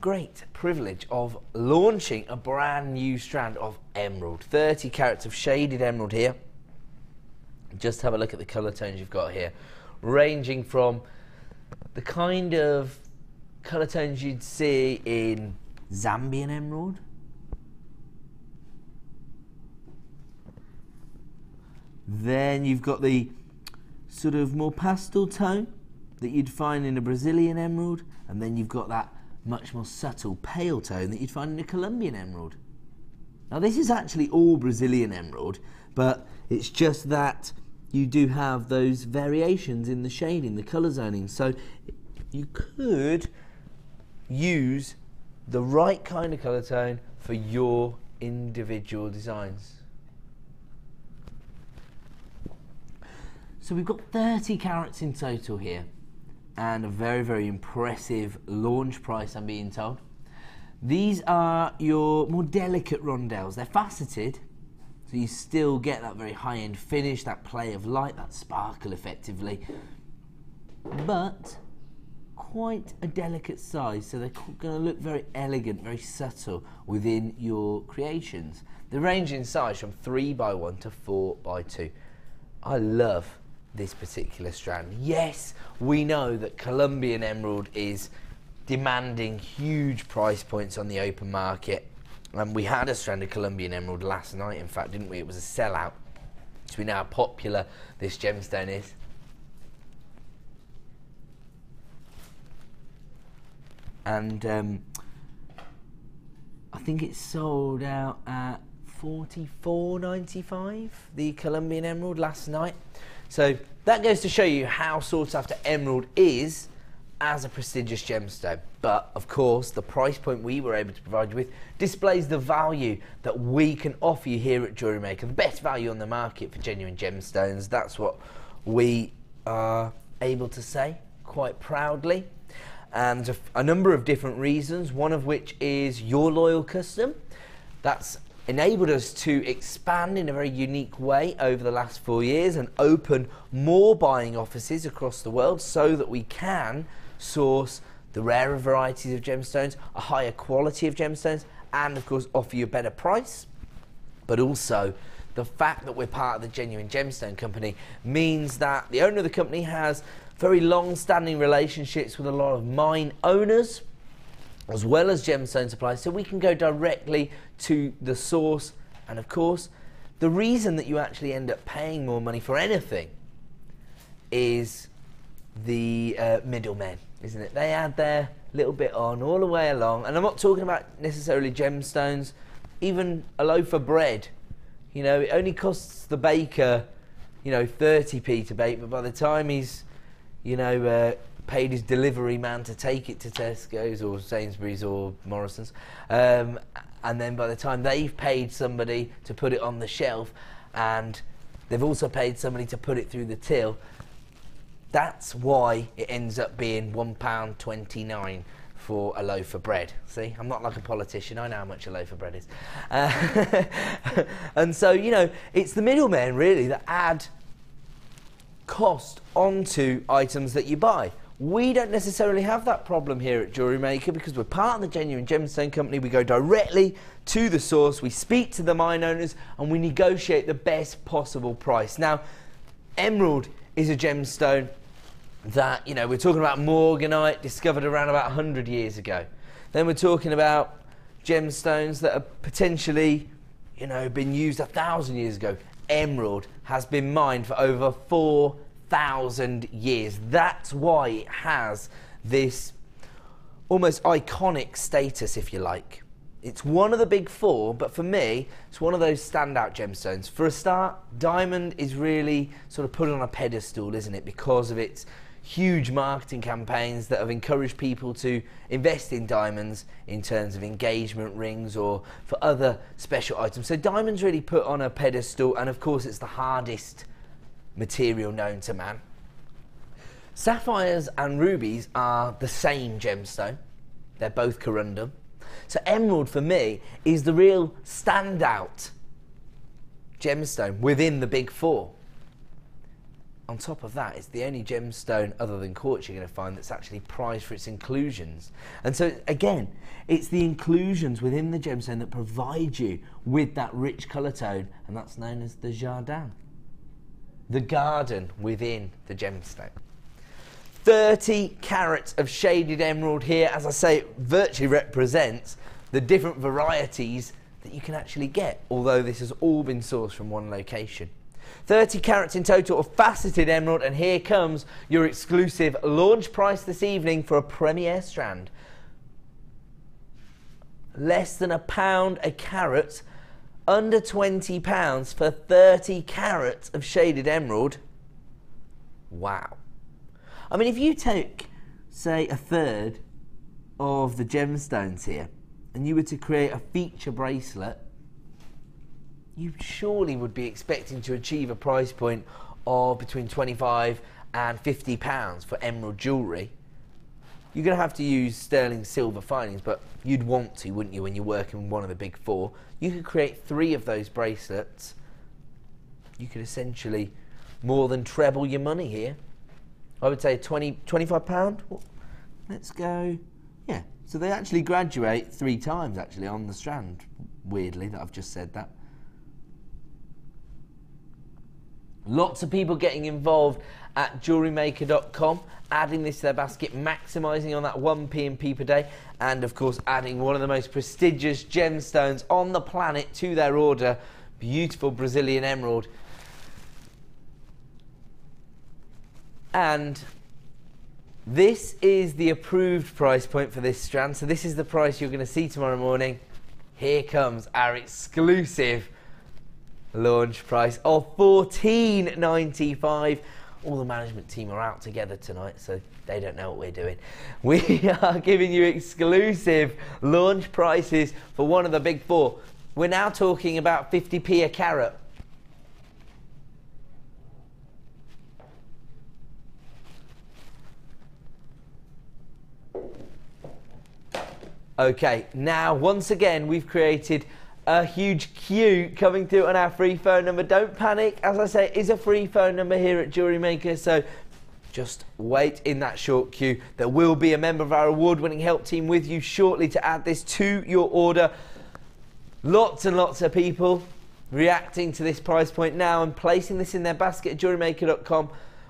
great privilege of launching a brand new strand of emerald. 30 carats of shaded emerald here. Just have a look at the colour tones you've got here. Ranging from the kind of colour tones you'd see in Zambian emerald, then you've got the sort of more pastel tone that you'd find in a Brazilian emerald, and then you've got that much more subtle pale tone that you'd find in a Colombian emerald. Now this is actually all Brazilian emerald, but it's just that you do have those variations in the shading, the colour zoning, so you could use the right kind of colour tone for your individual designs. So we've got 30 carats in total here, and a very, very impressive launch price, I'm being told. These are your more delicate rondelles. They're faceted, so you still get that very high-end finish, that play of light, that sparkle effectively, but quite a delicate size, so they're going to look very elegant, very subtle within your creations. They range in size from 3x1 to 4x2. I love this particular strand. Yes, we know that Colombian emerald is demanding huge price points on the open market, and we had a strand of Colombian emerald last night, in fact, didn't we? It was a sellout. So we know how popular this gemstone is. And I think it sold out at $44.95, the Colombian emerald last night. So that goes to show you how sought after emerald is as a prestigious gemstone. But of course, the price point we were able to provide you with displays the value that we can offer you here at Jewellery Maker. The best value on the market for genuine gemstones. That's what we are able to say quite proudly. And a number of different reasons, one of which is your loyal custom. That's enabled us to expand in a very unique way over the last 4 years and open more buying offices across the world so that we can source the rarer varieties of gemstones, a higher quality of gemstones, and of course offer you a better price. But also the fact that we're part of the Genuine Gemstone Company means that the owner of the company has very long-standing relationships with a lot of mine owners as well as gemstone suppliers, so we can go directly to the source. And of course, the reason that you actually end up paying more money for anything is the middlemen, isn't it? They add their little bit on all the way along, and I'm not talking about necessarily gemstones, even a loaf of bread. You know, it only costs the baker, you know, 30p to bake, but by the time he's, you know, paid his delivery man to take it to Tesco's or Sainsbury's or Morrison's, and then by the time they've paid somebody to put it on the shelf, and they've also paid somebody to put it through the till, that's why it ends up being £1.29 for a loaf of bread. See, I'm not like a politician, I know how much a loaf of bread is. And so, you know, it's the middlemen really that add cost onto items that you buy. We don't necessarily have that problem here at Jewellery Maker because we're part of the Genuine Gemstone Company. We go directly to the source, we speak to the mine owners, and we negotiate the best possible price. Now, emerald is a gemstone that, you know, we're talking about morganite, discovered around about 100 years ago. Then we're talking about gemstones that are potentially, you know, been used 1,000 years ago. Emerald has been mined for over 4,000 years. That's why it has this almost iconic status, if you like. It's one of the big four, but for me, it's one of those standout gemstones. For a start, diamond is really sort of put on a pedestal, isn't it? Because of its huge marketing campaigns that have encouraged people to invest in diamonds in terms of engagement rings or for other special items. So diamond's really put on a pedestal, and of course it's the hardest material known to man. Sapphires and rubies are the same gemstone. They're both corundum. So emerald for me is the real standout gemstone within the big four. On top of that, it's the only gemstone other than quartz you're going to find that's actually prized for its inclusions. And so again, it's the inclusions within the gemstone that provide you with that rich colour tone, and that's known as the jardin, the garden within the gemstone. 30 carats of shaded emerald here. As I say, it virtually represents the different varieties that you can actually get, although this has all been sourced from one location. 30 carats in total of faceted emerald, and here comes your exclusive launch price this evening for a premier strand. Less than £1 a carat, under £20 for 30 carats of shaded emerald. Wow. I mean, if you take, say, a third of the gemstones here, and you were to create a feature bracelet, you surely would be expecting to achieve a price point of between £25 and £50 for emerald jewellery. You're going to have to use sterling silver filings, but you'd want to, wouldn't you, when you're working with one of the big four? You could create 3 of those bracelets. You could essentially more than treble your money here. I would say £25. Let's go. Yeah, so they actually graduate 3 times actually on the strand. Weirdly, that I've just said that. Lots of people getting involved at JewelleryMaker.com, adding this to their basket, maximising on that 1p&p per day, and of course adding one of the most prestigious gemstones on the planet to their order, beautiful Brazilian emerald. And this is the approved price point for this strand, so this is the price you're going to see tomorrow morning. Here comes our exclusive launch price of $14.95. All the management team are out together tonight, so they don't know what we're doing. We are giving you exclusive launch prices for one of the big four. We're now talking about 50p a carat. Okay, now once again we've created a huge queue coming through on our free phone number. Don't panic, as I say, it is a free phone number here at Jewellery Maker, so just wait in that short queue. There will be a member of our award-winning help team with you shortly to add this to your order. Lots and lots of people reacting to this price point now and placing this in their basket at JewelleryMaker.com.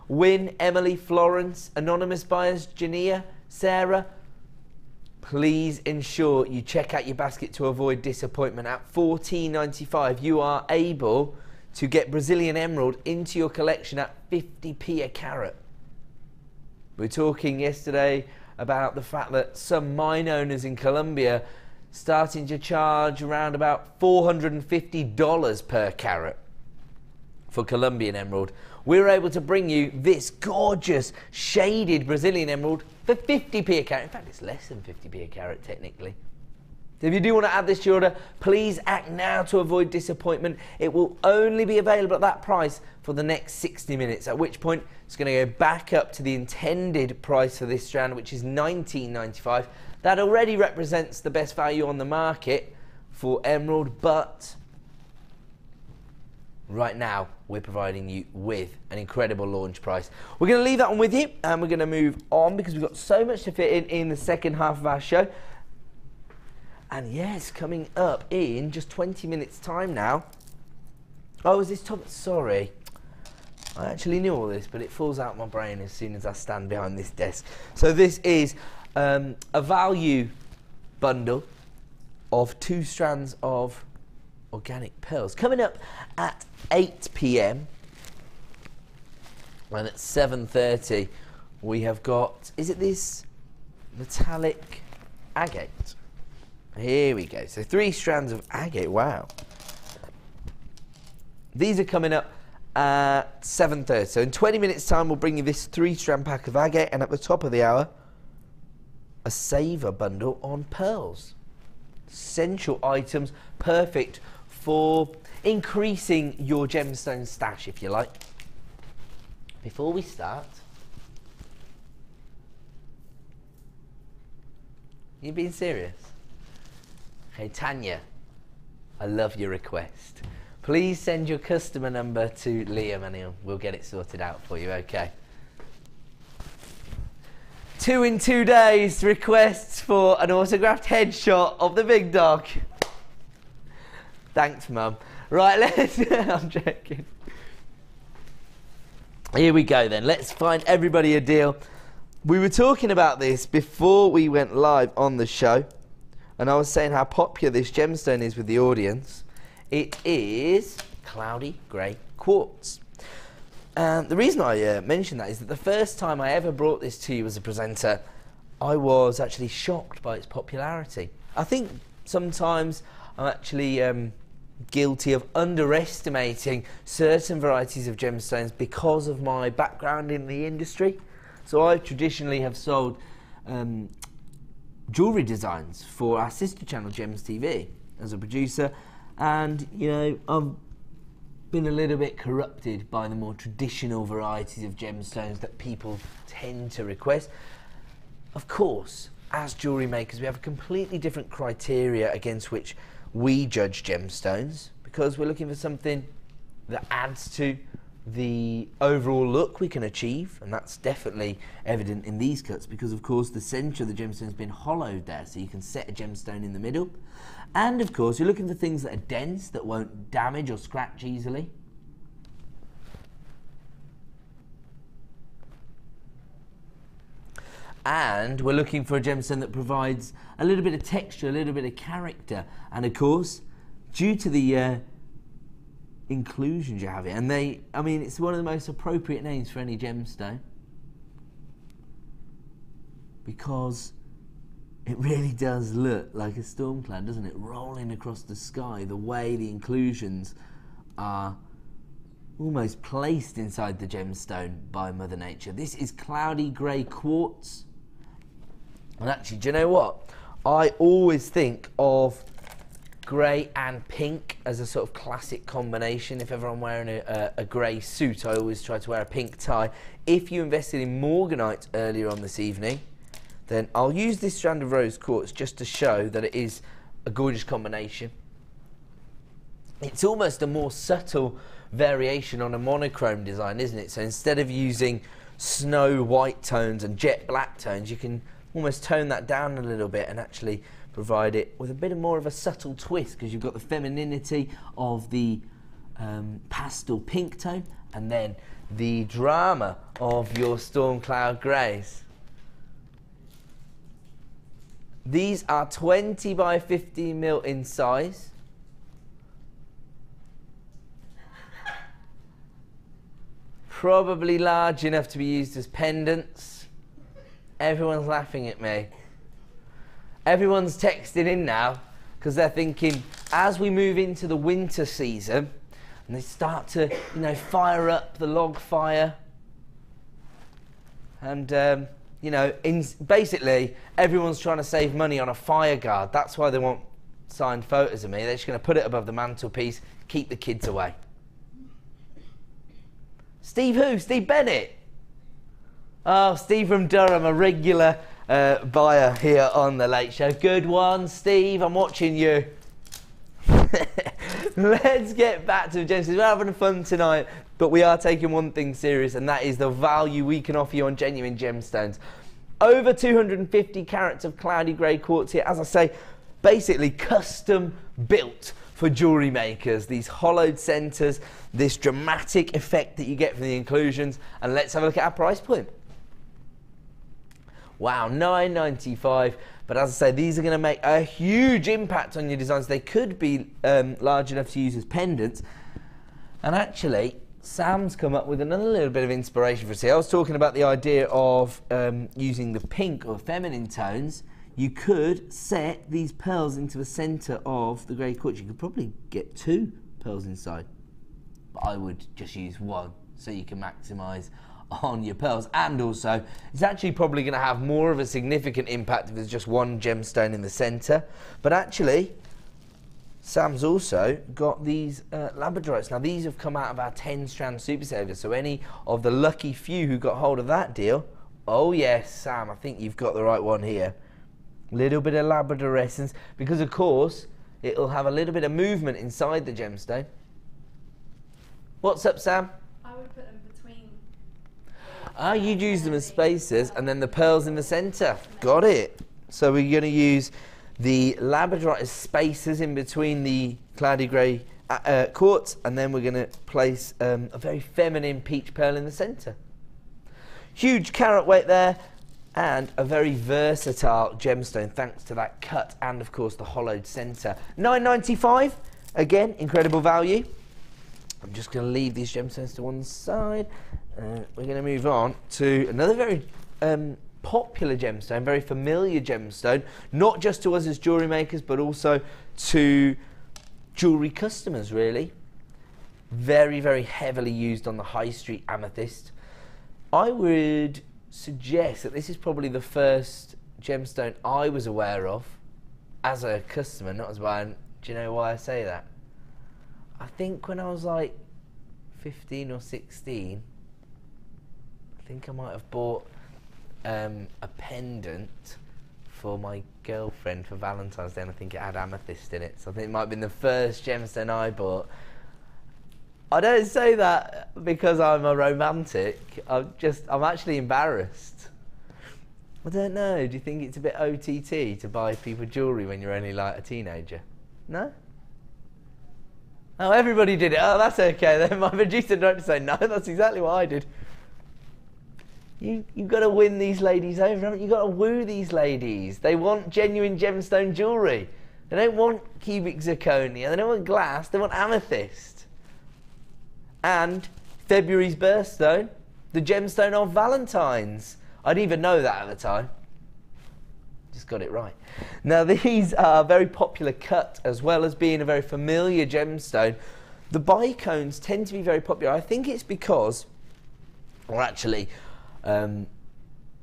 Win, Emily, Florence, anonymous buyers, Jania, Sarah. Please ensure you check out your basket to avoid disappointment. At $14.95, you are able to get Brazilian emerald into your collection at 50p a carat. We were talking yesterday about the fact that some mine owners in Colombia starting to charge around about $450 per carat for Colombian emerald, we're able to bring you this gorgeous shaded Brazilian emerald for 50p a carat. In fact, it's less than 50p a carat technically. So if you do want to add this to your order, please act now to avoid disappointment. It will only be available at that price for the next 60 minutes, at which point it's going to go back up to the intended price for this strand, which is $19.95. That already represents the best value on the market for emerald, but right now we're providing you with an incredible launch price. We're going to leave that one with you, and we're going to move on because we've got so much to fit in the second half of our show. And yes, coming up in just 20 minutes time now. Oh, is this top? Sorry, I actually knew all this, but it falls out of my brain as soon as I stand behind this desk. So this is a value bundle of 2 strands of organic pearls, coming up at 8 p.m. and at 7:30 we have got, is it this metallic agate? Here we go. So 3 strands of agate. Wow. These are coming up at 7:30. So in 20 minutes time we'll bring you this 3-strand pack of agate, and at the top of the hour a saver bundle on pearls. Essential items, perfect for increasing your gemstone stash, if you like. Before we start, you being serious? Hey Tanya, I love your request. Please send your customer number to Liam and we'll get it sorted out for you, okay? 2 in 2 days requests for an autographed headshot of the big dog. Thanks, Mum. Right, let's, I'm joking. Here we go then, let's find everybody a deal. We were talking about this before we went live on the show, and I was saying how popular this gemstone is with the audience. It is cloudy grey quartz. And the reason I mention that is that the first time I ever brought this to you as a presenter, I was actually shocked by its popularity. I think sometimes I'm actually guilty of underestimating certain varieties of gemstones because of my background in the industry. So I traditionally have sold jewellery designs for our sister channel Gems TV as a producer, and you know, I've been a little bit corrupted by the more traditional varieties of gemstones that people tend to request. Of course, as jewellery makers, we have a completely different criteria against which we judge gemstones, because we're looking for something that adds to the overall look we can achieve, and that's definitely evident in these cuts because of course the centre of the gemstone has been hollowed there, so you can set a gemstone in the middle. And of course you're looking for things that are dense, that won't damage or scratch easily. And we're looking for a gemstone that provides a little bit of texture, a little bit of character, and of course due to the inclusions you have here, and I mean it's one of the most appropriate names for any gemstone because it really does look like a storm cloud, doesn't it, rolling across the sky, the way the inclusions are almost placed inside the gemstone by Mother Nature. This is cloudy grey quartz, and actually, do you know what, I always think of grey and pink as a sort of classic combination. If ever I'm wearing a grey suit, I always try to wear a pink tie. If you invested in morganite earlier on this evening, then I'll use this strand of rose quartz just to show that it is a gorgeous combination. It's almost a more subtle variation on a monochrome design, isn't it? So instead of using snow white tones and jet black tones, you can almost tone that down a little bit and actually provide it with a bit more of a subtle twist, because you've got the femininity of the pastel pink tone and then the drama of your storm cloud greys. These are 20 by 15 mil in size. Probably large enough to be used as pendants. Everyone's laughing at me. Everyone's texting in now because they're thinking, as we move into the winter season, and they start to, you know, fire up the log fire. And, you know, basically, everyone's trying to save money on a fire guard. That's why they want signed photos of me. They're just going to put it above the mantelpiece, keep the kids away. Steve who? Steve Bennett? Oh, Steve from Durham, a regular buyer here on The Late Show. Good one, Steve. I'm watching you. Let's get back to the gemstones. We're having fun tonight, but we are taking one thing serious, and that is the value we can offer you on genuine gemstones. Over 250 carats of cloudy grey quartz here, as I say, basically custom built for jewellery makers. These hollowed centres, this dramatic effect that you get from the inclusions, and let's have a look at our price point. Wow, $9.95, but as I say, these are going to make a huge impact on your designs. They could be large enough to use as pendants, and actually Sam's come up with another little bit of inspiration for us here. I was talking about the idea of using the pink or feminine tones. You could set these pearls into the centre of the grey quartz. You could probably get 2 pearls inside, but I would just use 1 so you can maximise on your pearls, and also it's actually probably going to have more of a significant impact if there's just 1 gemstone in the centre. But actually Sam's also got these labradorites. Now these have come out of our 10 strand super saver, so any of the lucky few who got hold of that deal, oh yes Sam, I think you've got the right one here. Little bit of labrador essence, because of course it'll have a little bit of movement inside the gemstone. What's up, Sam? I would put them between. Ah, you'd use them as spacers and then the pearls in the centre. Got it. So we're going to use the labradorite as spacers in between the cloudy grey quartz, and then we're going to place a very feminine peach pearl in the centre. Huge carat weight there, and a very versatile gemstone thanks to that cut and of course the hollowed centre. $9.95, again incredible value. I'm just going to leave these gemstones to one side. We're going to move on to another very popular gemstone, very familiar gemstone, not just to us as jewellery makers but also to jewellery customers really. Very, very heavily used on the high street amethyst. I would suggest that this is probably the first gemstone I was aware of as a customer, not as a buyer. Do you know why I say that? I think when I was like 15 or 16, I think I might have bought a pendant for my girlfriend for Valentine's Day, and I think it had amethyst in it, so I think it might have been the first gemstone I bought. I don't say that because I'm a romantic. I'm actually embarrassed. I don't know. Do you think it's a bit OTT to buy people jewellery when you're only like a teenager? No? Oh, everybody did it. Oh, that's okay then. My producer director say no. That's exactly what I did. You've got to win these ladies over, haven't you? You've got to woo these ladies. They want genuine gemstone jewellery. They don't want cubic zirconia. They don't want glass. They want amethyst. And February's birthstone, the gemstone of Valentine's. I didn't even know that at the time. Just got it right. Now these are a very popular cut as well as being a very familiar gemstone. The bicones tend to be very popular. I think it's because, or actually,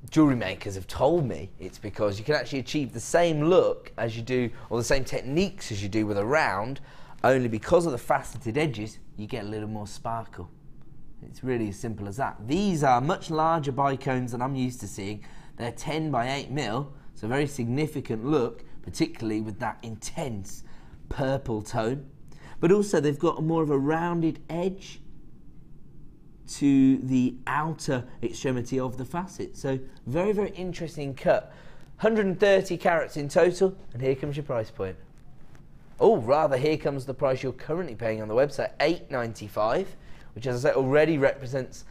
jewellery makers have told me it's because you can actually achieve the same look as you do, or the same techniques as you do with a round, only because of the faceted edges you get a little more sparkle. It's really as simple as that. These are much larger bicones than I'm used to seeing. They're 10 by 8 mil, so a very significant look, particularly with that intense purple tone. But also they've got more of a rounded edge to the outer extremity of the facet. So very, very interesting cut. 130 carats in total, and here comes your price point. Oh, rather, here comes the price you're currently paying on the website, $8.95, which, as I said, already represents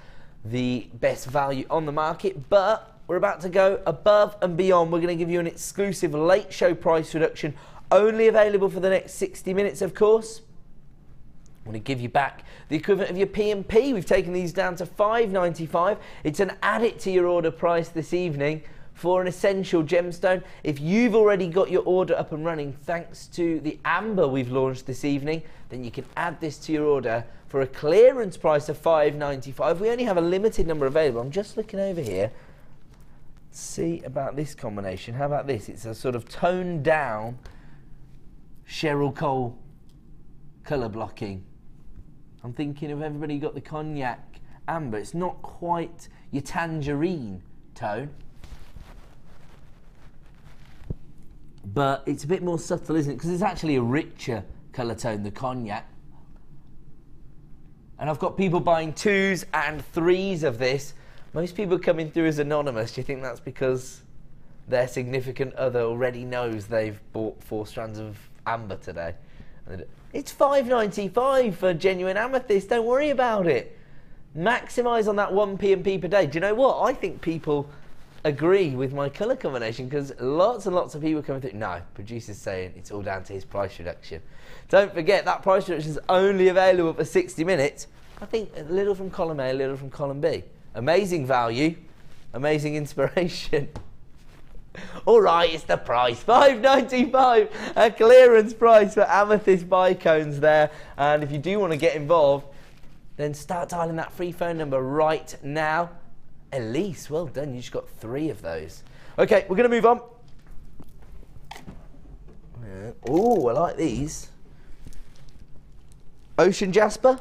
the best value on the market. But we're about to go above and beyond. We're going to give you an exclusive late show price reduction, only available for the next 60 minutes, of course. I want to give you back the equivalent of your P&P. We've taken these down to $5.95. It's an add it to your order price this evening for an essential gemstone. If you've already got your order up and running thanks to the amber we've launched this evening, then you can add this to your order for a clearance price of $5.95. We only have a limited number available. I'm just looking over here. See about this combination. How about this? It's a sort of toned down Cheryl Cole colour blocking. I'm thinking of everybody got the cognac amber. It's not quite your tangerine tone, but it's a bit more subtle, isn't it? Because it's actually a richer colour tone, the cognac. And I've got people buying 2s and 3s of this. Most people coming through as anonymous. Do you think that's because their significant other already knows they've bought 4 strands of amber today? It's $5.95 for genuine amethyst. Don't worry about it. Maximise on that 1 p&p per day. Do you know what? I think people agree with my colour combination, because lots and lots of people coming through. No, producer's saying it's all down to his price reduction. Don't forget that price reduction is only available for 60 minutes. I think a little from column A, a little from column B. Amazing value, amazing inspiration. All right, it's the price, $5.95, a clearance price for amethyst bicones there. And if you do want to get involved, then start dialing that free phone number right now. Elise, well done, you just got 3 of those. Okay, we're going to move on. Oh, I like these. Ocean jasper,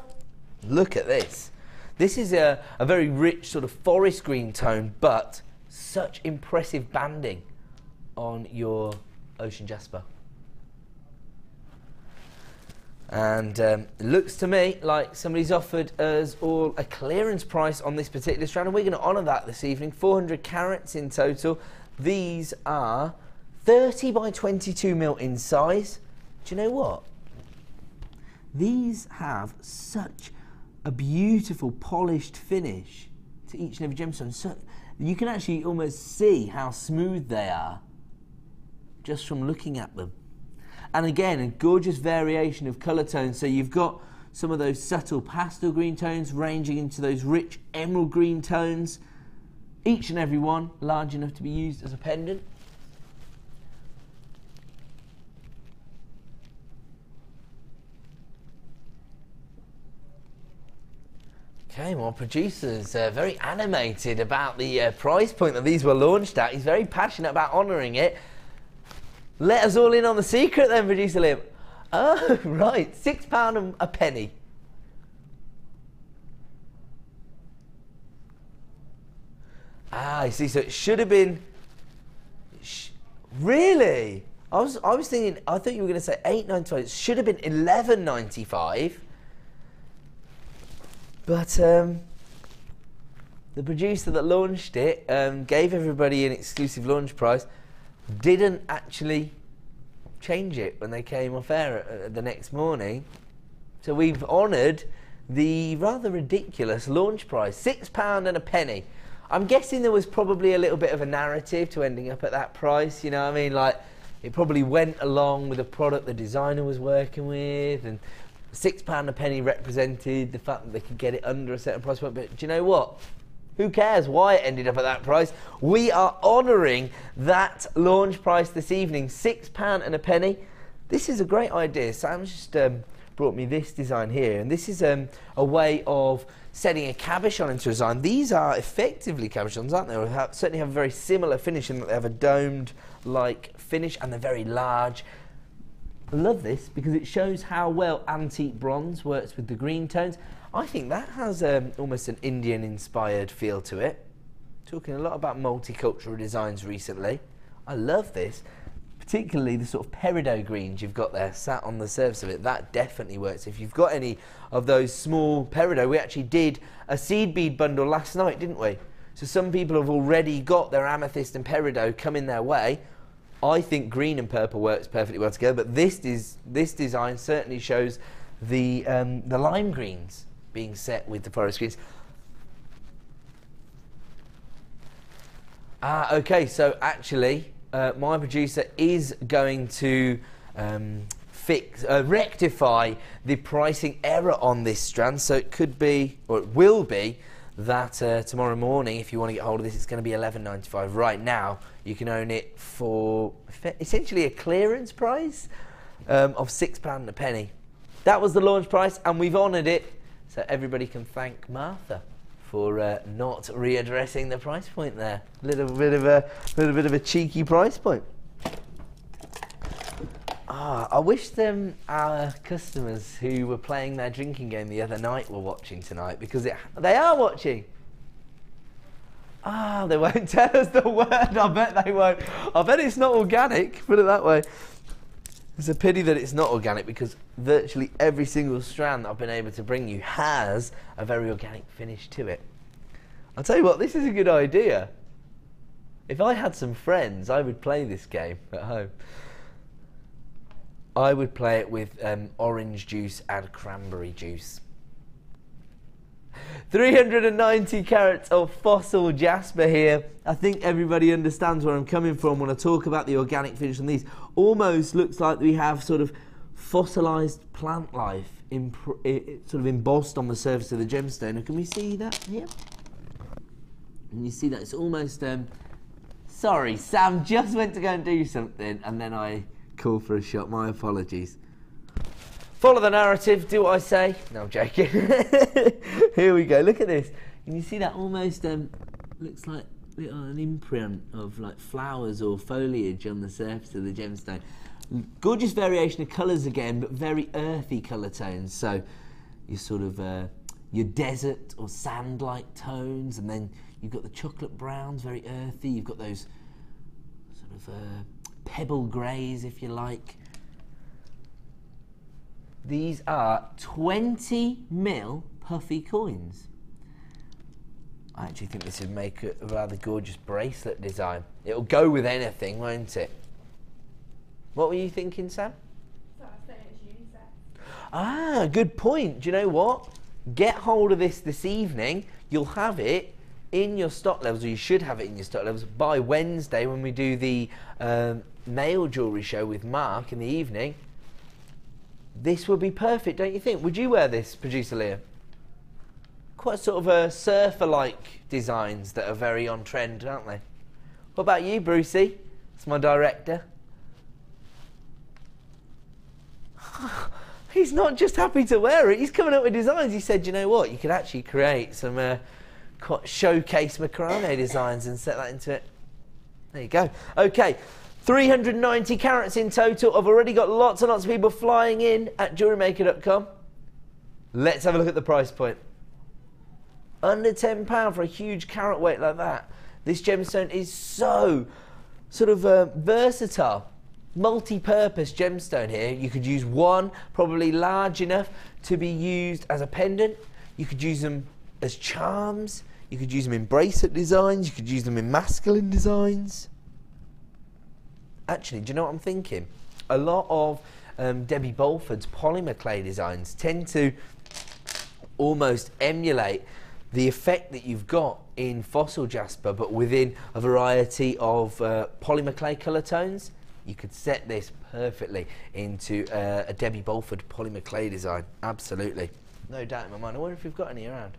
look at this. This is a very rich sort of forest green tone, but such impressive banding on your ocean jasper. And it looks to me like somebody's offered us all a clearance price on this particular strand, and we're going to honour that this evening. 400 carats in total. These are 30 by 22 mil in size. Do you know what? These have such a beautiful polished finish to each and every gemstone. So you can actually almost see how smooth they are just from looking at them. And again, a gorgeous variation of colour tones. So you've got some of those subtle pastel green tones ranging into those rich emerald green tones. Each and every one large enough to be used as a pendant. Okay, well, producer's very animated about the price point that these were launched at. He's very passionate about honouring it. Let us all in on the secret then, producer Liam. Oh, right, £6 a penny. Ah, I see, so it should have been... Really? I was thinking, I thought you were going to say $8.95. It should have been $11.95. But the producer that launched it gave everybody an exclusive launch price, didn't actually change it when they came off air the next morning. So we've honoured the rather ridiculous launch price, £6 and a penny. I'm guessing there was probably a little bit of a narrative to ending up at that price, you know what I mean? Like, it probably went along with the product the designer was working with, and £6 a penny represented the fact that they could get it under a certain price point. But do you know what? Who cares why it ended up at that price? We are honouring that launch price this evening, £6 and a penny. This is a great idea. Sam's just brought me this design here, and this is a way of setting a cabochon into a design. These are effectively cabochons, aren't they? They certainly have a very similar finish in that they have a domed-like finish, and they're very large. I love this because it shows how well antique bronze works with the green tones. I think that has almost an Indian-inspired feel to it. Talking a lot about multicultural designs recently. I love this, particularly the sort of peridot greens you've got there sat on the surface of it. That definitely works. If you've got any of those small peridot, we actually did a seed bead bundle last night, didn't we? So some people have already got their amethyst and peridot coming their way. I think green and purple works perfectly well together, but this design certainly shows the lime greens being set with the forest greens. Okay, so actually, my producer is going to rectify the pricing error on this strand, so it could be, or it will be, that tomorrow morning, if you want to get hold of this, it's going to be $11.95. Right now, you can own it for essentially a clearance price of £6 a penny. That was the launch price, and we've honoured it, so everybody can thank Martha for not readdressing the price point there. Little bit of a cheeky price point. I wish our customers who were playing their drinking game the other night were watching tonight, because they are watching. They won't tell us the word. I bet they won't. I bet it's not organic, put it that way. It's a pity that it's not organic, because virtually every single strand that I've been able to bring you has a very organic finish to it. I'll tell you what, this is a good idea. If I had some friends, I would play this game at home. I would play it with orange juice and cranberry juice. 390 carats of fossil jasper here. I think everybody understands where I'm coming from when I talk about the organic finish on these. Almost looks like we have sort of fossilized plant life sort of embossed on the surface of the gemstone. And can we see that here? And you see that it's almost... sorry, Sam just went to go and do something, and then I call for a shot. My apologies. Follow the narrative, do what I say. No, I'm joking. Here we go. Look at this. Can you see that almost looks like an imprint of like flowers or foliage on the surface of the gemstone. Gorgeous variation of colours again, but very earthy colour tones. So your sort of your desert or sand-like tones, and then you've got the chocolate browns, very earthy. You've got those sort of pebble greys, if you like. These are 20mm puffy coins. I actually think this would make a rather gorgeous bracelet design. It'll go with anything, won't it? What were you thinking, Sam? So I was saying it's unisex. Ah, good point. Do you know what? Get hold of this evening. You'll have it in your stock levels, or you should have it in your stock levels by Wednesday when we do the male jewellery show with Mark in the evening. This would be perfect, don't you think? Would you wear this, producer Leah? Quite sort of a surfer-like designs that are very on trend, aren't they? What about you, Brucey? That's my director. He's not just happy to wear it, he's coming up with designs. He said, you know what, you could actually create some showcase macrame designs and set that into it. There you go. Okay, 390 carats in total. I've already got lots and lots of people flying in at JewelleryMaker.com. Let's have a look at the price point. Under £10 for a huge carat weight like that. This gemstone is so sort of versatile. Multi-purpose gemstone here. You could use one, probably large enough to be used as a pendant. You could use them as charms. You could use them in bracelet designs. You could use them in masculine designs. Actually, do you know what I'm thinking? A lot of Debbie Bolford's polymer clay designs tend to almost emulate the effect that you've got in fossil jasper, but within a variety of polymer clay colour tones. You could set this perfectly into a Debbie Bolford polymer clay design. Absolutely. No doubt in my mind. I wonder if we've got any around.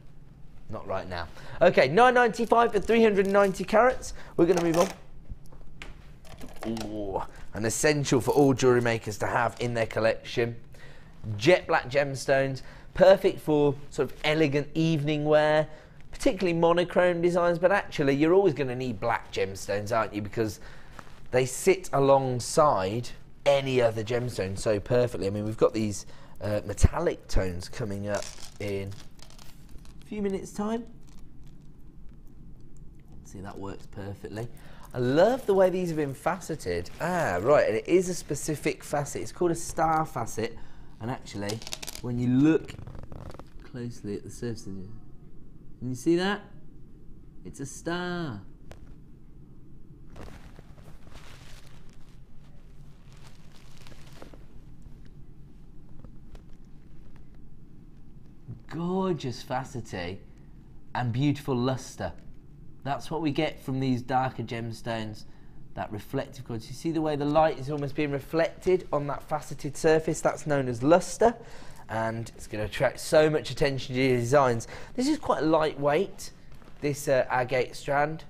Not right now. Okay, $9.95 for 390 carats. We're going to move on. Ooh, an essential for all jewellery makers to have in their collection. Jet black gemstones. Perfect for sort of elegant evening wear. Particularly monochrome designs. But actually, you're always going to need black gemstones, aren't you? Because they sit alongside any other gemstone so perfectly. I mean, we've got these metallic tones coming up in a few minutes' time. See, that works perfectly. I love the way these have been faceted. Ah, right, and it is a specific facet. It's called a star facet. And actually, when you look closely at the surface, can you see that? It's a star. Gorgeous facetty and beautiful luster. That's what we get from these darker gemstones, that reflective quality. You see the way the light is almost being reflected on that faceted surface? That's known as luster. and it's going to attract so much attention to your designs. This is quite lightweight, this agate strand.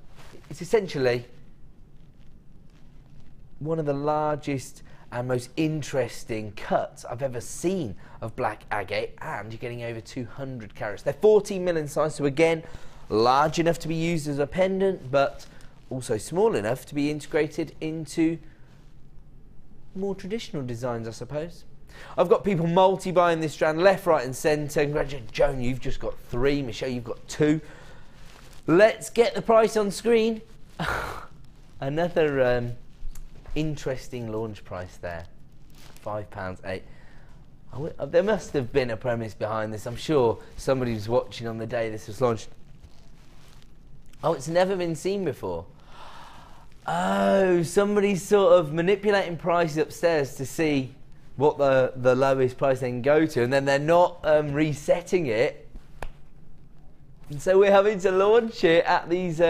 It's essentially one of the largest and most interesting cuts I've ever seen of black agate, and you're getting over 200 carats. They're 14 mil in size, so again, large enough to be used as a pendant, but also small enough to be integrated into more traditional designs, I suppose. I've got people multi-buying this strand left, right and centre. Congratulations, Joan, you've just got 3. Michelle, you've got 2. Let's get the price on screen. Another interesting launch price there, £5.8. There must have been a premise behind this. I'm sure somebody was watching on the day this was launched. Oh, it's never been seen before. Oh, somebody's sort of manipulating prices upstairs to see what the lowest price they can go to, and then they're not resetting it. And so we're having to launch it at these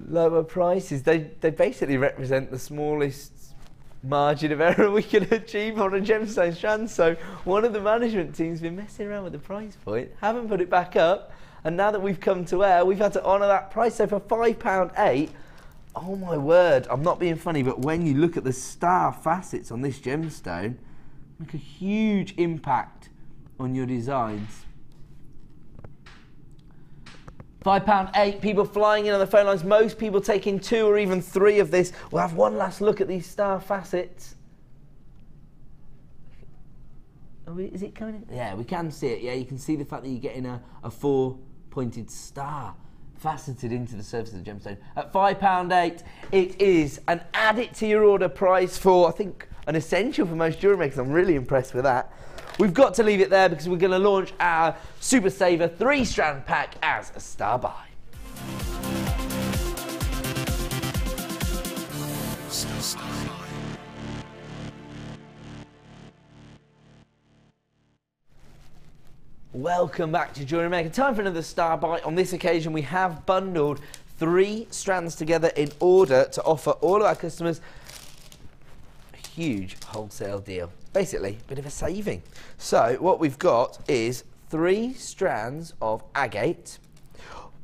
lower prices. They basically represent the smallest margin of error we can achieve on a gemstone strand. So one of the management team's been messing around with the price point, haven't put it back up, and now that we've come to air, we've had to honour that price. So for £5.8, oh my word, I'm not being funny, but when you look at the star facets on this gemstone, make a huge impact on your designs. £5.8, people flying in on the phone lines, most people taking 2 or even 3 of this. We'll have one last look at these star facets. Is it coming in? Yeah, we can see it. Yeah, you can see the fact that you're getting a 4-pointed star faceted into the surface of the gemstone. At £5.8, it is an add it to your order price for, I think, an essential for most jewellery makers. I'm really impressed with that. We've got to leave it there because we're going to launch our Super Saver 3-strand pack as a star buy. Welcome back to Jewellery Maker. Time for another star buy. On this occasion, we have bundled 3 strands together in order to offer all of our customers a huge wholesale deal. Basically, a bit of a saving. So what we've got is 3 strands of agate,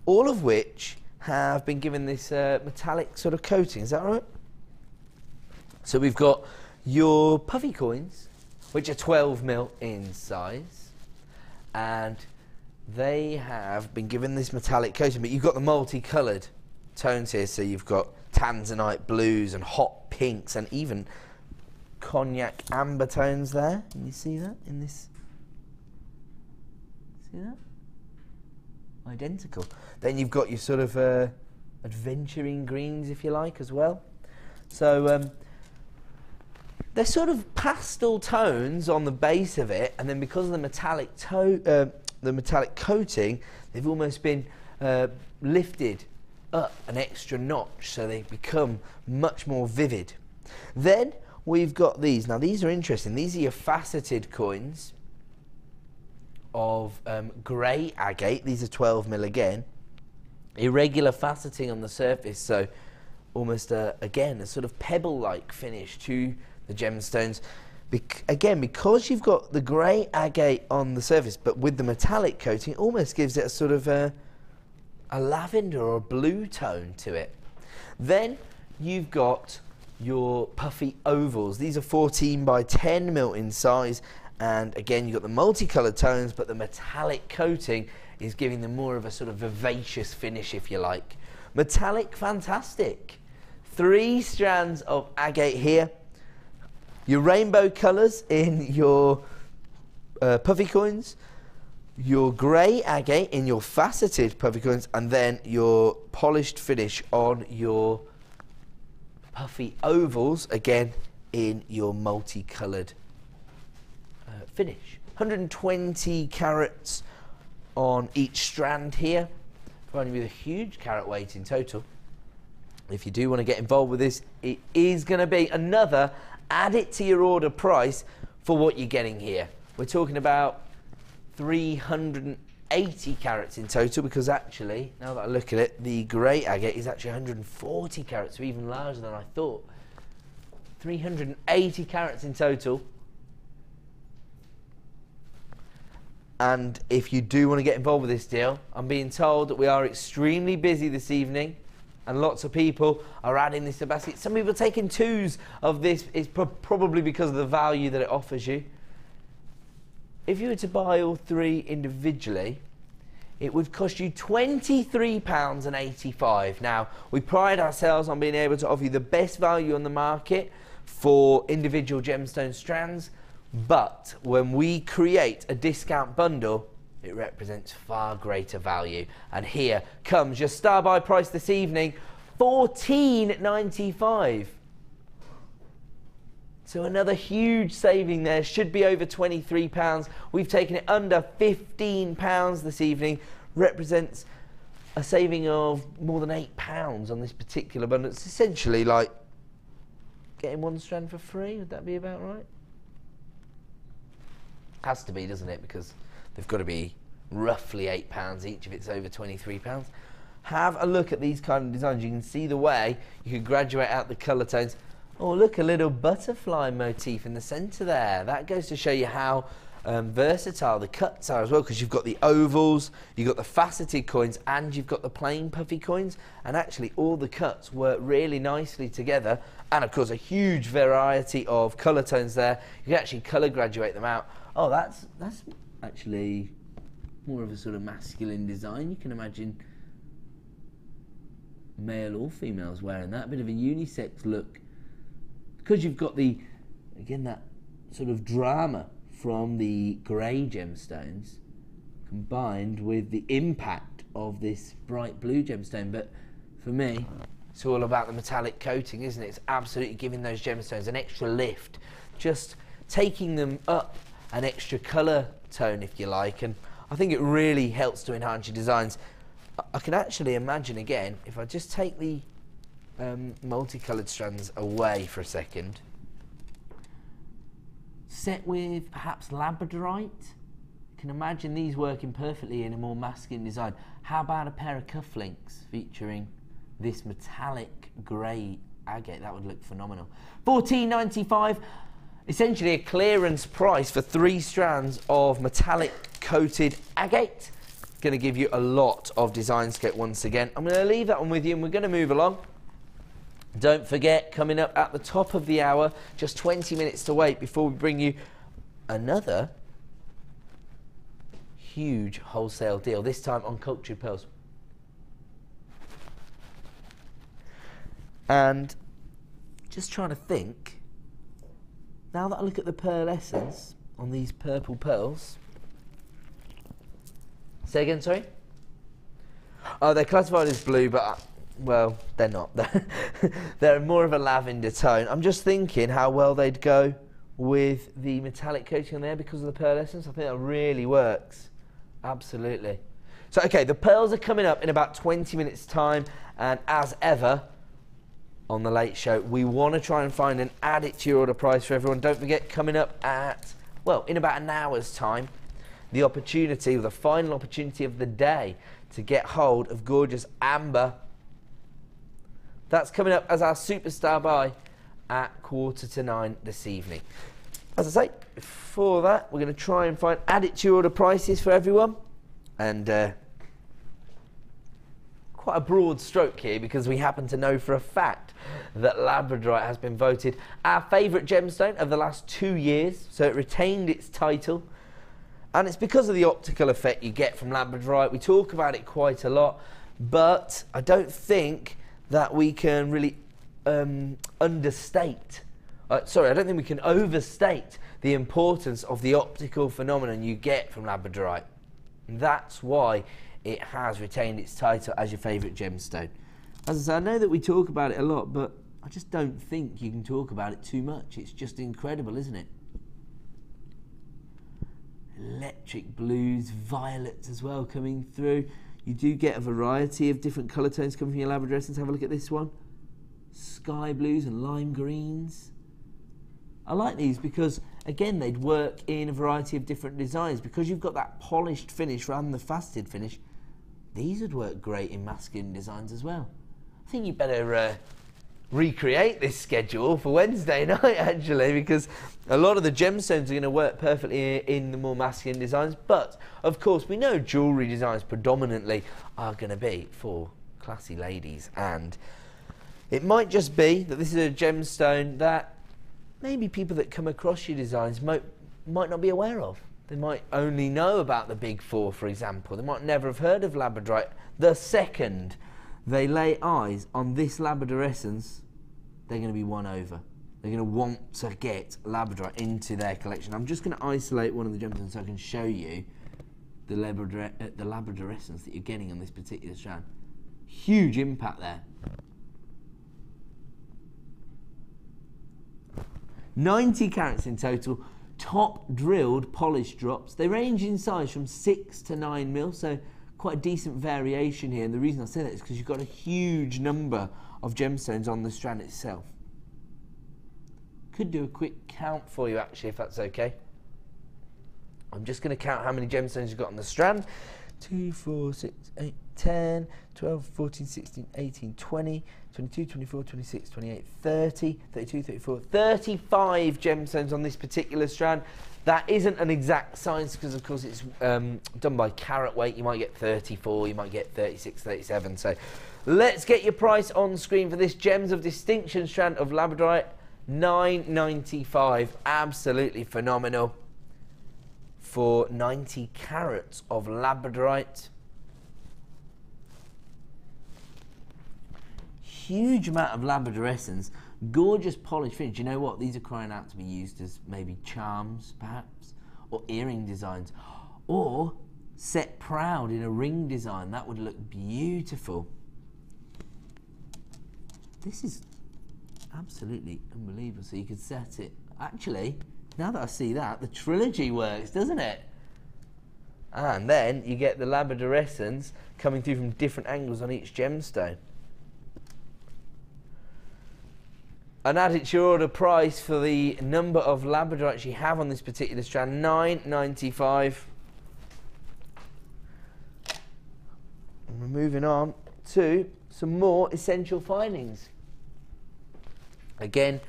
all of which have been given this metallic sort of coating. Is that right? So we've got your puffy coins, which are 12 mil in size, and they have been given this metallic coating, but you've got the multicoloured tones here. So you've got tanzanite blues and hot pinks and even cognac amber tones there. Can you see that in this? See that? Identical. Then you've got your sort of adventuring greens, if you like, as well. So they're sort of pastel tones on the base of it, and then because of the metallic coating, they've almost been lifted up an extra notch, so they become much more vivid. Then we've got these. Now these are interesting. These are your faceted coins of grey agate. These are 12 mil again. Irregular faceting on the surface, so almost again a sort of pebble-like finish to the gemstones. Again, because you've got the grey agate on the surface, but with the metallic coating, it almost gives it a sort of a lavender or a blue tone to it. Then you've got your puffy ovals. These are 14 by 10 mil in size, and again you've got the multicoloured tones, but the metallic coating is giving them more of a sort of vivacious finish, if you like. Metallic, fantastic. 3 strands of agate here. Your rainbow colours in your puffy coins, your grey agate in your faceted puffy coins, and then your polished finish on your puffy ovals, again in your multicoloured finish. 120 carats on each strand here, providing you with a huge carat weight in total. If you do want to get involved with this, it is going to be another add it to your order price for what you're getting here. We're talking about 380 carats in total, because actually, now that I look at it, the grey agate is actually 140 carats, so even larger than I thought. 380 carats in total. And if you do want to get involved with this deal, I'm being told that we are extremely busy this evening and lots of people are adding this to baskets. Some people are taking 2s of this. It's probably because of the value that it offers you. If you were to buy all 3 individually, it would cost you £23.85. Now, we pride ourselves on being able to offer you the best value on the market for individual gemstone strands, but when we create a discount bundle, it represents far greater value. And here comes your star buy price this evening, $14.95. So another huge saving there, should be over £23. We've taken it under £15 this evening, represents a saving of more than £8 on this particular bundle. It's essentially like getting 1 strand for free. Would that be about right? Has to be, doesn't it? Because they've got to be roughly £8 each if it's over £23. Have a look at these kind of designs. You can see the way you can graduate out the colour tones. Oh, look, a little butterfly motif in the centre there. That goes to show you how versatile the cuts are as well, because you've got the ovals, you've got the faceted coins, and you've got the plain puffy coins. And actually, all the cuts work really nicely together. And of course, a huge variety of colour tones there. You can actually colour graduate them out. Oh, that's actually more of a sort of masculine design. You can imagine male or females wearing that. A bit of a unisex look. Because you've got the, again, that sort of drama from the grey gemstones combined with the impact of this bright blue gemstone. But for me, it's all about the metallic coating, isn't it? It's absolutely giving those gemstones an extra lift, just taking them up an extra colour tone, if you like. And I think it really helps to enhance your designs. I can actually imagine, again, if I just take the multicoloured strands away for a second, set with perhaps labradorite. You can imagine these working perfectly in a more masculine design. How about a pair of cufflinks featuring this metallic grey agate? That would look phenomenal. $14.95, essentially a clearance price for 3 strands of metallic coated agate. Going to give you a lot of design scope once again. I'm going to leave that one with you and we're going to move along. Don't forget, coming up at the top of the hour, just 20 minutes to wait before we bring you another huge wholesale deal, this time on cultured pearls. And just trying to think, now that I look at the pearlescence on these purple pearls. Say again, sorry? Oh, they're classified as blue, but well, they're not. They're more of a lavender tone. I'm just thinking how well they'd go with the metallic coating on there because of the pearlescence. I think that really works. Absolutely. So, okay, the pearls are coming up in about 20 minutes' time, and as ever, on the late show, we want to try and find and add it to your order price for everyone. Don't forget, coming up at, well, in about an hour's time, the opportunity, the final opportunity of the day to get hold of gorgeous amber. That's coming up as our superstar buy at 8:45 this evening. As I say, before that, we're going to try and add it to your order prices for everyone. And quite a broad stroke here because we happen to know for a fact that labradorite has been voted our favourite gemstone of the last 2 years. So it retained its title. And it's because of the optical effect you get from labradorite. We talk about it quite a lot, but I don't think that we can really understate, I don't think we can overstate the importance of the optical phenomenon you get from labradorite. That's why it has retained its title as your favourite gemstone. As I say, I know that we talk about it a lot, but I just don't think you can talk about it too much. It's just incredible, isn't it? Electric blues, violets as well coming through. You do get a variety of different colour tones coming from your labradorite. Have a look at this one. Sky blues and lime greens. I like these because, again, they'd work in a variety of different designs. Because you've got that polished finish rather than the faceted finish, these would work great in masculine designs as well. I think you better recreate this schedule for Wednesday night, actually, because a lot of the gemstones are going to work perfectly in the more masculine designs. But, of course, we know jewellery designs predominantly are going to be for classy ladies. And it might just be that this is a gemstone that maybe people that come across your designs might not be aware of. They might only know about the big four, for example. They might never have heard of labradorite. The second they lay eyes on this labradorescence, they're going to be won over. They're going to want to get labradorite into their collection. I'm just going to isolate one of the gemstones so I can show you the labradorescence that you're getting on this particular strand. Huge impact there. 90 carats in total. Top drilled polished drops. They range in size from 6 to 9 mil, so quite a decent variation here. And the reason I say that is because you've got a huge number of gemstones on the strand itself. Could do a quick count for you, actually, if that's okay. I'm just going to count how many gemstones you've got on the strand. 2, 4, 6, 8, 10, 12, 14, 16, 18, 20, 22, 24, 26, 28, 30, 32, 34, 35 gemstones on this particular strand. That isn't an exact science because, of course, it's done by carat weight. You might get 34, you might get 36, 37. So let's get your price on screen for this Gems of Distinction strand of labradorite. $9.95. Absolutely phenomenal for 90 carats of labradorite. Huge amount of labradorescence, gorgeous polished finish. You know what? These are crying out to be used as maybe charms, perhaps, or earring designs, or set proud in a ring design. That would look beautiful. This is absolutely unbelievable. So you could set it. Actually, now that I see that, the trilogy works, doesn't it? And then you get the labradorescence coming through from different angles on each gemstone. And add it to your order price for the number of labradorites you have on this particular strand, $9.95. And we're moving on to some more essential findings. Again,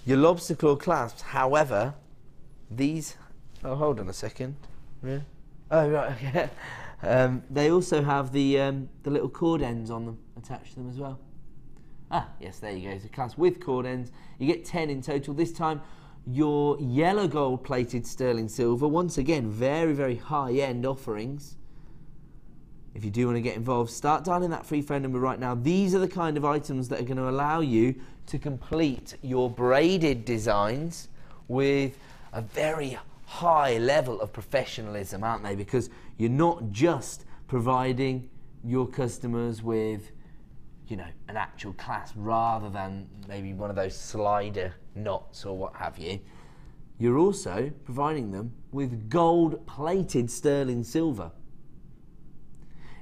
your lobster claw clasps, however, these, oh, hold on a second. Yeah. Oh, right, okay. They also have the little cord ends on them, attached to them as well. Ah, yes, there you go. So clasp with cord ends. You get 10 in total. This time, your yellow gold plated sterling silver. Once again, very, very high-end offerings. If you do want to get involved, start dialing that free phone number right now. These are the kind of items that are going to allow you to complete your braided designs with a very high level of professionalism, aren't they? Because you're not just providing your customers with, you know, an actual clasp rather than maybe one of those slider knots or what have you. You're also providing them with gold-plated sterling silver.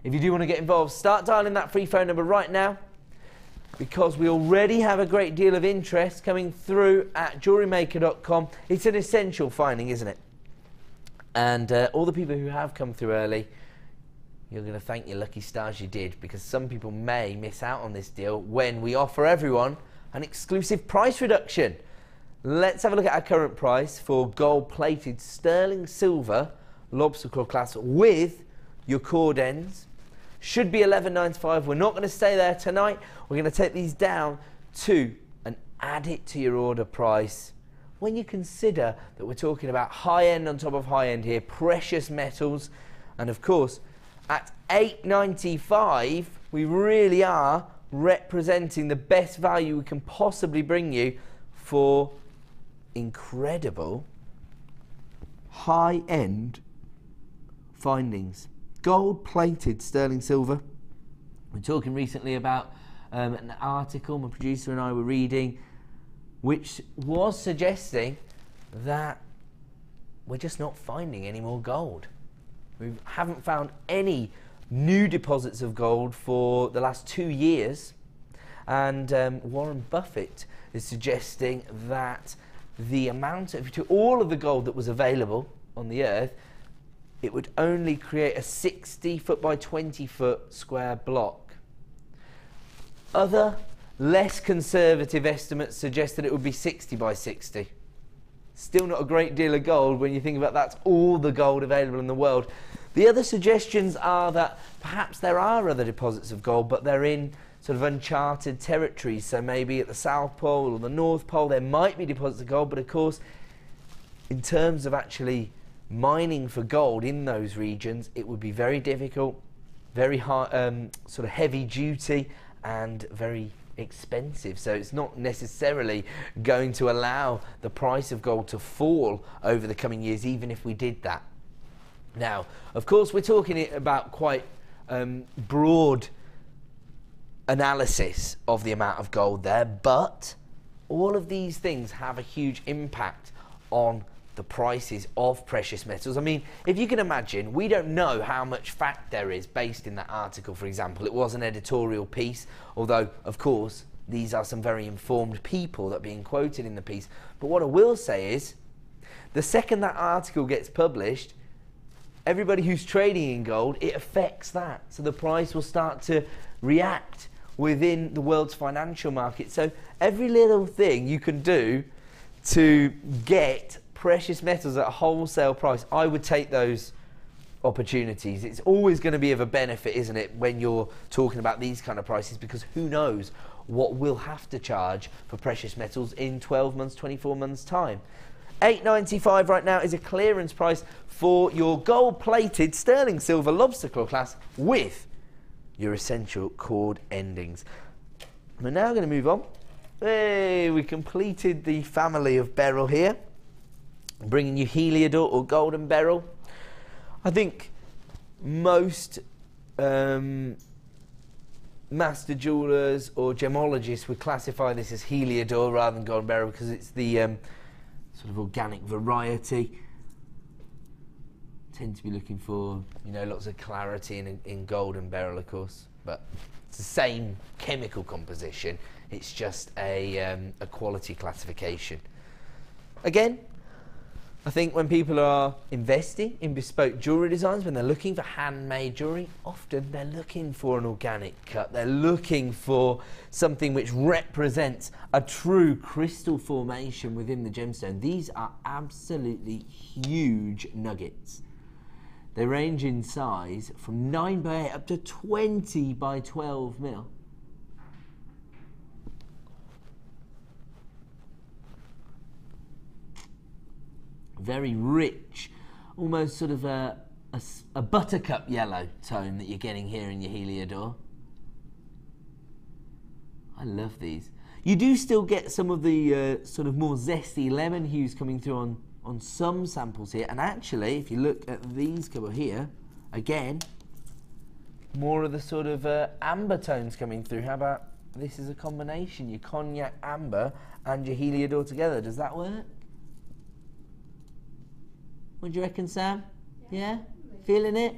If you do want to get involved, start dialing that free phone number right now, because we already have a great deal of interest coming through at JewelleryMaker.com. It's an essential finding, isn't it? And all the people who have come through early, you're going to thank your lucky stars you did, because some people may miss out on this deal when we offer everyone an exclusive price reduction. Let's have a look at our current price for gold-plated sterling silver lobster claw clasp with your cord ends. Should be $11.95. We're not going to stay there tonight. We're going to take these down to and add it to your order price. When you consider that we're talking about high-end on top of high-end here, precious metals, and of course, at $8.95, we really are representing the best value we can possibly bring you for incredible high-end findings. Gold-plated sterling silver. We're talking recently about an article my producer and I were reading, which was suggesting that we're just not finding any more gold. We haven't found any new deposits of gold for the last 2 years, and Warren Buffett is suggesting that the amount of, to all of the gold that was available on the earth, it would only create a 60 foot by 20 foot square block. Other Less conservative estimates suggest that it would be 60 by 60. Still not a great deal of gold when you think about that's all the gold available in the world. The other suggestions are that perhaps there are other deposits of gold, but they're in sort of uncharted territories. So maybe at the South Pole or the North Pole there might be deposits of gold, but of course in terms of actually mining for gold in those regions, it would be very difficult, very high, sort of heavy duty and very expensive. So it's not necessarily going to allow the price of gold to fall over the coming years, even if we did that. Now, of course, we're talking about quite broad analysis of the amount of gold there, but all of these things have a huge impact on the prices of precious metals. I mean, if you can imagine, we don't know how much fact there is based in that article, for example. It was an editorial piece, although, of course, these are some very informed people that are being quoted in the piece. But what I will say is, the second that article gets published, everybody who's trading in gold, it affects that. So the price will start to react within the world's financial market. So every little thing you can do to get precious metals at a wholesale price, I would take those opportunities. It's always going to be of a benefit, isn't it, when you're talking about these kind of prices, because who knows what we'll have to charge for precious metals in 12 months, 24 months time. $8.95 right now is a clearance price for your gold-plated sterling silver lobster claw clasp with your essential cord endings. We're now going to move on. Hey, we completed the family of beryl here, bringing you Heliodor or golden beryl. I think most master jewelers or gemologists would classify this as Heliodor rather than golden beryl, because it's the sort of organic variety. Tend to be looking for, you know, lots of clarity in golden beryl, of course, but it's the same chemical composition. It's just a quality classification. Again, I think when people are investing in bespoke jewellery designs, when they're looking for handmade jewellery, often they're looking for an organic cut. They're looking for something which represents a true crystal formation within the gemstone. These are absolutely huge nuggets. They range in size from 9 by 8 up to 20 by 12 mil. Very rich, almost sort of a buttercup yellow tone that you're getting here in your Heliodor. I love these. You do still get some of the sort of more zesty lemon hues coming through on some samples here, and actually if you look at these couple here, again, more of the sort of amber tones coming through. How about this is a combination, your cognac amber and your Heliodor together. Does that work? What do you reckon, Sam? Yeah? Feeling it?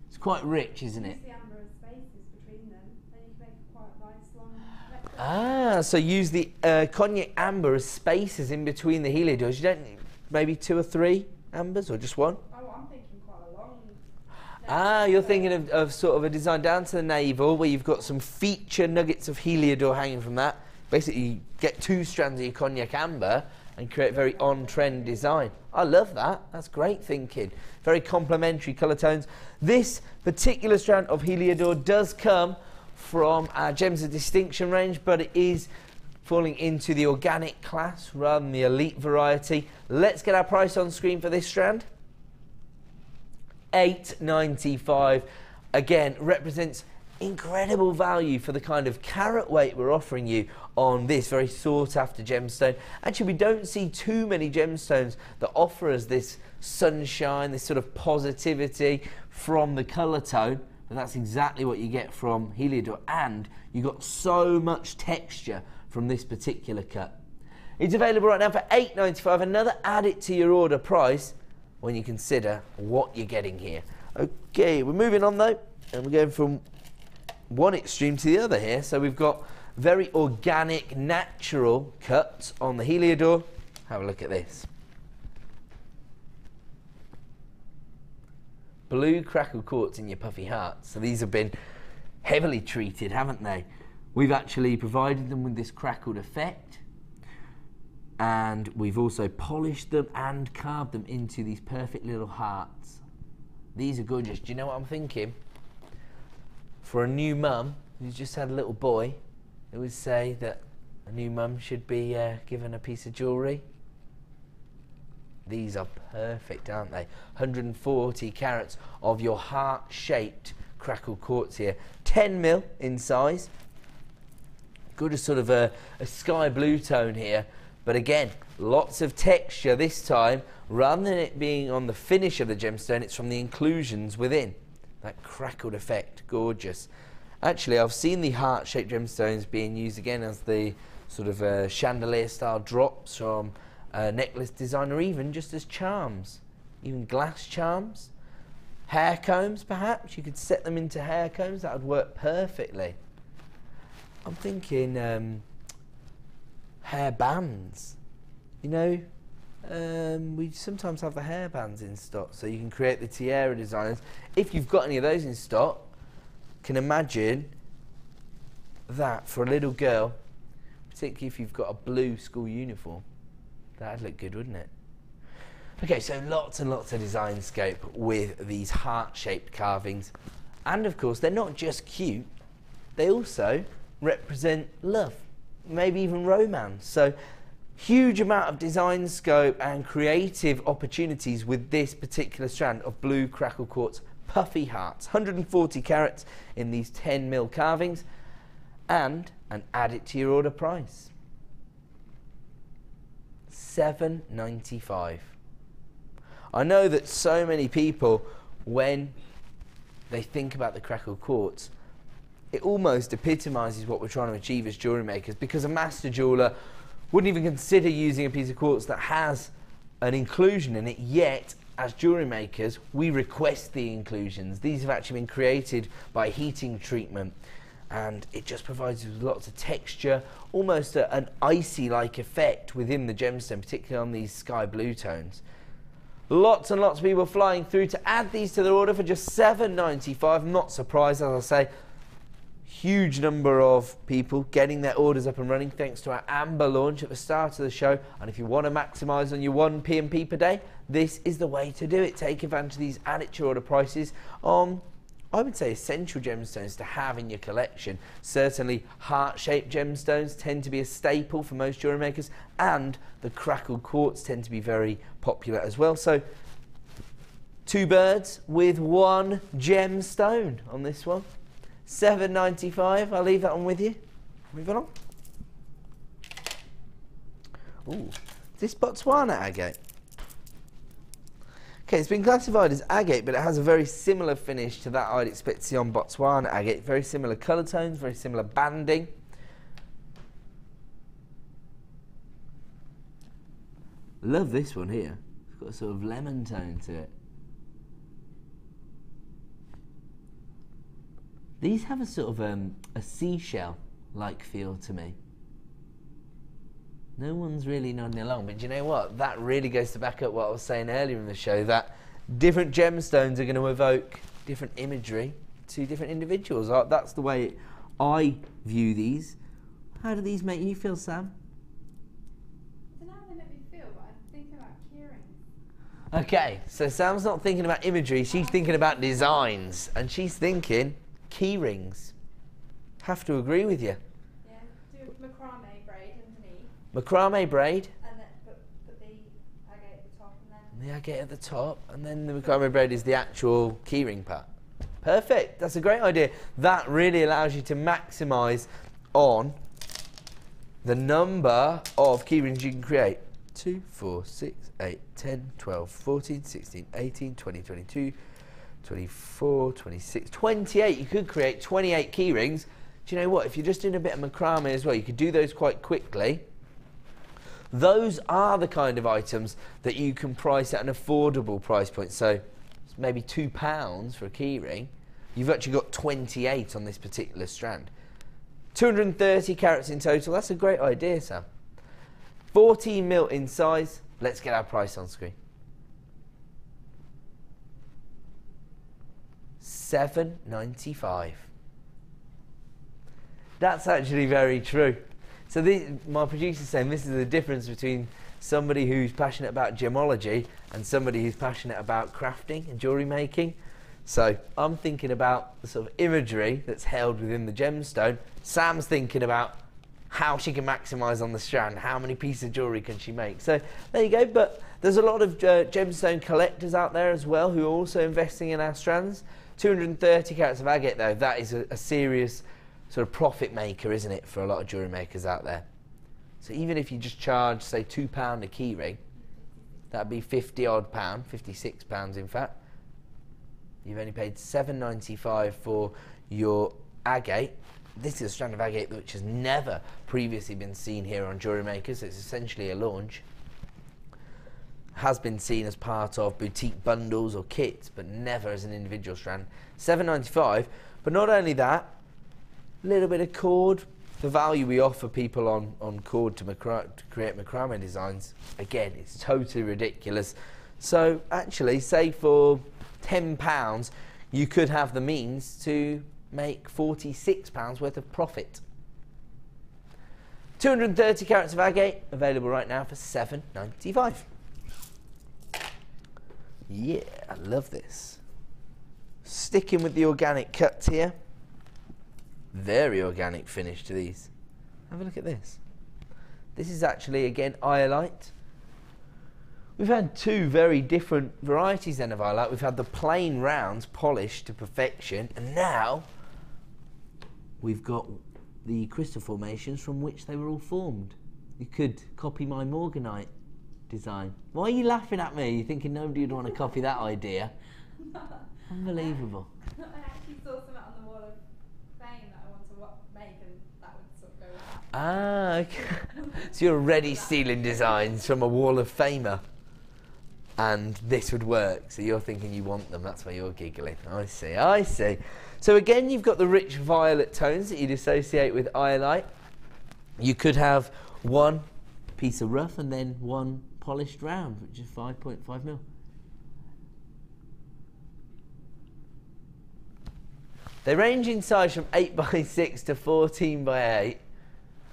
It's quite rich, isn't it? Use the amber as spaces between them, then you can make quite a nice long necklace. Ah, so use the cognac amber as spaces in between the Heliodors. You don't need maybe 2 or 3 ambers, or just 1? Oh, I'm thinking quite a long. Ah, you're thinking of sort of a design down to the navel where you've got some feature nuggets of Heliodor hanging from that. Basically, you get 2 strands of your cognac amber and create a very on-trend design. I love that. That's great thinking. Very complementary colour tones. This particular strand of Heliodor does come from our Gems of Distinction range, but it is falling into the organic class rather than the elite variety. Let's get our price on screen for this strand. $8.95. Again, represents incredible value for the kind of carat weight we're offering you on this very sought after gemstone. Actually, we don't see too many gemstones that offer us this sunshine, this sort of positivity from the colour tone, but that's exactly what you get from Heliodor, and you got so much texture from this particular cut. It's available right now for $8.95. Another add it to your order price when you consider what you're getting here. Okay, we're moving on though, and we're going from one extreme to the other here. So we've got very organic, natural cuts on the Heliodor. Have a look at this. Blue crackle quartz in your puffy heart. So these have been heavily treated, haven't they? We've actually provided them with this crackled effect, and we've also polished them and carved them into these perfect little hearts. These are gorgeous. Do you know what I'm thinking? For a new mum who's just had a little boy, it would say that a new mum should be given a piece of jewellery. These are perfect, aren't they? 140 carats of your heart-shaped crackled quartz here. 10mm in size. Good as sort of a sky blue tone here. But again, lots of texture this time. Rather than it being on the finish of the gemstone, it's from the inclusions within. That crackled effect, gorgeous. Actually, I've seen the heart-shaped gemstones being used again as the sort of chandelier-style drops from necklace design, or even just as charms, even glass charms. Hair combs, perhaps you could set them into hair combs. That would work perfectly. I'm thinking hair bands. You know, we sometimes have the hair bands in stock, so you can create the tiara designs. If you've got any of those in stock, can imagine that for a little girl, particularly if you've got a blue school uniform. That'd look good, wouldn't it? Okay, so lots and lots of design scope with these heart-shaped carvings. And of course, they're not just cute, they also represent love, maybe even romance. So huge amount of design scope and creative opportunities with this particular strand of blue crackled quartz puffy hearts. 140 carats in these 10mm carvings, and add it to your order price. $7.95. I know that so many people, when they think about the crackled quartz, it almost epitomises what we're trying to achieve as jewellery makers, because a master jeweller wouldn't even consider using a piece of quartz that has an inclusion in it, yet as jewellery makers we request the inclusions. These have actually been created by heating treatment, and it just provides you with lots of texture, almost an icy-like effect within the gemstone, particularly on these sky blue tones. Lots and lots of people flying through to add these to their order for just $7.95. Not surprised, as I say. Huge number of people getting their orders up and running thanks to our Amber launch at the start of the show. And if you want to maximise on your 1 P&P per day, this is the way to do it. Take advantage of these, add it to your order prices on, I would say, essential gemstones to have in your collection. Certainly heart-shaped gemstones tend to be a staple for most jewellery makers, and the crackled quartz tend to be very popular as well. So 2 birds with 1 gemstone on this one. $7.95. I'll leave that one with you. Moving on. Ooh, is this Botswana agate? Okay, it's been classified as agate, but it has a very similar finish to that I'd expect to see on Botswana agate. Very similar colour tones, very similar banding. Love this one here. It's got a sort of lemon tone to it. These have a sort of a seashell-like feel to me. No one's really nodding along, but do you know what? That really goes to back up what I was saying earlier in the show, that different gemstones are going to evoke different imagery to different individuals. That's the way I view these. How do these make you feel, Sam? I don't know how they make me feel, but I'm thinking about keyrings. Okay, so Sam's not thinking about imagery, she's thinking about designs, and she's thinking key rings. Have to agree with you. Yeah, do macrame braid underneath. Macrame braid. And then put the agate at the top, and then The agate at the top, and then the macrame braid is the actual keyring part. Perfect. That's a great idea. That really allows you to maximise on the number of keyrings you can create. 2, 4, 6, 8, 10, 12, 14, 16, 18, 20, 22, 24, 26, 28. You could create 28 key rings. Do you know what? If you're just doing a bit of macrame as well, you could do those quite quickly. Those are the kind of items that you can price at an affordable price point. So it's maybe £2 for a key ring. You've actually got 28 on this particular strand. 230 carats in total. That's a great idea, Sam. 14mm in size. Let's get our price on screen. $7.95. That's actually very true. So my producer's saying this is the difference between somebody who's passionate about gemology and somebody who's passionate about crafting and jewellery making. So I'm thinking about the sort of imagery that's held within the gemstone. Sam's thinking about how she can maximise on the strand, how many pieces of jewellery can she make. So there you go, but there's a lot of gemstone collectors out there as well who are also investing in our strands. 230 carats of agate though, that is a serious sort of profit maker, isn't it, for a lot of jewellery makers out there. So even if you just charge, say, £2 a key ring, that'd be £50 odd, £56 in fact. You've only paid $7.95 for your agate. This is a strand of agate which has never previously been seen here on Jewellery Maker, so it's essentially a launch. Has been seen as part of boutique bundles or kits, but never as an individual strand. $7.95, but not only that, a little bit of cord. The value we offer people on cord to create macrame designs, again, it's totally ridiculous. So actually, say for £10, you could have the means to make £46 worth of profit. 230 carats of agate, available right now for $7.95. Yeah, I love this. Sticking with the organic cuts here. Very organic finish to these. Have a look at this. This is actually, again, iolite. We've had two very different varieties then of iolite. We've had the plain rounds polished to perfection, and now we've got the crystal formations from which they were all formed. You could copy my morganite design. Why are you laughing at me? You're thinking nobody would want to copy that idea? Unbelievable. I actually saw some out on the wall of fame that I want to make, and that would sort of go with. Ah, okay. So you're already stealing designs from a wall of famer, and this would work. So you're thinking you want them. That's why you're giggling. I see. I see. So again, you've got the rich violet tones that you'd associate with iolite. You could have one piece of rough and then one polished round, which is 5.5 mil. They range in size from 8x6 to 14x8.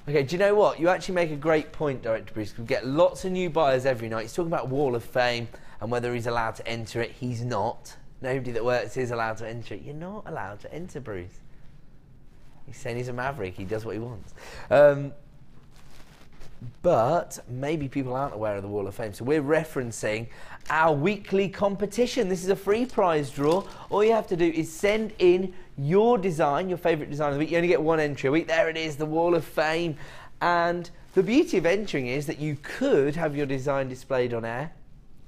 Okay, do you know what? You actually make a great point, Director Bruce. We get lots of new buyers every night. He's talking about Wall of Fame and whether he's allowed to enter it. He's not. Nobody that works is allowed to enter it. You're not allowed to enter, Bruce. He's saying he's a maverick. He does what he wants. But maybe people aren't aware of the Wall of Fame. So we're referencing our weekly competition. This is a free prize draw. All you have to do is send in your design, your favourite design of the week. You only get one entry a week. There it is, the Wall of Fame. And the beauty of entering is that you could have your design displayed on air.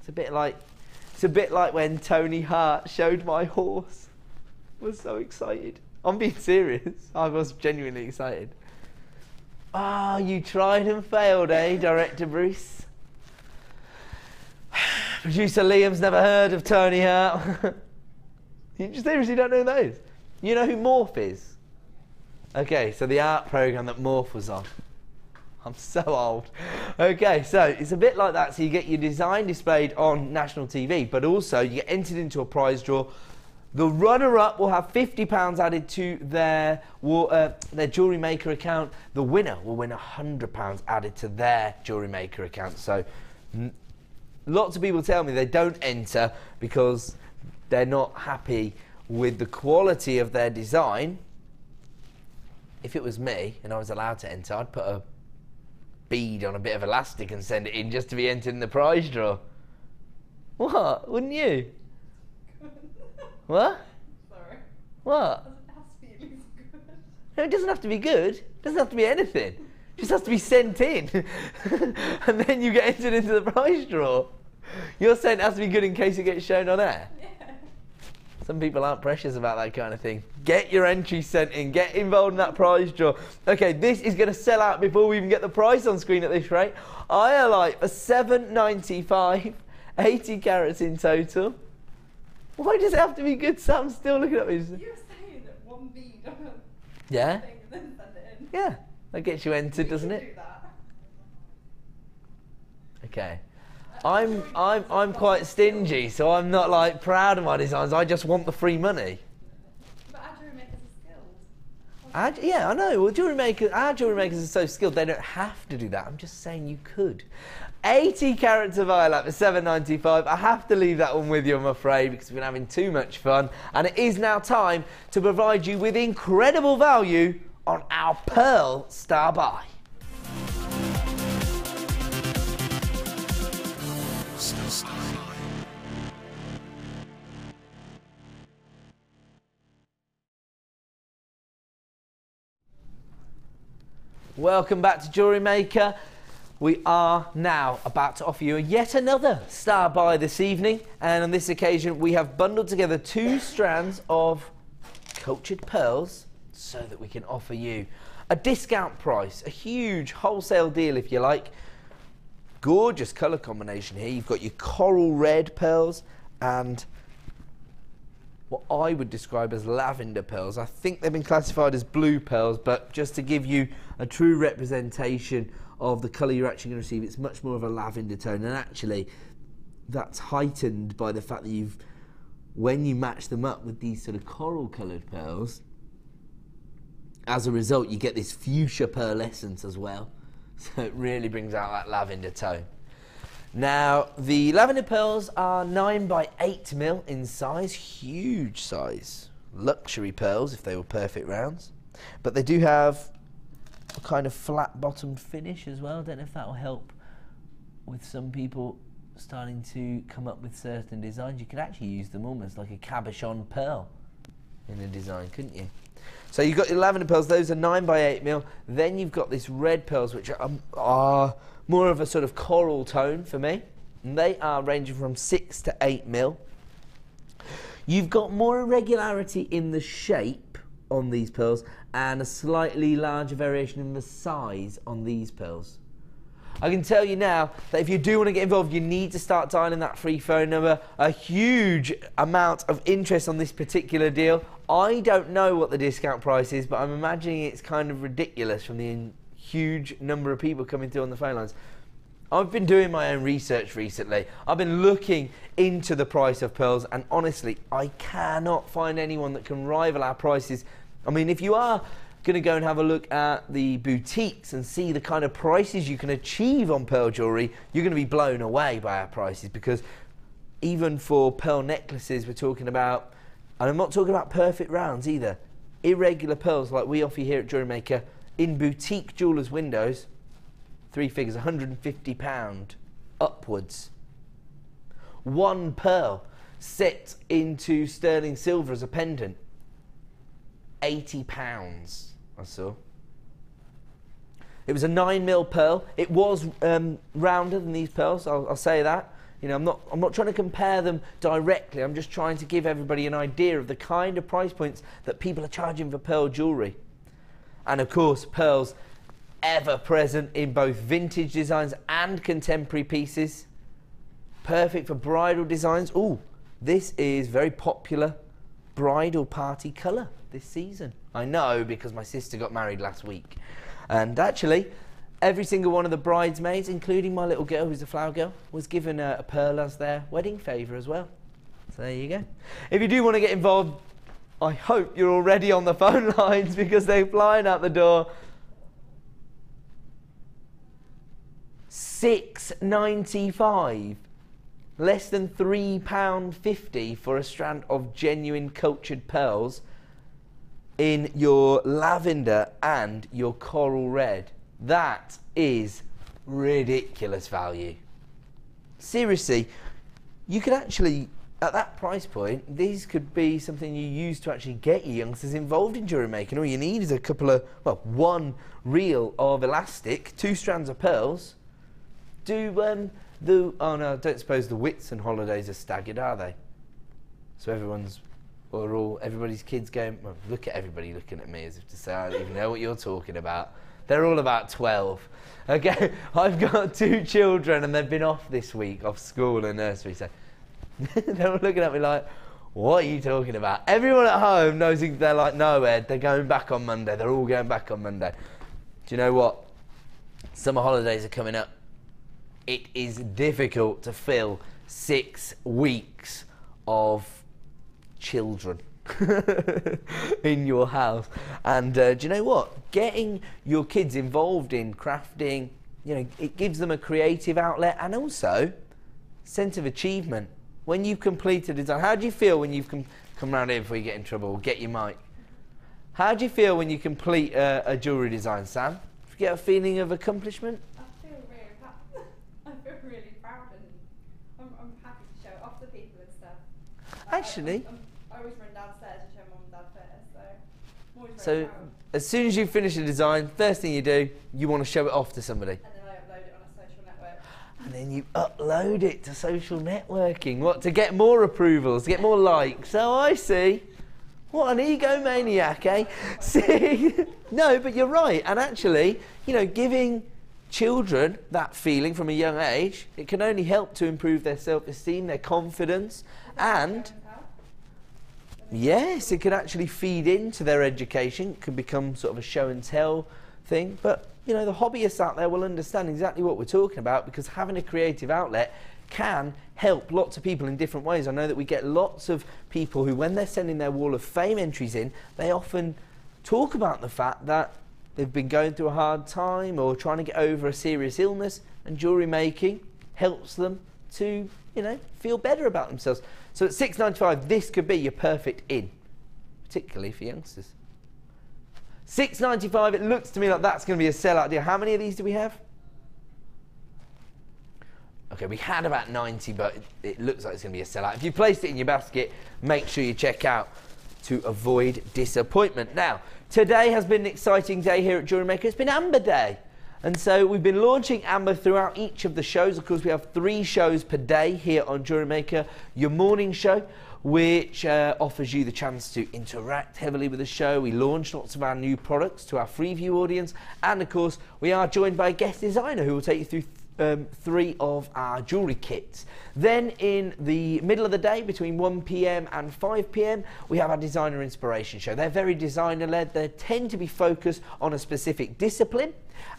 It's a bit like when Tony Hart showed my horse. I was so excited. I'm being serious. I was genuinely excited. Ah, you tried and failed, eh, Director Bruce? Producer Liam's never heard of Tony Hart. You seriously don't know who that is? You know who Morph is? Okay, so the art programme that Morph was on. I'm so old. Okay, so it's a bit like that. So you get your design displayed on national TV, but also you get entered into a prize draw. The runner-up will have £50 added to their Jewellery Maker account. The winner will win £100 added to their Jewellery Maker account. So lots of people tell me they don't enter because they're not happy with the quality of their design. If it was me and I was allowed to enter, I'd put a bead on a bit of elastic and send it in just to be entered in the prize draw. What? Wouldn't you? What? Sorry. What? It has to be at least good. No, it doesn't have to be good. It doesn't have to be anything. It just has to be sent in. And then you get entered into the prize draw. You're saying it has to be good in case it gets shown on air? Yeah. Some people aren't precious about that kind of thing. Get your entry sent in. Get involved in that prize draw. Okay, this is going to sell out before we even get the price on screen at this rate. Iolite for $7.95. 80 carats in total. Why does it have to be good? Sam's still looking at me. You were saying that one bead on a Yeah? thing and then send it in. Yeah. That gets you entered, doesn't You it? should do that. Okay. I'm quite stingy, so I'm not like proud of my designs. I just want the free money. But our jewellery makers are skilled. Yeah, I know. Well, our jewellery makers are so skilled, they don't have to do that. I'm just saying you could. 80 carats of violet for £7.95. I have to leave that one with you, I'm afraid, because we've been having too much fun. And it is now time to provide you with incredible value on our Pearl Star Buy. Welcome back to Jewellery Maker. We are now about to offer you yet another star buy this evening, and on this occasion we have bundled together 2 strands of cultured pearls so that we can offer you a discount price, a huge wholesale deal if you like. Gorgeous colour combination here. You've got your coral red pearls and what I would describe as lavender pearls. I think they've been classified as blue pearls, but just to give you a true representation of the colour you're actually going to receive, it's much more of a lavender tone, and actually that's heightened by the fact that when you match them up with these sort of coral coloured pearls, as a result you get this fuchsia pearlescence as well, so it really brings out that lavender tone. Now, the lavender pearls are 9 by 8 mil in size, huge size. Luxury pearls if they were perfect rounds. But they do have a kind of flat bottomed finish as well. Don't know if that will help with some people starting to come up with certain designs. You could actually use them almost like a cabochon pearl in a design, couldn't you? So you've got your lavender pearls, those are 9 by 8 mil. Then you've got this red pearls, which are more of a sort of coral tone for me. And they are ranging from 6 to 8 mil. You've got more irregularity in the shape on these pearls and a slightly larger variation in the size on these pearls. I can tell you now that if you do want to get involved, you need to start dialing that free phone number. A huge amount of interest on this particular deal. I don't know what the discount price is, but I'm imagining it's kind of ridiculous from the huge number of people coming through on the phone lines. I've been doing my own research recently. I've been looking into the price of pearls, and honestly, I cannot find anyone that can rival our prices. I mean, if you are going to go and have a look at the boutiques and see the kind of prices you can achieve on pearl jewellery, you're going to be blown away by our prices, because even for pearl necklaces, we're talking about, and I'm not talking about perfect rounds either, irregular pearls like we offer here at Jewellery Maker in boutique jewellers' windows, 3 figures, £150 upwards. One pearl set into sterling silver as a pendant, £80 I saw. It was a 9 mil pearl. It was rounder than these pearls, I'll say that. You know, I'm not trying to compare them directly. I'm just trying to give everybody an idea of the kind of price points that people are charging for pearl jewellery. And of course, pearls ever present in both vintage designs and contemporary pieces. Perfect for bridal designs. Ooh, this is very popular bridal party colour this season. I know, because my sister got married last week. And actually, every single one of the bridesmaids, including my little girl who's a flower girl, was given a pearl as their wedding favour as well. So there you go. If you do want to get involved, I hope you're already on the phone lines, because they're flying out the door. £6.95, less than £3.50 for a strand of genuine cultured pearls in your lavender and your coral red. That is ridiculous value. Seriously, you could actually, at that price point, these could be something you use to actually get your youngsters involved in jewellery making. All you need is a couple of, well, 1 reel of elastic, 2 strands of pearls. Oh no, I don't suppose the Whitsun holidays are staggered, are they? So everybody's kids going, well, look at everybody looking at me as if to say, I don't even know what you're talking about. They're all about 12. Okay, I've got 2 children and they've been off this week, off school and nursery, so they're all looking at me like, what are you talking about? Everyone at home knows, they're like, no, Ed, they're going back on Monday. They're all going back on Monday. Do you know what? Summer holidays are coming up. It is difficult to fill 6 weeks of children. in your house. And do you know what? Getting your kids involved in crafting, you know, it gives them a creative outlet and also sense of achievement. When you complete a design, how do you feel when you've come round here before you get in trouble? Get your mic. How do you feel when you complete a jewellery design, Sam? Do you get a feeling of accomplishment? I feel really proud. I feel really proud, and I'm happy to show it off to people and stuff. Actually, I always run downstairs to show mum and dad first, so I'm always very so proud. as soon as you finish a design, first thing you do, you want to show it off to somebody. And then I upload it on a social network. And then you upload it to social networking. What, to get more approvals, to get more likes? Oh, I see. What an egomaniac, eh? See? No, but you're right. And actually, you know, giving children that feeling from a young age, it can only help to improve their self-esteem, their confidence, and yes, it can actually feed into their education. It can become sort of a show and tell thing. But, you know, the hobbyists out there will understand exactly what we're talking about, because having a creative outlet can help lots of people in different ways. I know that we get lots of people who, when they're sending their Wall of Fame entries in, they often talk about the fact that they've been going through a hard time or trying to get over a serious illness, and jewellery making helps them to, you know, feel better about themselves. So at $6.95, this could be your perfect in, particularly for youngsters. $6.95, it looks to me like that's going to be a sellout deal. How many of these do we have? Okay, we had about 90, but it looks like it's going to be a sellout. If you placed it in your basket, make sure you check out to avoid disappointment. Now, today has been an exciting day here at Jewellery Maker. It's been Amber Day. And so we've been launching Amber throughout each of the shows. Of course, we have 3 shows per day here on Jewellery Maker. Your morning show, which offers you the chance to interact heavily with the show. We launch lots of our new products to our free view audience. And of course, we are joined by a guest designer who will take you through 3 of our jewellery kits. Then in the middle of the day, between 1 PM and 5 PM, we have our designer inspiration show. They're very designer led. They tend to be focused on a specific discipline.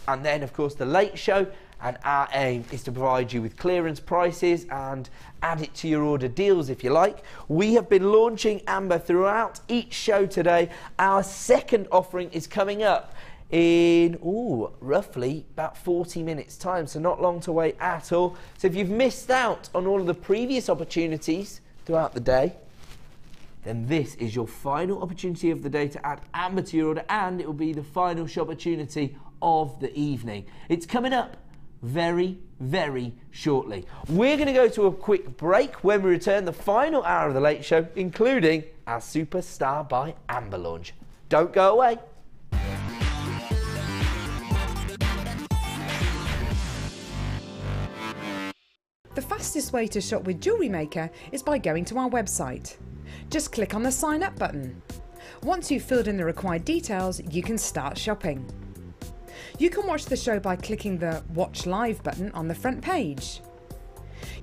And then of course the late show, and our aim is to provide you with clearance prices and add it to your order deals if you like. We have been launching Amber throughout each show today. Our second offering is coming up in roughly about 40 minutes time, so not long to wait at all. So if you've missed out on all of the previous opportunities throughout the day, then this is your final opportunity of the day to add Amber to your order, and it will be the final opportunity of the evening. It's coming up very, very shortly. We're going to go to a quick break. When we return, the final hour of the late show, including our Superstar by Amber launch. Don't go away. The fastest way to shop with Jewellery Maker is by going to our website. Just click on the sign up button. Once you've filled in the required details, you can start shopping. You can watch the show by clicking the Watch Live button on the front page.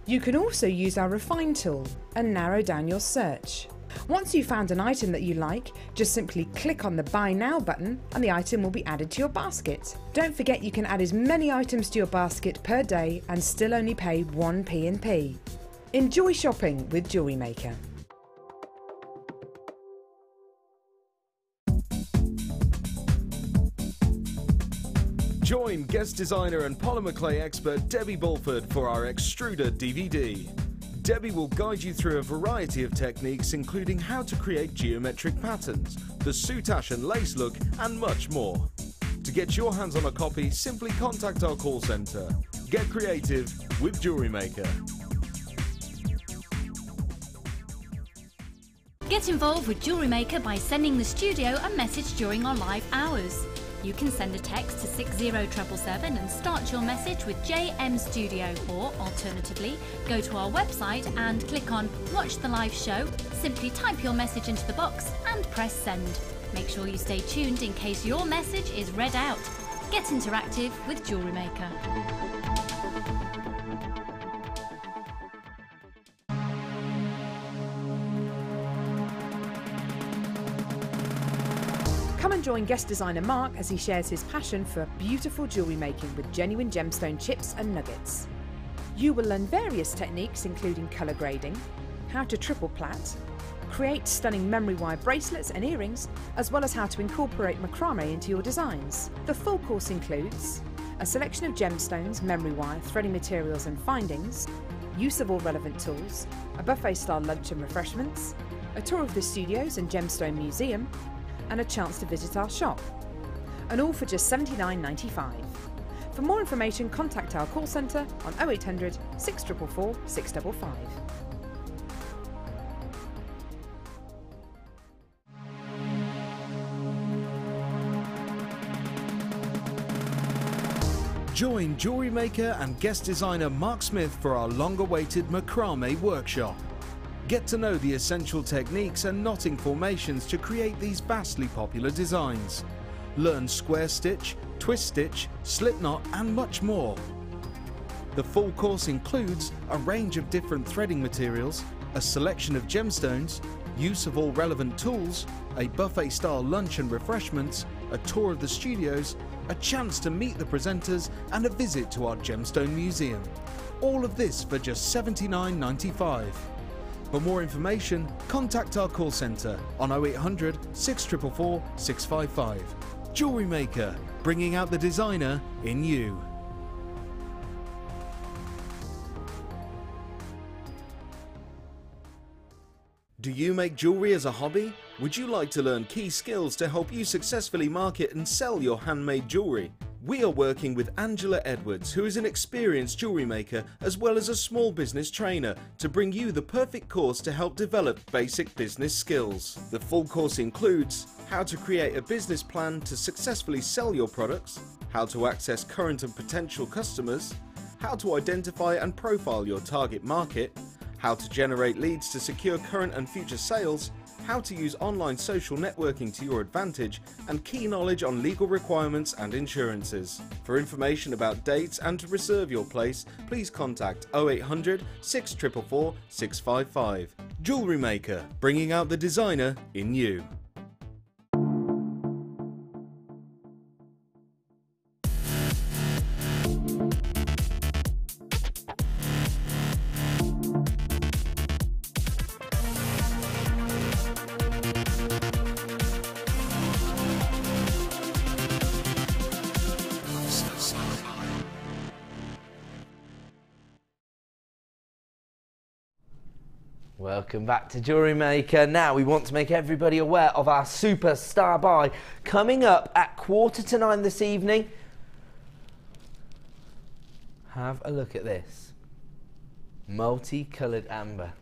You can also use our Refine tool and narrow down your search. Once you've found an item that you like, just simply click on the Buy Now button and the item will be added to your basket. Don't forget you can add as many items to your basket per day and still only pay 1 P&P. Enjoy shopping with Jewellery Maker. Join guest designer and polymer clay expert Debbie Bulford for our Extruder DVD. Debbie will guide you through a variety of techniques, including how to create geometric patterns, the soutache and lace look, and much more. To get your hands on a copy, simply contact our call centre. Get creative with Jewellery Maker. Get involved with Jewellery Maker by sending the studio a message during our live hours. You can send a text to 60777 and start your message with JM Studio, or alternatively, go to our website and click on Watch the Live Show, simply type your message into the box and press send. Make sure you stay tuned in case your message is read out. Get interactive with Jewellery Maker. Come and join guest designer Mark as he shares his passion for beautiful jewellery making with genuine gemstone chips and nuggets. You will learn various techniques including colour grading, how to triple plait, Create stunning memory wire bracelets and earrings, as well as how to incorporate macrame into your designs. The full course includes a selection of gemstones, memory wire, threading materials and findings, use of all relevant tools, a buffet-style lunch and refreshments, a tour of the studios and gemstone museum, and a chance to visit our shop. And all for just $79.95. For more information, contact our call centre on 0800 644 655. Join Jewellery Maker and guest designer Mark Smith for our long-awaited macrame workshop. Get to know the essential techniques and knotting formations to create these vastly popular designs. Learn square stitch, twist stitch, slip knot and much more. The full course includes a range of different threading materials, a selection of gemstones, use of all relevant tools, a buffet-style lunch and refreshments, a tour of the studios, a chance to meet the presenters and a visit to our gemstone museum. All of this for just $79.95. For more information, contact our call centre on 0800 644 655. Jewellery Maker, bringing out the designer in you. Do you make jewellery as a hobby? Would you like to learn key skills to help you successfully market and sell your handmade jewellery? We are working with Angela Edwards, who is an experienced jewellery maker as well as a small business trainer, to bring you the perfect course to help develop basic business skills. The full course includes how to create a business plan to successfully sell your products, how to access current and potential customers, how to identify and profile your target market, how to generate leads to secure current and future sales, how to use online social networking to your advantage, and key knowledge on legal requirements and insurances. For information about dates and to reserve your place, please contact 0800 644 655. Jewellery Maker, bringing out the designer in you. Welcome back to Jewellery Maker. Now we want to make everybody aware of our superstar buy coming up at 8:45 this evening. Have a look at this. Multicoloured amber.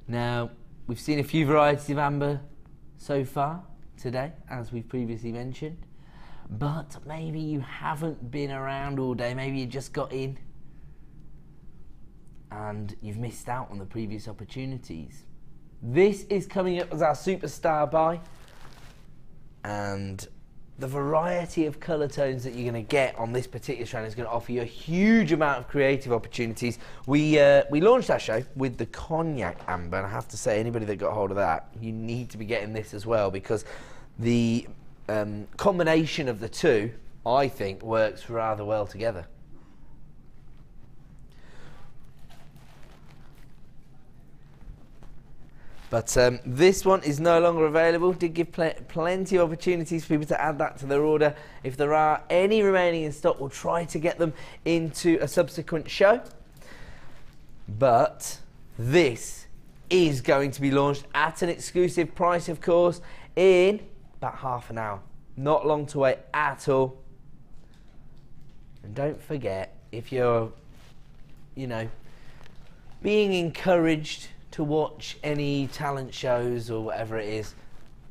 Now, we've seen a few varieties of amber so far today, as we've previously mentioned, but maybe you haven't been around all day, maybe you just got in and you've missed out on the previous opportunities. This is coming up as our superstar buy, and the variety of colour tones that you're going to get on this particular strand is going to offer you a huge amount of creative opportunities. We launched our show with the cognac amber, and I have to say, anybody that got hold of that, you need to be getting this as well, because the combination of the two, I think, works rather well together. But this one is no longer available. Did give plenty of opportunities for people to add that to their order. If there are any remaining in stock, we'll try to get them into a subsequent show. But this is going to be launched at an exclusive price, of course, in about half an hour. Not long to wait at all. And don't forget, if you're, you know, being encouraged to watch any talent shows or whatever it is,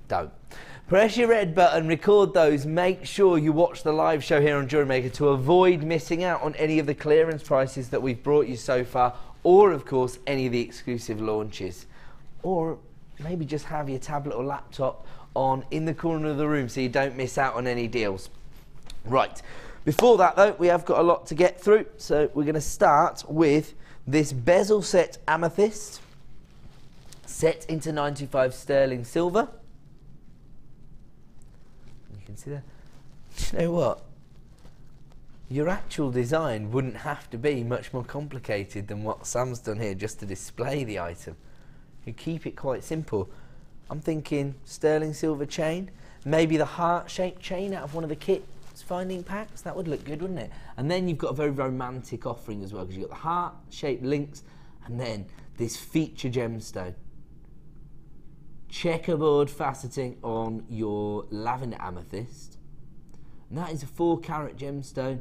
don't. Press your red button, record those, make sure you watch the live show here on Jewellery Maker to avoid missing out on any of the clearance prices that we've brought you so far, or of course any of the exclusive launches. Or maybe just have your tablet or laptop on in the corner of the room so you don't miss out on any deals. Right, before that though, we have got a lot to get through, so we're going to start with this bezel set amethyst, set into 95 sterling silver. You can see that. Do you know what? your actual design wouldn't have to be much more complicated than what Sam's done here just to display the item. You keep it quite simple. I'm thinking sterling silver chain, maybe the heart-shaped chain out of one of the kit's finding packs. That would look good, wouldn't it? And then you've got a very romantic offering as well, because you've got the heart-shaped links and then this feature gemstone. Checkerboard faceting on your lavender amethyst. And that is a 4-carat gemstone.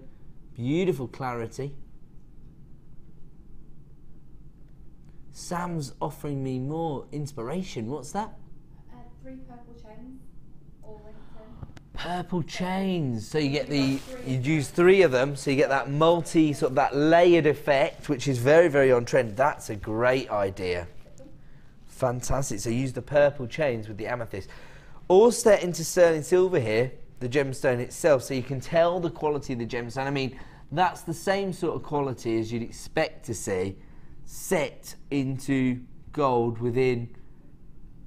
Beautiful clarity. Sam's offering me more inspiration. What's that? 3 purple chains, all linked in. Purple chains. So you get the, you use 3 of them, so you get that multi, sort of that layered effect, which is very on trend. That's a great idea. Fantastic. So use the purple chains with the amethyst. All set into sterling silver here, the gemstone itself, so you can tell the quality of the gemstone. I mean, that's the same sort of quality as you'd expect to see set into gold within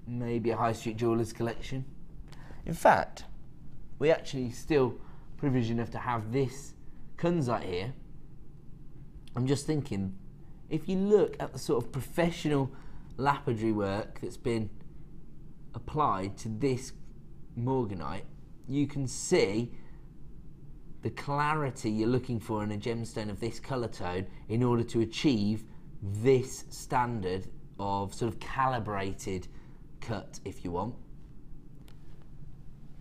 maybe a high street jeweller's collection. In fact, we actually still privileged enough to have this kunzite here. I'm just thinking, if you look at the sort of professional lapidary work that's been applied to this morganite, you can see the clarity you're looking for in a gemstone of this colour tone in order to achieve this standard of sort of calibrated cut, if you want.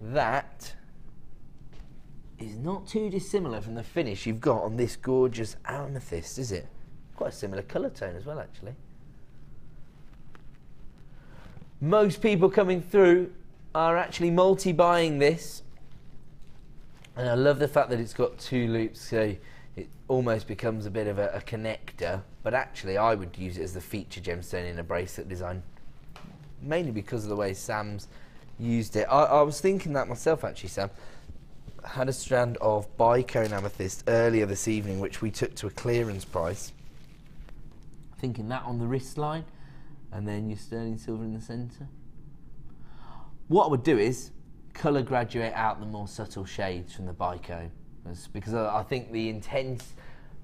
That is not too dissimilar from the finish you've got on this gorgeous amethyst, is it? Quite a similar colour tone as well, actually. Most people coming through are actually multi-buying this, and I love the fact that it's got 2 loops, so it almost becomes a bit of a connector, but actually I would use it as the feature gemstone in a bracelet design, mainly because of the way Sam's used it. I was thinking that myself, actually, Sam. I had a strand of bicone amethyst earlier this evening, which we took to a clearance price. Thinking that on the wrist line, and then your sterling silver in the centre. What I would do is colour graduate out the more subtle shades from the bicone, because I think the intense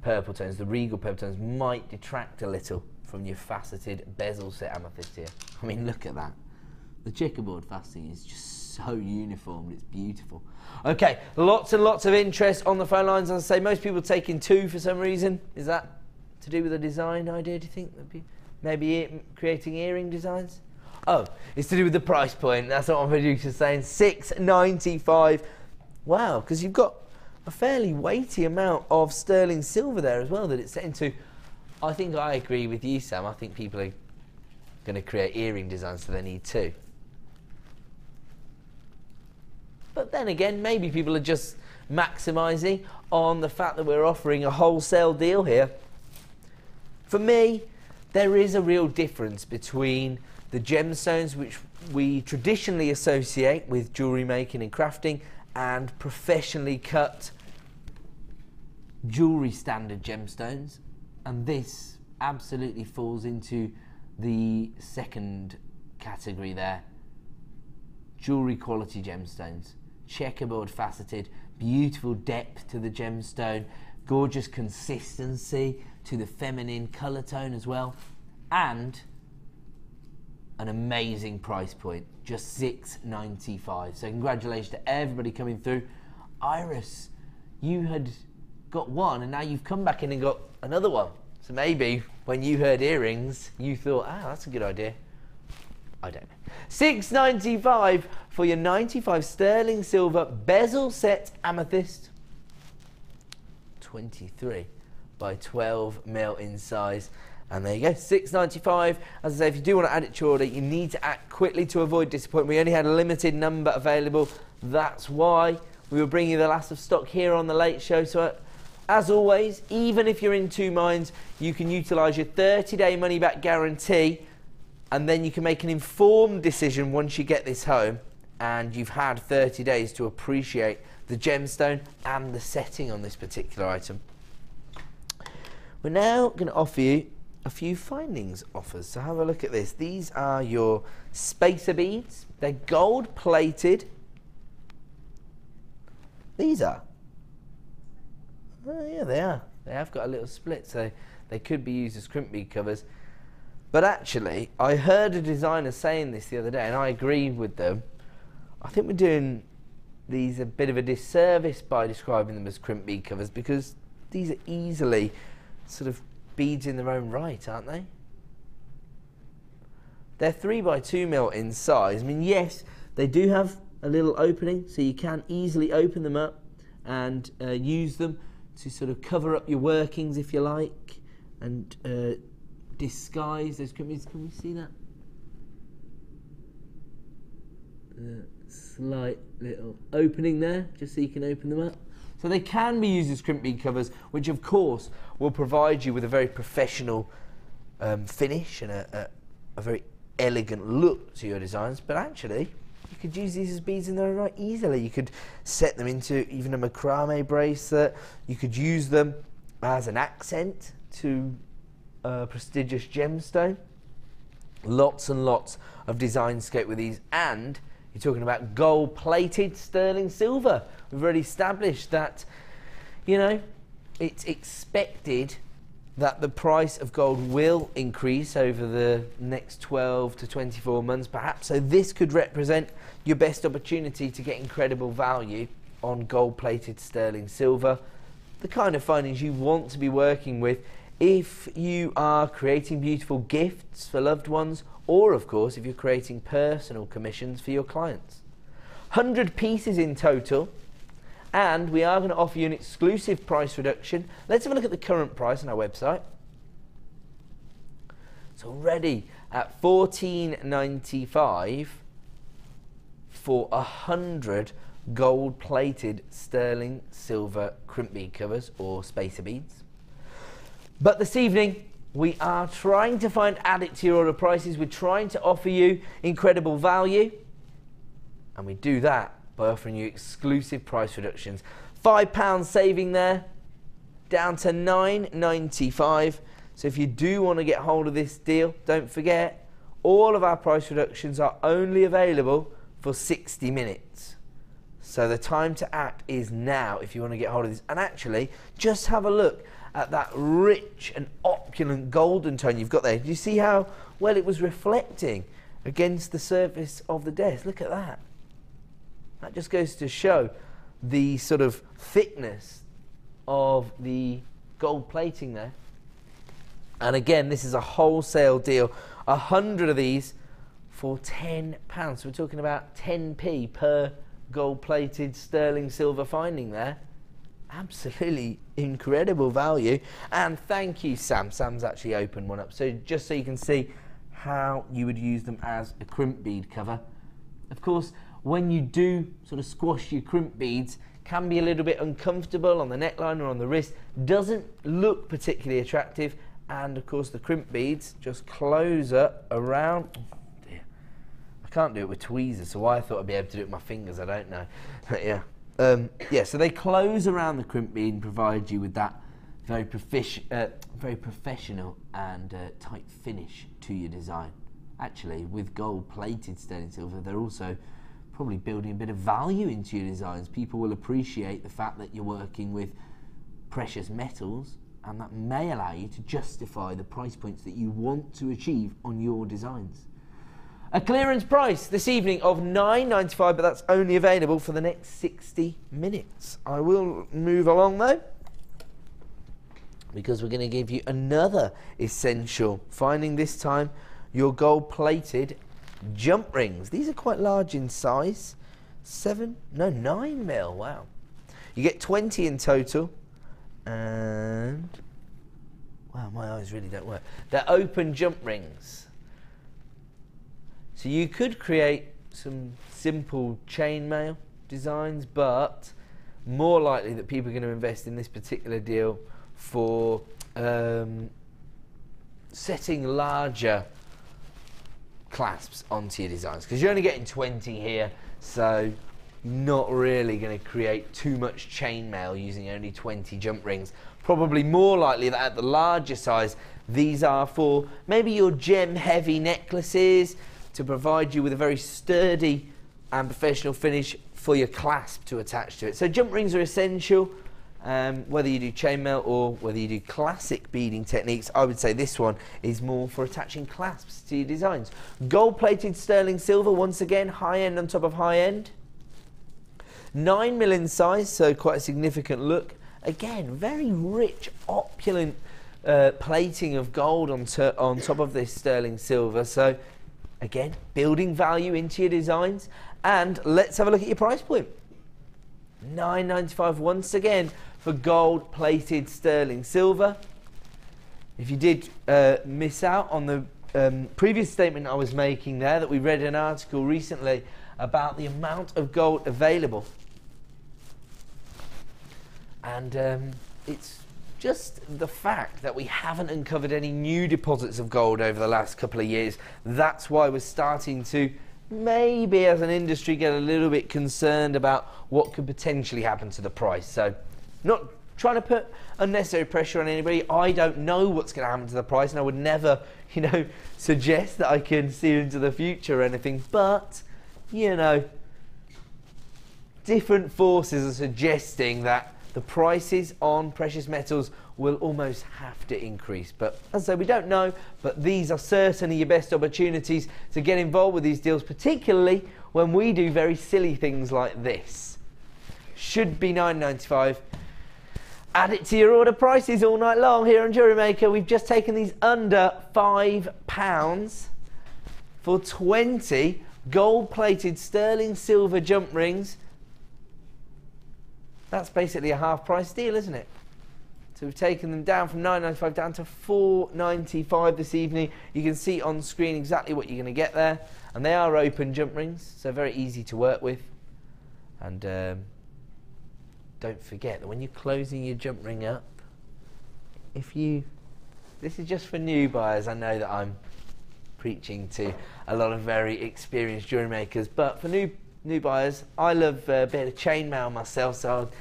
purple tones, the regal purple tones, might detract a little from your faceted bezel set amethyst here. I mean, look at that. The checkerboard faceting is just so uniform, it's beautiful. Okay, lots and lots of interest on the phone lines. As I say, most people taking 2 for some reason. Is that to do with a design idea, do you think? Maybe creating earring designs? Oh, it's to do with the price point. That's what my producer's saying. $6.95. Wow, because you've got a fairly weighty amount of sterling silver there as well that it's set into. I think I agree with you, Sam. I think people are going to create earring designs, so they need 2. But then again, maybe people are just maximising on the fact that we're offering a wholesale deal here. For me, there is a real difference between the gemstones which we traditionally associate with jewellery making and crafting and professionally cut jewellery standard gemstones, and this absolutely falls into the second category there. Jewellery quality gemstones, checkerboard faceted, beautiful depth to the gemstone, gorgeous consistency to the feminine colour tone as well, and an amazing price point, just $6.95. So congratulations to everybody coming through. Iris, you had got one and now you've come back in and got another one. So maybe when you heard earrings, you thought, that's a good idea. I don't know. $6.95 for your 95 sterling silver bezel set amethyst. 23 by 12 mil in size. And there you go, $6.95. As I say, if you do want to add it to your order, you need to act quickly to avoid disappointment. We only had a limited number available. That's why we were bringing the last of stock here on the Late Show. So as always, even if you're in 2 minds, you can utilise your 30-day money-back guarantee, and then you can make an informed decision once you get this home and you've had 30 days to appreciate the gemstone and the setting on this particular item. We're now going to offer you a few findings offers. So have a look at this. These are your spacer beads. They're gold plated. These are. Oh yeah, they are. They have got a little split, so they could be used as crimp bead covers. But actually, I heard a designer saying this the other day, and I agree with them. I think we're doing these a bit of a disservice by describing them as crimp bead covers, because these are easily sort of beads in their own right, aren't they? They're 3x2mm in size. I mean, yes, they do have a little opening, so you can easily open them up and use them to sort of cover up your workings, if you like, and disguise those crimp beads. Can we see that? Slight little opening there, just so you can open them up. So they can be used as crimp bead covers, which of course will provide you with a very professional finish and a very elegant look to your designs. But actually, you could use these as beads in their own right easily. You could set them into even a macrame bracelet. You could use them as an accent to a prestigious gemstone. Lots and lots of design scope with these, and you're talking about gold-plated sterling silver. We've already established that, you know, it's expected that the price of gold will increase over the next 12 to 24 months perhaps, so this could represent your best opportunity to get incredible value on gold-plated sterling silver, the kind of findings you want to be working with if you are creating beautiful gifts for loved ones, or of course if you're creating personal commissions for your clients. 100 pieces in total, and we are going to offer you an exclusive price reduction. Let's have a look at the current price on our website. It's already at $14.95 for 100 gold-plated sterling silver crimp bead covers or spacer beads. But this evening, we are trying to find add it to your order prices. We're trying to offer you incredible value, and we do that by offering you exclusive price reductions. £5 saving there, down to $9.95. So if you do want to get hold of this deal, don't forget, all of our price reductions are only available for 60 minutes. So the time to act is now if you want to get hold of this. And actually, just have a look at that rich and opulent golden tone you've got there. Do you see how well it was reflecting against the surface of the desk? Look at that. That just goes to show the sort of thickness of the gold plating there. And again, this is a wholesale deal. 100 of these for £10. So we're talking about 10p per gold-plated sterling silver finding there. Absolutely incredible value. And thank you, Sam. Sam's actually opened one up. So just so you can see how you would use them as a crimp bead cover. Of course, when you do sort of squash your crimp beads, can be a little bit uncomfortable on the neckline or on the wrist. Doesn't look particularly attractive. And of course the crimp beads just close up around. Oh dear. I can't do it with tweezers, so I thought I'd be able to do it with my fingers. I don't know. But yeah. Yeah, so they close around the crimp bead and provide you with that very professional and tight finish to your design. Actually, with gold-plated sterling silver, they're also probably building a bit of value into your designs. People will appreciate the fact that you're working with precious metals, and that may allow you to justify the price points that you want to achieve on your designs. A clearance price this evening of $9.95, but that's only available for the next 60 minutes. I will move along though, because we're going to give you another essential finding, this time your gold-plated jump rings. These are quite large in size. 9mm, wow. You get 20 in total, and wow, my eyes really don't work. They're open jump rings. So you could create some simple chainmail designs, but more likely that people are going to invest in this particular deal for setting larger clasps onto your designs, because you're only getting 20 here, so not really going to create too much chainmail using only 20 jump rings. Probably more likely that at the larger size, these are for maybe your gem heavy necklaces, to provide you with a very sturdy and professional finish for your clasp to attach to it. So jump rings are essential, Whether you do chainmail or whether you do classic beading techniques, I would say this one is more for attaching clasps to your designs. Gold-plated sterling silver, once again, high end on top of high end. 9mm in size, so quite a significant look. Again, very rich, opulent plating of gold on top of this sterling silver. So, again, building value into your designs. And let's have a look at your price point. $9.95 once again for gold-plated sterling silver. If you did miss out on the previous statement I was making there, that we read an article recently about the amount of gold available. And it's just the fact that we haven't uncovered any new deposits of gold over the last couple of years. That's why we're starting to maybe as an industry get a little bit concerned about what could potentially happen to the price. So not trying to put unnecessary pressure on anybody. I don't know what's going to happen to the price, and I would never, you know, suggest that I can see into the future or anything, but you know, different forces are suggesting that the prices on precious metals will almost have to increase. But as I say, we don't know, but these are certainly your best opportunities to get involved with these deals, particularly when we do very silly things like this. Should be $9.95. Add it to your order prices all night long here on Jewellery Maker. We've just taken these under £5 for 20 gold-plated sterling silver jump rings. That's basically a half-price deal, isn't it? So we've taken them down from $9.95 down to $4.95 this evening. You can see on screen exactly what you're going to get there. And they are open jump rings, so very easy to work with. And don't forget that when you're closing your jump ring up, this is just for new buyers. I know that I'm preaching to a lot of very experienced jewellery makers, but for new buyers, I love a bit of chainmail myself, so I'll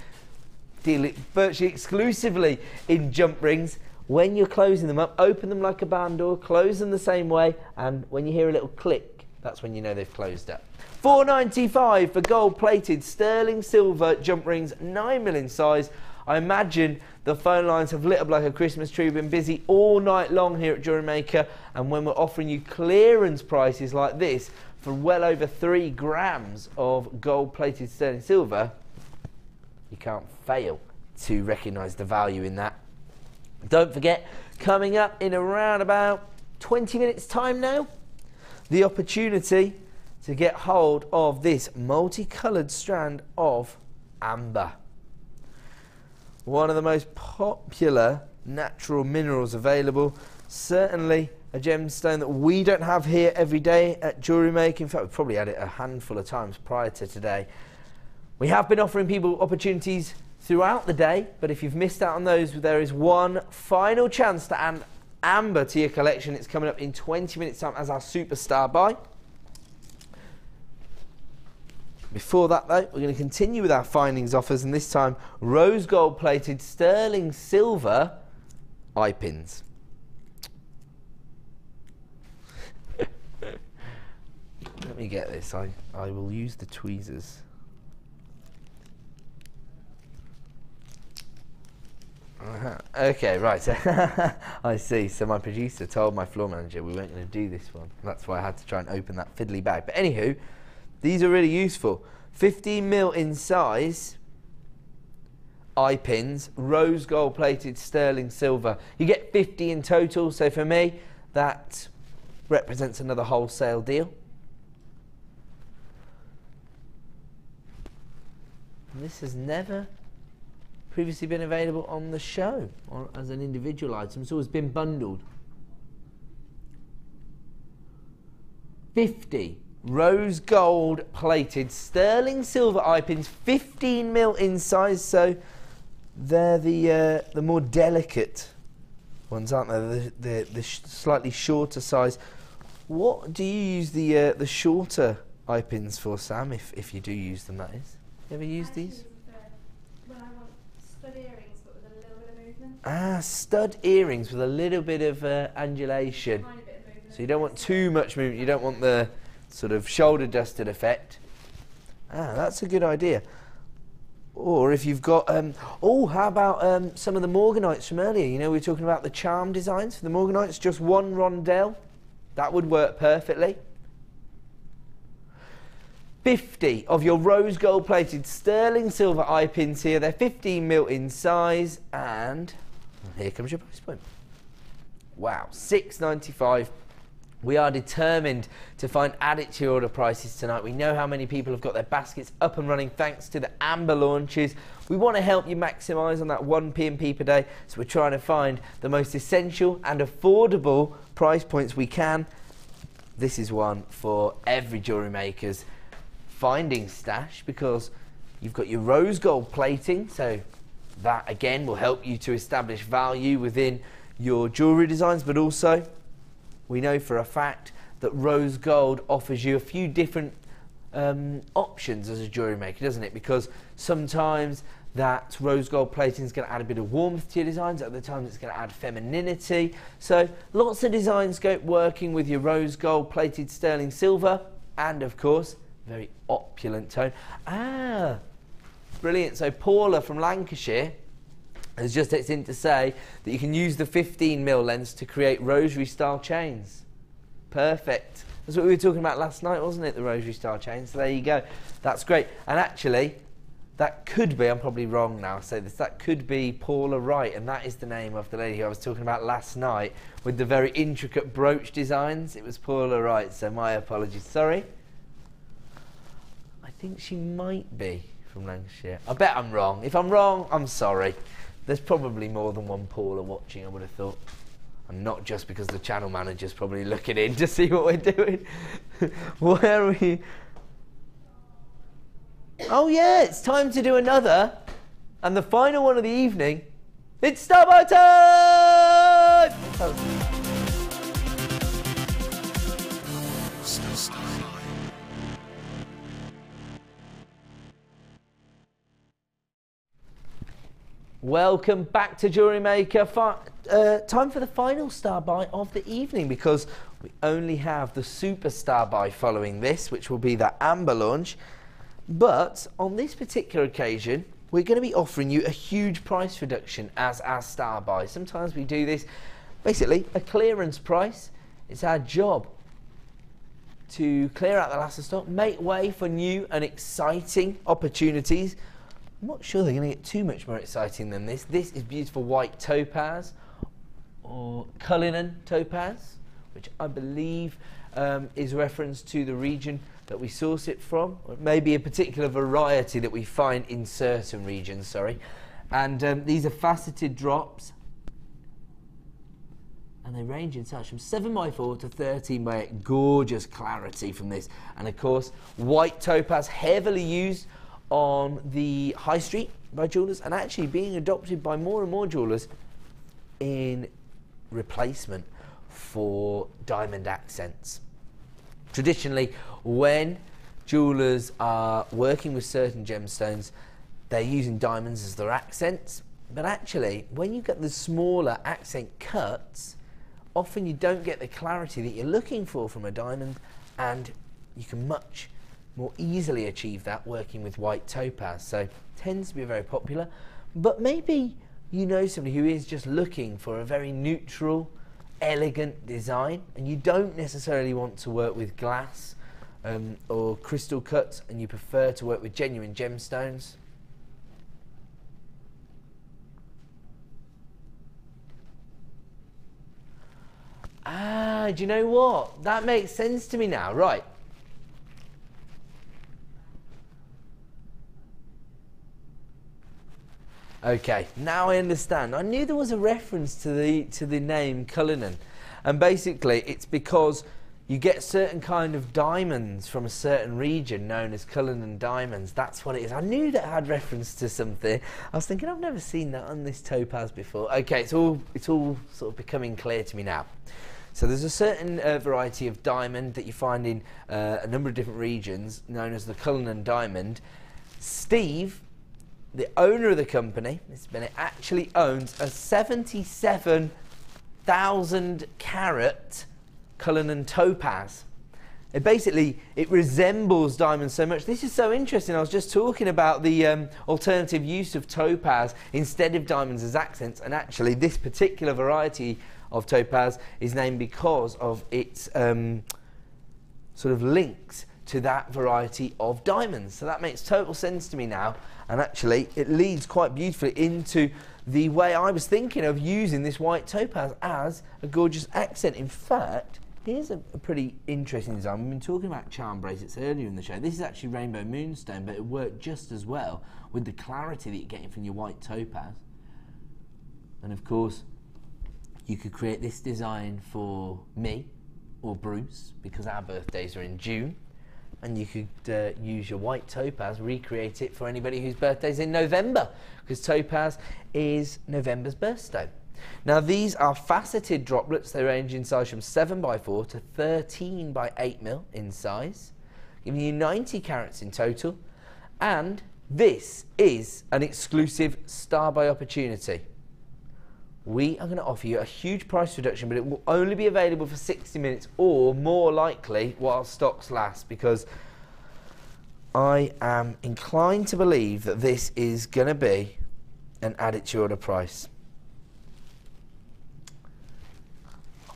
deal it virtually exclusively in jump rings. When you're closing them up, open them like a barn door, close them the same way, and when you hear a little click, that's when you know they've closed up. $4.95 for gold-plated sterling silver jump rings, 9mm in size. I imagine the phone lines have lit up like a Christmas tree. We've been busy all night long here at Jewellery Maker, and when we're offering you clearance prices like this for well over 3 grams of gold-plated sterling silver, you can't fail to recognise the value in that. Don't forget, coming up in around about 20 minutes time now, the opportunity to get hold of this multicoloured strand of amber. One of the most popular natural minerals available, certainly a gemstone that we don't have here every day at Jewellery Maker. In fact, we've probably had it a handful of times prior to today. We have been offering people opportunities throughout the day, but if you've missed out on those, there is one final chance to add amber to your collection. It's coming up in 20 minutes time as our superstar buy. Before that though, we're going to continue with our findings offers, and this time rose gold plated sterling silver eye pins. Let me get this. I will use the tweezers. Okay, right. I see. So my producer told my floor manager we weren't going to do this one. That's why I had to try and open that fiddly bag. But anywho, these are really useful. 15mm in size eye pins, rose gold plated sterling silver. You get 50 in total, so for me that represents another wholesale deal. And this has never previously been available on the show or as an individual item. It's always been bundled. 50 rose gold plated sterling silver eye pins, 15mm in size, so they're the more delicate ones, aren't they? The slightly shorter size. What do you use the shorter eye pins for, Sam? If you do use them, that is. You ever use these? When I want stud earrings, but with a little bit of movement. Ah, stud earrings with a little bit of undulation. Tiny bit of movement. So you don't want too much movement. You don't want the sort of shoulder dusted effect. Ah, that's a good idea. Or if you've got, oh, how about some of the Morganites from earlier? You know, we were talking about the charm designs for the Morganites, just one rondelle. That would work perfectly. 50 of your rose gold plated sterling silver eye pins here. They're 15mm in size, and here comes your price point. Wow, $6.95. We are determined to find added to your order prices tonight. We know how many people have got their baskets up and running thanks to the Amber launches. We want to help you maximise on that 1 P&P per day, so we're trying to find the most essential and affordable price points we can. This is one for every jewellery maker's finding stash, because you've got your rose gold plating, so that again will help you to establish value within your jewellery designs, but also we know for a fact that rose gold offers you a few different options as a jewellery maker, doesn't it? Because sometimes that rose gold plating is going to add a bit of warmth to your designs, at other times it's going to add femininity. So lots of design scope working with your rose gold plated sterling silver, and of course very opulent tone. Ah, brilliant. So Paula from Lancashire has just texted in to say that you can use the 15mm lens to create rosary style chains. Perfect. That's what we were talking about last night, wasn't it? The rosary style chains. So there you go. That's great. And actually, that could be, I'm probably wrong now, I say this, that could be Paula Wright, and that is the name of the lady who I was talking about last night with the very intricate brooch designs. It was Paula Wright, so my apologies. Sorry. I think she might be from Lancashire. I bet I'm wrong. If I'm wrong, I'm sorry. There's probably more than one Paula watching, I would have thought. And not just because the channel manager's probably looking in to see what we're doing. Where are we? Oh yeah, it's time to do another. And the final one of the evening. It's Star by time! Welcome back to Jewellery Maker. Time for the final star buy of the evening, because we only have the super star buy following this, which will be the Amber launch. But on this particular occasion, we're going to be offering you a huge price reduction as our star buy. Sometimes we do this, basically a clearance price. It's our job to clear out the last of stock, make way for new and exciting opportunities. I'm not sure they're going to get too much more exciting than this. This is beautiful white topaz, or Cullinan topaz, which I believe is reference to the region that we source it from, or maybe a particular variety that we find in certain regions, sorry. And these are faceted drops, and they range in such from 7x4 to 13x8. Gorgeous clarity from this. And of course, white topaz, heavily used on the high street by jewellers, and actually being adopted by more and more jewellers in replacement for diamond accents. Traditionally, when jewellers are working with certain gemstones, they're using diamonds as their accents, but actually when you get the smaller accent cuts, often you don't get the clarity that you're looking for from a diamond, and you can much more easily achieve that working with white topaz. So tends to be very popular, but maybe you know somebody who is just looking for a very neutral, elegant design, and you don't necessarily want to work with glass or crystal cuts, and you prefer to work with genuine gemstones. Ah, do you know what? That makes sense to me now, right. Okay, now I understand. I knew there was a reference to the name Cullinan, and basically it's because you get certain kind of diamonds from a certain region known as Cullinan diamonds. That's what it is. I knew that had reference to something. I was thinking I've never seen that on this topaz before. Okay, it's all sort of becoming clear to me now. So there's a certain variety of diamond that you find in a number of different regions known as the Cullinan diamond. Steve, the owner of the company, Mr. Bennett, actually owns a 77,000 carat Cullinan topaz. it resembles diamonds so much. This is so interesting. I was just talking about the alternative use of topaz instead of diamonds as accents, and actually this particular variety of topaz is named because of its sort of links to that variety of diamonds. So that makes total sense to me now, and actually it leads quite beautifully into the way I was thinking of using this white topaz as a gorgeous accent. In fact, here's a pretty interesting design. We've been talking about charm bracelets earlier in the show. This is actually rainbow moonstone, but it worked just as well with the clarity that you're getting from your white topaz. And of course, you could create this design for me or Bruce, because our birthdays are in June. And you could use your white topaz, recreate it for anybody whose birthday's in November, because topaz is November's birthstone. Now these are faceted droplets. They range in size from 7x4 to 13x8mm in size, giving you 90 carats in total. And this is an exclusive Star Buy opportunity. We are going to offer you a huge price reduction, but it will only be available for 60 minutes or more likely while stocks last, because I am inclined to believe that this is going to be an add it to your order price.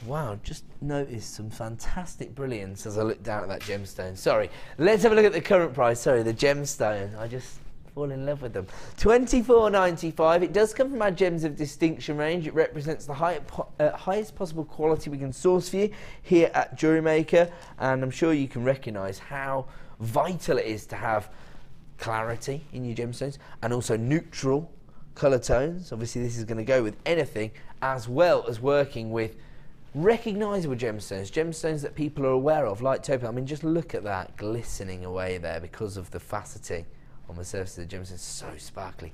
Wow, just noticed some fantastic brilliance as I look down at that gemstone. Sorry, let's have a look at the current price. Sorry, the gemstone. I just fall in love with them. $24.95. It does come from our Gems of Distinction range. It represents the highest possible quality we can source for you here at Jewellery Maker, and I'm sure you can recognise how vital it is to have clarity in your gemstones and also neutral colour tones. Obviously this is going to go with anything, as well as working with recognisable gemstones that people are aware of, like topaz. I mean, just look at that glistening away there because of the faceting on the surface of the gemstone. So sparkly.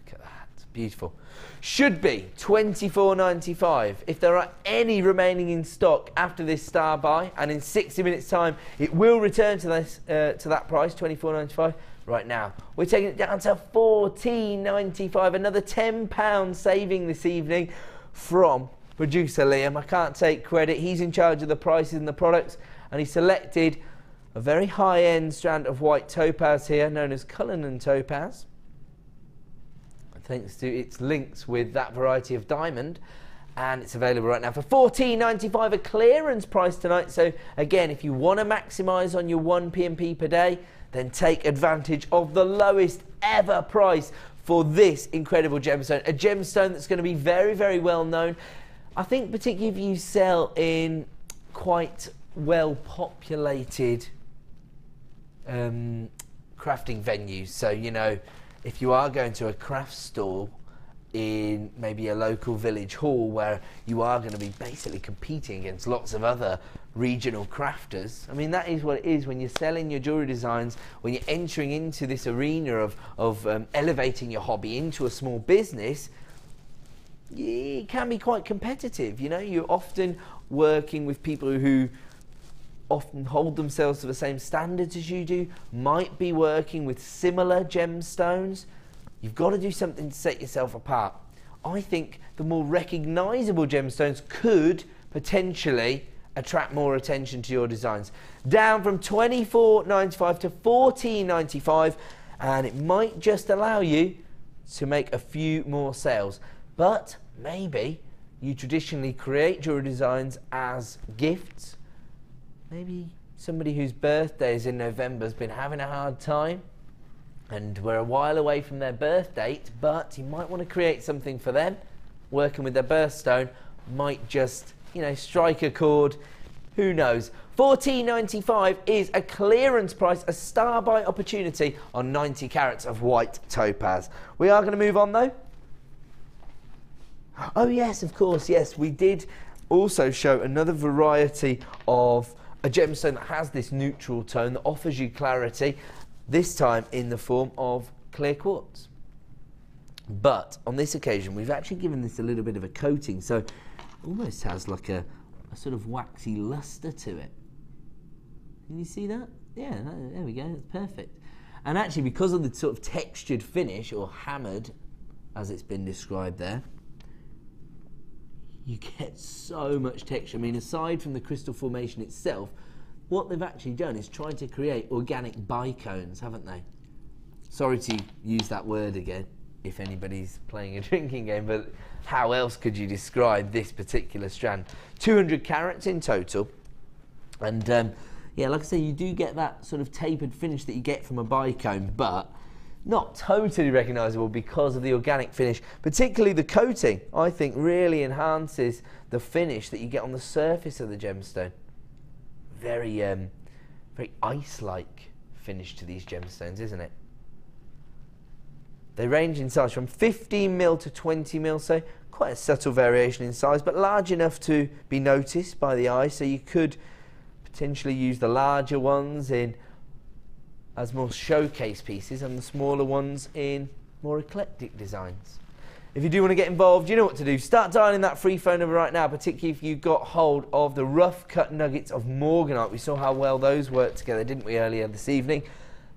Look at that, it's beautiful. Should be $24.95. If there are any remaining in stock after this Star Buy, and in 60 minutes time it will return to this to that price, $24.95. Right now we're taking it down to $14.95. Another £10 saving this evening from producer Liam. I can't take credit. He's in charge of the prices and the products, and he selected a very high-end strand of white topaz here, known as Cullinan topaz, thanks to its links with that variety of diamond, and it's available right now for $14.95, a clearance price tonight. So again, if you want to maximise on your 1 P&P per day, then take advantage of the lowest ever price for this incredible gemstone. A gemstone that's going to be very, very well known. I think particularly if you sell in quite well populated crafting venues. So, you know, if you are going to a craft store in maybe a local village hall where you are going to be basically competing against lots of other regional crafters. I mean, that is what it is when you're selling your jewellery designs, when you're entering into this arena of elevating your hobby into a small business. It can be quite competitive, you know. You're often working with people who often hold themselves to the same standards as you do, might be working with similar gemstones. You've got to do something to set yourself apart. I think the more recognisable gemstones could potentially attract more attention to your designs. Down from $24.95 to $14.95, and it might just allow you to make a few more sales. But maybe you traditionally create jewellery designs as gifts. Maybe somebody whose birthday is in November has been having a hard time, and we're a while away from their birth date, but you might want to create something for them. Working with their birthstone might just, you know, strike a chord. Who knows? $14.95 is a clearance price, a Star Buy opportunity on 90 carats of white topaz. We are going to move on though. Oh yes, of course, yes. We did also show another variety of a gemstone that has this neutral tone that offers you clarity, this time in the form of clear quartz. But on this occasion, we've actually given this a little bit of a coating, so it almost has like a sort of waxy luster to it. Can you see that? Yeah, there we go, that's perfect. And actually, because of the sort of textured finish, or hammered, as it's been described there, you get so much texture. I mean, aside from the crystal formation itself, what they've actually done is tried to create organic bicones, haven't they? Sorry to use that word again, if anybody's playing a drinking game, but how else could you describe this particular strand? 200 carats in total, and yeah, like I say, you do get that sort of tapered finish that you get from a bicone, but not totally recognisable because of the organic finish. Particularly the coating, I think, really enhances the finish that you get on the surface of the gemstone. Very, very ice-like finish to these gemstones, isn't it? They range in size from 15mm to 20mm, so quite a subtle variation in size, but large enough to be noticed by the eye, so you could potentially use the larger ones in as more showcase pieces and the smaller ones in more eclectic designs. If you do want to get involved, you know what to do. Start dialing that free phone number right now, particularly if you've got hold of the rough cut nuggets of morganite. We saw how well those work together, didn't we, earlier this evening?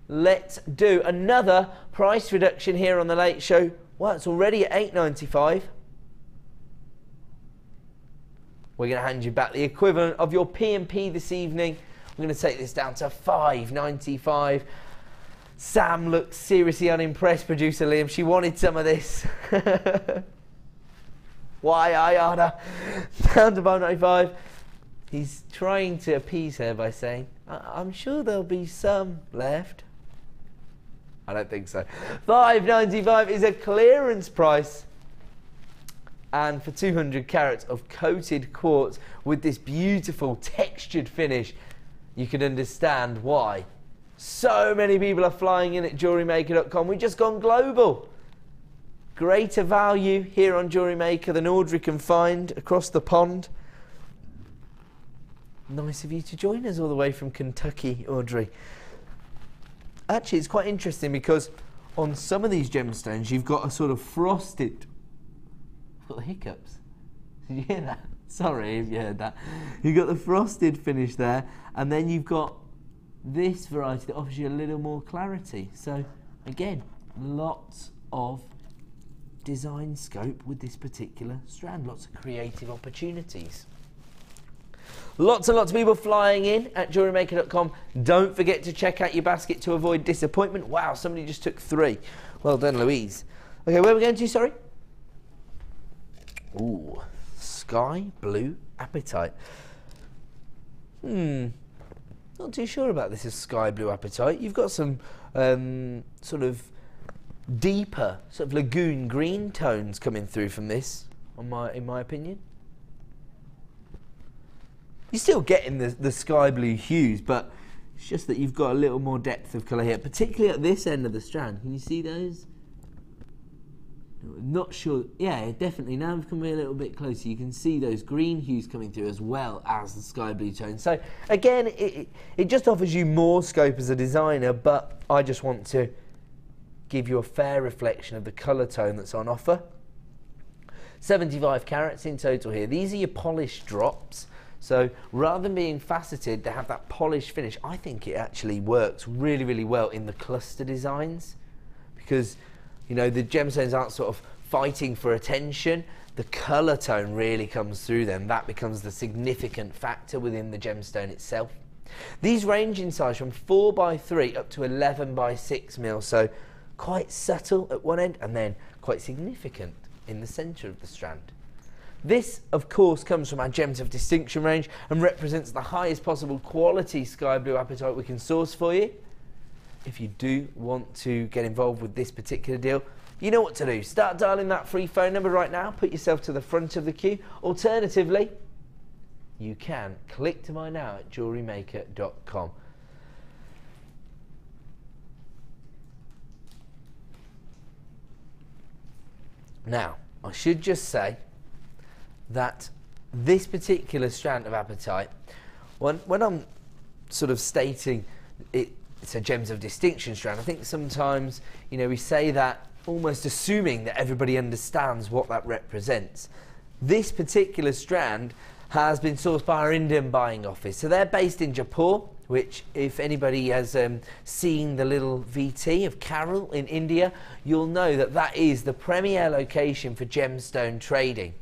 Let's do another price reduction here on the Late Show. Well, it's already at $8.95. We're going to hand you back the equivalent of your P&P this evening. We're going to take this down to $5.95. Sam looks seriously unimpressed, producer Liam. She wanted some of this. Why, Ayana? Down to $5.95. He's trying to appease her by saying, I'm sure there'll be some left. I don't think so. $5.95 is a clearance price. And for 200 carats of coated quartz with this beautiful textured finish, you can understand why so many people are flying in at JewelleryMaker.com. We've just gone global. Greater value here on Jewellery Maker than Audrey can find across the pond. Nice of you to join us all the way from Kentucky, Audrey. Actually, it's quite interesting because on some of these gemstones, you've got a sort of frosted... I've got the hiccups. Did you hear that? Sorry if you heard that. You've got the frosted finish there, and then you've got this variety that offers you a little more clarity. So, again, lots of design scope with this particular strand. Lots of creative opportunities. Lots and lots of people flying in at JewelleryMaker.com. Don't forget to check out your basket to avoid disappointment. Wow, somebody just took 3. Well done, Louise. Okay, where are we going to, sorry? Ooh, sky blue apatite. Not too sure about this as sky blue apatite. You've got some sort of deeper, sort of lagoon green tones coming through from this, in my opinion. You're still getting the sky blue hues, but it's just that you've got a little more depth of colour here, particularly at this end of the strand. Can you see those? Not sure. Yeah, definitely. Now we've come a little bit closer. You can see those green hues coming through as well as the sky blue tone. So again, it just offers you more scope as a designer, but I just want to give you a fair reflection of the colour tone that's on offer. 75 carats in total here. These are your polished drops. So rather than being faceted, they have that polished finish. I think it actually works really, really well in the cluster designs because, you know, the gemstones aren't sort of fighting for attention. The colour tone really comes through them. That becomes the significant factor within the gemstone itself. These range in size from 4x3 up to 11x6 mil, so quite subtle at one end and then quite significant in the centre of the strand. This, of course, comes from our Gems of Distinction range and represents the highest possible quality sky blue apatite we can source for you. If you do want to get involved with this particular deal, you know what to do. Start dialing that free phone number right now. Put yourself to the front of the queue. Alternatively, you can click to buy now at JewelleryMaker.com. Now, I should just say that this particular strand of apatite, when I'm sort of stating it's a Gems of Distinction strand, I think sometimes, you know, we say that almost assuming that everybody understands what that represents. This particular strand has been sourced by our Indian buying office. So they're based in Jaipur, which if anybody has seen the little VT of Carol in India, you'll know that that is the premier location for gemstone trading.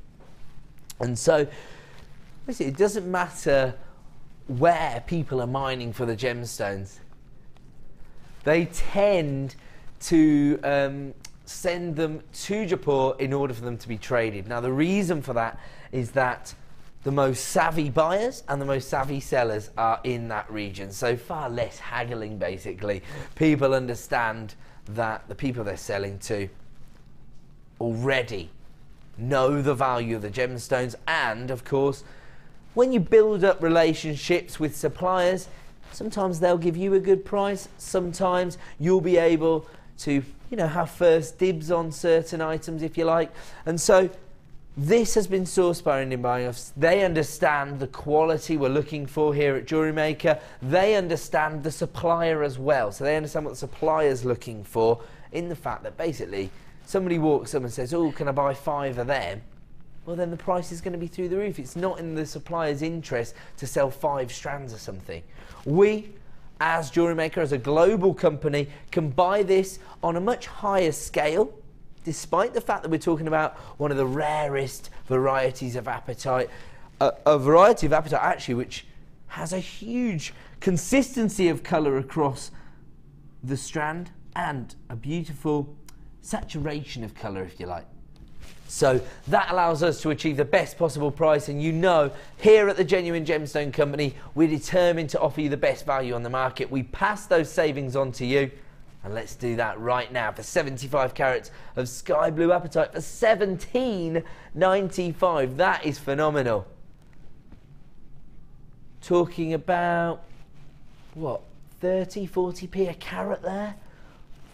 And so it doesn't matter where people are mining for the gemstones. They tend to send them to Jaipur in order for them to be traded. Now the reason for that is that the most savvy buyers and the most savvy sellers are in that region, so far less haggling basically. People understand that the people they're selling to already know the value of the gemstones, and of course when you build up relationships with suppliers, sometimes they'll give you a good price, sometimes you'll be able to, you know, have first dibs on certain items if you like. And so this has been sourced by Indian buying office. They understand the quality we're looking for here at Jewellery Maker. They understand the supplier as well, so they understand what the supplier's looking for, in the fact that basically somebody walks up and says, oh, can I buy 5 of them? Well, then the price is going to be through the roof. It's not in the supplier's interest to sell 5 strands of something. We, as Jewellery Maker, as a global company, can buy this on a much higher scale, despite the fact that we're talking about one of the rarest varieties of apatite, a variety of apatite actually which has a huge consistency of colour across the strand and a beautiful saturation of colour, if you like. So that allows us to achieve the best possible price, and you know, here at the Genuine Gemstone Company, we're determined to offer you the best value on the market. We pass those savings on to you, and let's do that right now for 75 carats of sky blue apatite for $17.95. That is phenomenal. Talking about, what, 30, 40p a carat there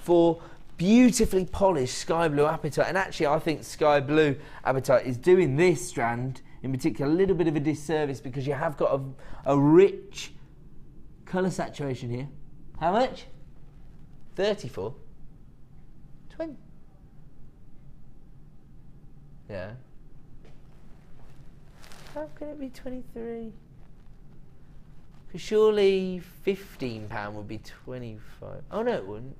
for beautifully polished sky blue apatite. And actually I think sky blue apatite is doing this strand in particular a little bit of a disservice, because you have got a rich colour saturation here. How much? 34? 20? Yeah. How can it be 23? Because surely £15 would be 25. Oh no, it wouldn't.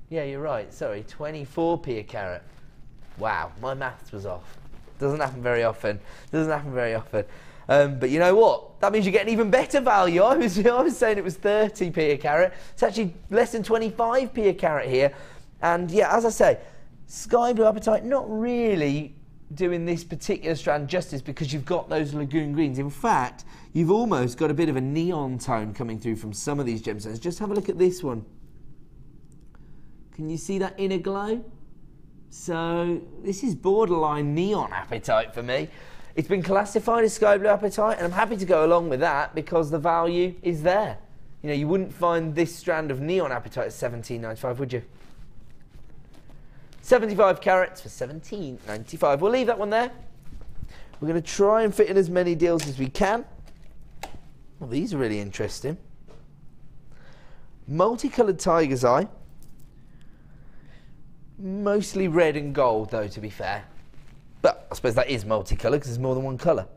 Yeah, you're right, sorry, 24p a carat. Wow, my maths was off. Doesn't happen very often. Doesn't happen very often. But you know what? That means you get an even better value. I was saying it was 30p a carat. It's actually less than 25p a carat here. And yeah, as I say, sky blue apatite not really doing this particular strand justice, because you've got those lagoon greens. In fact, you've almost got a bit of a neon tone coming through from some of these gemstones. Just have a look at this one. Can you see that inner glow? So this is borderline neon apatite for me. It's been classified as sky blue apatite, and I'm happy to go along with that because the value is there. You know, you wouldn't find this strand of neon apatite at $17.95, would you? 75 carats for $17.95. We'll leave that one there. We're going to try and fit in as many deals as we can. Well, these are really interesting. Multicoloured tiger's eye. Mostly red and gold, though, to be fair. But I suppose that is multicolour because there's more than one colour.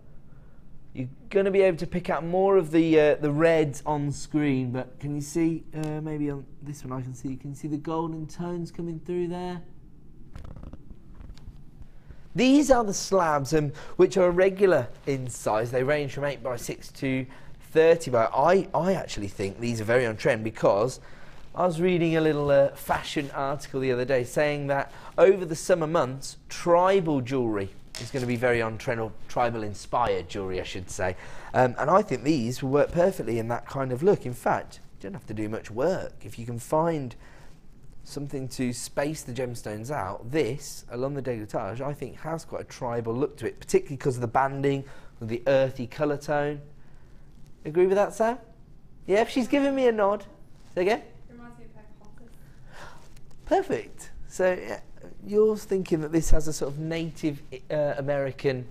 You're going to be able to pick out more of the reds on screen, but can you see, maybe on this one I can see, you can see the golden tones coming through there. These are the slabs which are irregular in size. They range from 8x6 to 30x. I actually think these are very on trend, because I was reading a little fashion article the other day saying that over the summer months, tribal jewellery is going to be very on trend, or tribal inspired jewellery I should say. And I think these will work perfectly in that kind of look. In fact, you don't have to do much work. If you can find something to space the gemstones out, this, along the décolletage, I think has quite a tribal look to it, particularly because of the banding, with the earthy colour tone. Agree with that, Sam? Yeah, she's giving me a nod. Say again? Perfect. So yeah, you're thinking that this has a sort of Native American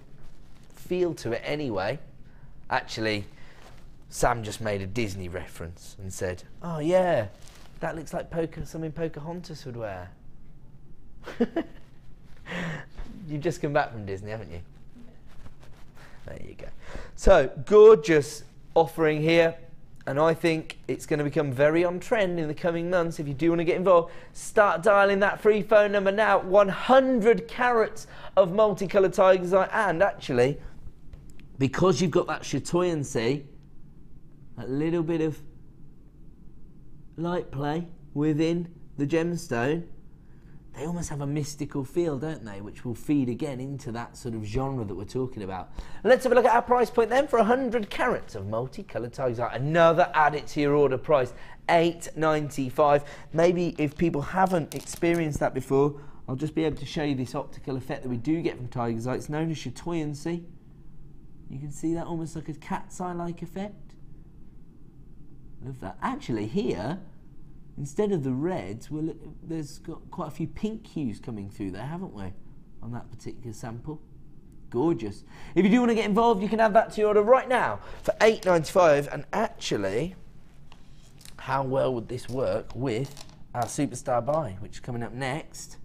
feel to it anyway. Actually, Sam just made a Disney reference and said, oh yeah, that looks like something Pocahontas would wear. You've just come back from Disney, haven't you? There you go. So, gorgeous offering here. And I think it's going to become very on trend in the coming months. If you do want to get involved, start dialing that free phone number now. 100 carats of multicoloured tiger's eye. And actually, because you've got that chatoyancy, a little bit of light play within the gemstone, they almost have a mystical feel, don't they, which will feed again into that sort of genre that we're talking about. Let's have a look at our price point then for 100 carats of multicoloured tigerite. Another add it to your order price, $8.95. Maybe if people haven't experienced that before, I'll just be able to show you this optical effect that we do get from tigerite. It's known as chatoyancy. You can see that almost like a cat's eye-like effect. Love that. Actually here, instead of the reds, there's got quite a few pink hues coming through there, haven't we, on that particular sample? Gorgeous. If you do want to get involved, you can add that to your order right now for $8.95. And actually, how well would this work with our Superstar Buy, which is coming up next?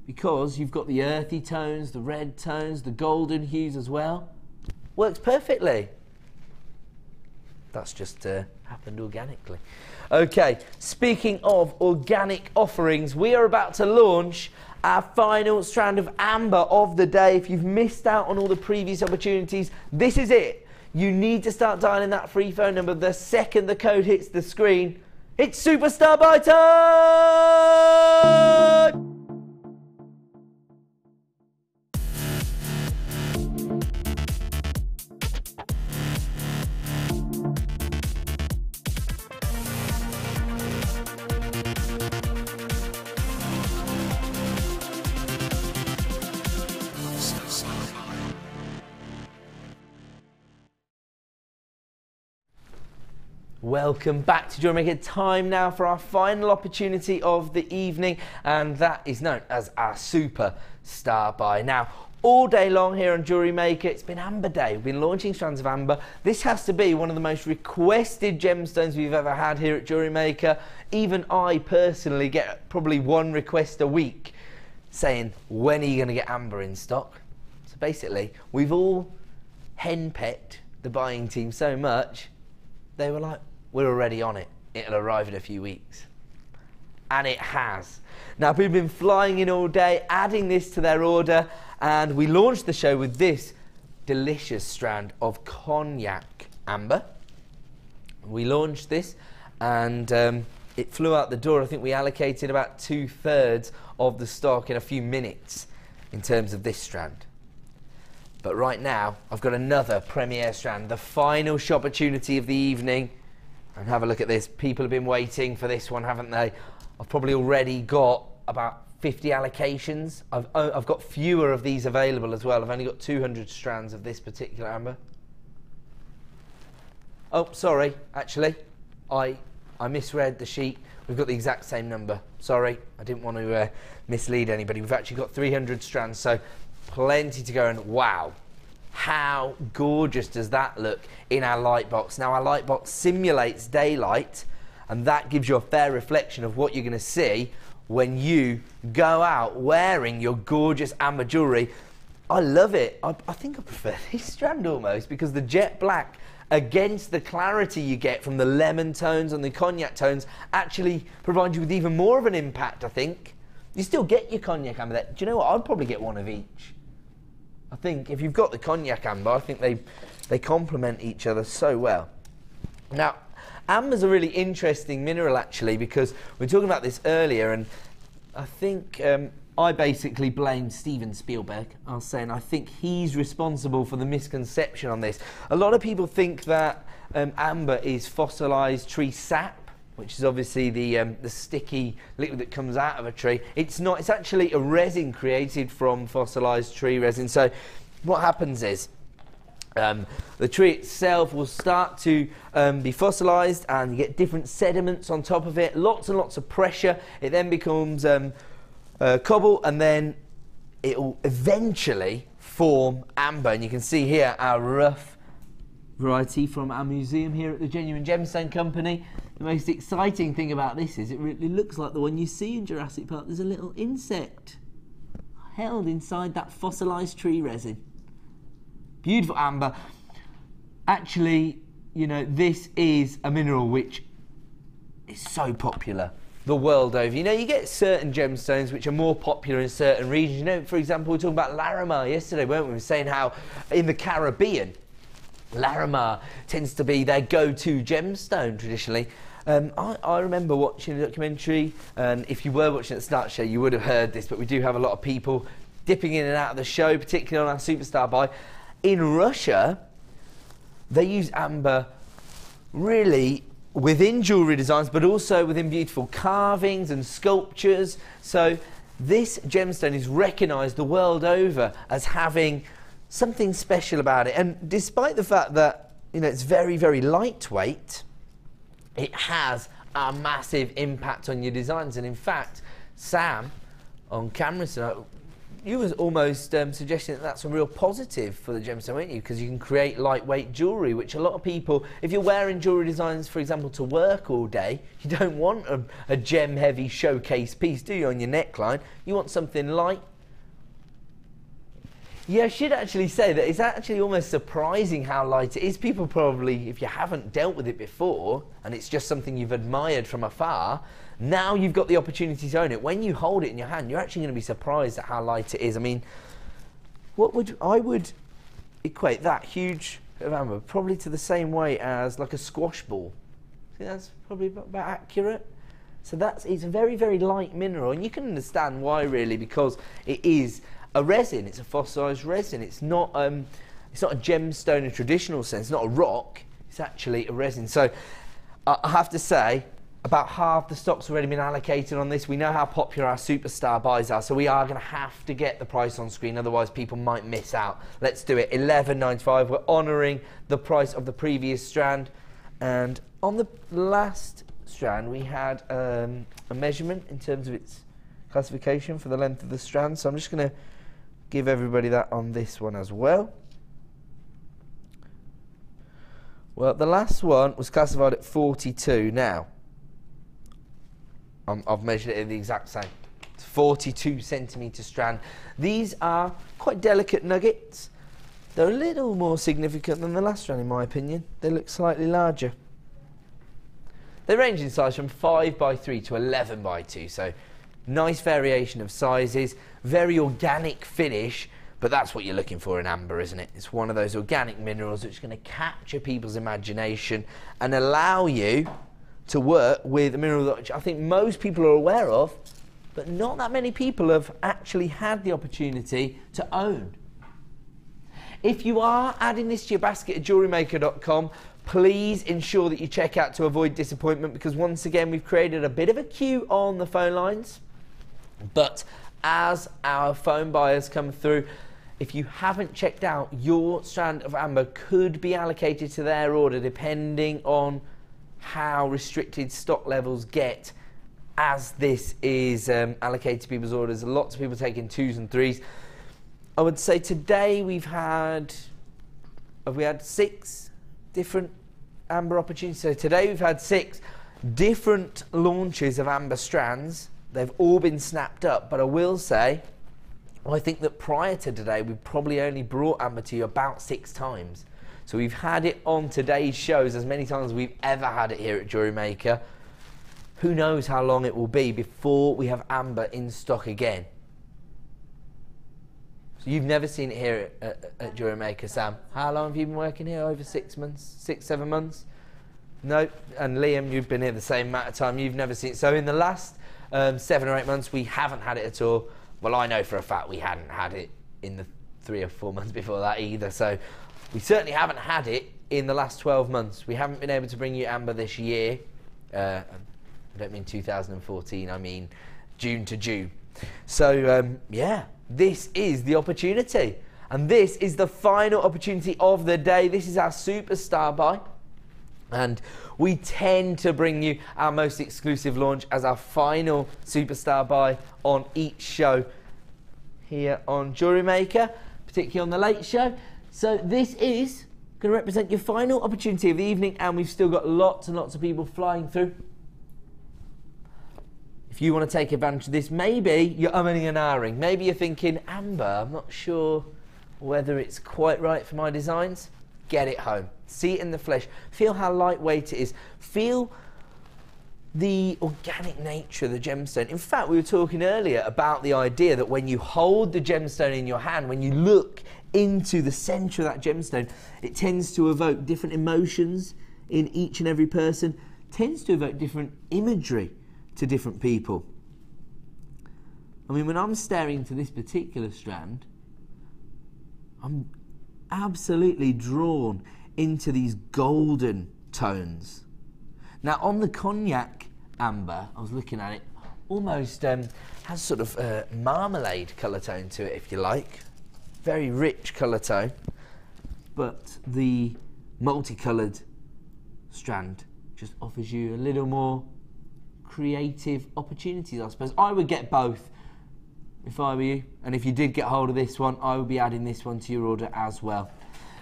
Because you've got the earthy tones, the red tones, the golden hues as well. Works perfectly. That's just happened organically. Okay, speaking of organic offerings, we are about to launch our final strand of amber of the day. If you've missed out on all the previous opportunities, this is it. You need to start dialing that free phone number the second the code hits the screen. It's Superstar Buy time! Welcome back to Jewellery Maker. Time now for our final opportunity of the evening, and that is known as our Superstar Buy. Now, all day long here on Jewellery Maker, it's been Amber Day. We've been launching strands of amber. This has to be one of the most requested gemstones we've ever had here at Jewellery Maker. Even I personally get probably one request a week saying, when are you going to get amber in stock? So basically, we've all henpecked the buying team so much, they were like, we're already on it. It'll arrive in a few weeks. And it has. Now, people have been flying in all day, adding this to their order, and we launched the show with this delicious strand of cognac amber. We launched this, and it flew out the door. I think we allocated about 2/3 of the stock in a few minutes in terms of this strand. But right now, I've got another premiere strand, the final shop opportunity of the evening. And have a look at this. People have been waiting for this one, haven't they? I've probably already got about 50 allocations. I've got fewer of these available as well. I've only got 200 strands of this particular amber. Oh, sorry, actually, I misread the sheet. We've got the exact same number. Sorry, I didn't want to mislead anybody. We've actually got 300 strands, so plenty to go. And wow, how gorgeous does that look in our light box? Now, our light box simulates daylight, and that gives you a fair reflection of what you're going to see when you go out wearing your gorgeous amber jewellery. I love it. I think I prefer this strand almost, because the jet black against the clarity you get from the lemon tones and the cognac tones actually provides you with even more of an impact, I think. You still get your cognac amber there. Do you know what? I'd probably get one of each. I think if you've got the cognac amber, I think they complement each other so well. Now, amber's a really interesting mineral actually, because we were talking about this earlier, and I think I basically blamed Steven Spielberg. I was saying I think he's responsible for the misconception on this. A lot of people think that amber is fossilized tree sap, which is obviously the sticky liquid that comes out of a tree. It's not. It's actually a resin created from fossilized tree resin. So what happens is the tree itself will start to be fossilized, and you get different sediments on top of it, lots and lots of pressure. It then becomes cobble, and then it will eventually form amber. And you can see here our rough variety from our museum here at the Genuine Gemstone Company. The most exciting thing about this is it really looks like the one you see in Jurassic Park. There's a little insect held inside that fossilized tree resin. Beautiful amber. Actually, you know, this is a mineral which is so popular the world over. You know, you get certain gemstones which are more popular in certain regions. You know, for example, we were talking about Larimar yesterday, weren't we? We were saying how in the Caribbean, Larimar tends to be their go-to gemstone traditionally. I remember watching a documentary, and if you were watching at the start show, you would have heard this, but we do have a lot of people dipping in and out of the show, particularly on our Superstar buy. In Russia, they use amber really within jewellery designs, but also within beautiful carvings and sculptures. So this gemstone is recognised the world over as having something special about it. And despite the fact that, you know, it's very, very lightweight, it has a massive impact on your designs. And in fact, Sam, on camera tonight, you was almost suggesting that that's a real positive for the gemstone, weren't you? Because you can create lightweight jewellery, which a lot of people, if you're wearing jewellery designs, for example, to work all day, you don't want a gem-heavy showcase piece, do you, on your neckline? You want something light. Yeah, I should actually say that it's actually almost surprising how light it is. People probably, if you haven't dealt with it before, and it's just something you've admired from afar, now you've got the opportunity to own it. When you hold it in your hand, you're actually going to be surprised at how light it is. I mean, I would equate that huge of amber probably to the same way as like a squash ball. I think that's probably about accurate. So it's a very, very light mineral, and you can understand why, really, because it is a resin. It's a fossilised resin. It's not a gemstone in a traditional sense. It's not a rock. It's actually a resin. So I have to say, about half the stock's already been allocated on this. We know how popular our Superstar buys are, so we are going to have to get the price on screen, otherwise people might miss out. Let's do it. $11.95. We're honouring the price of the previous strand, and on the last strand we had a measurement in terms of its classification for the length of the strand, so I'm just going to give everybody that on this one as well. Well, the last one was classified at 42. Now, I've measured it at the exact same. It's 42 centimetre strand. These are quite delicate nuggets. They're a little more significant than the last strand, in my opinion. They look slightly larger. They range in size from 5x3 to 11x2, so nice variation of sizes, very organic finish, but that's what you're looking for in amber, isn't it? It's one of those organic minerals which is going to capture people's imagination and allow you to work with a mineral that I think most people are aware of, but not that many people have actually had the opportunity to own. If you are adding this to your basket at JewelleryMaker.com, please ensure that you check out to avoid disappointment, because once again we've created a bit of a queue on the phone lines. But as our phone buyers come through, if you haven't checked out, your strand of amber could be allocated to their order depending on how restricted stock levels get as this is allocated to people's orders. Lots of people taking 2s and 3s. I would say today have we had 6 different amber opportunities. So today we've had 6 different launches of amber strands. They've all been snapped up, but I will say, I think that prior to today, we've probably only brought amber to you about 6 times. So we've had it on today's shows as many times as we've ever had it here at Jewellery Maker. Who knows how long it will be before we have amber in stock again. So you've never seen it here at Jewellery Maker, Sam. How long have you been working here? Over 6 months? 6, 7 months? No. And Liam, you've been here the same amount of time. You've never seen it. So in the last 7 or 8 months, we haven't had it at all. Well, I know for a fact we hadn't had it in the 3 or 4 months before that either. So we certainly haven't had it in the last 12 months. We haven't been able to bring you amber this year. I don't mean 2014, I mean June to June. So yeah, this is the opportunity. And this is the final opportunity of the day. This is our Superstar buy. And we tend to bring you our most exclusive launch as our final Superstar buy on each show here on Jewellery Maker, particularly on the late show. So this is going to represent your final opportunity of the evening, and we've still got lots and lots of people flying through. If you want to take advantage of this, maybe you're umming and ahhing. Maybe you're thinking, amber, I'm not sure whether it's quite right for my designs. Get it home. See it in the flesh. Feel how lightweight it is. Feel the organic nature of the gemstone. In fact, we were talking earlier about the idea that when you hold the gemstone in your hand, when you look into the centre of that gemstone, it tends to evoke different emotions in each and every person, tends to evoke different imagery to different people. I mean, when I'm staring into this particular strand, I'm absolutely drawn into these golden tones. Now, on the cognac amber, I was looking at it, almost has sort of a marmalade colour tone to it, if you like. Very rich colour tone. But the multicoloured strand just offers you a little more creative opportunities, I suppose. I would get both if I were you, and if you did get hold of this one, I would be adding this one to your order as well.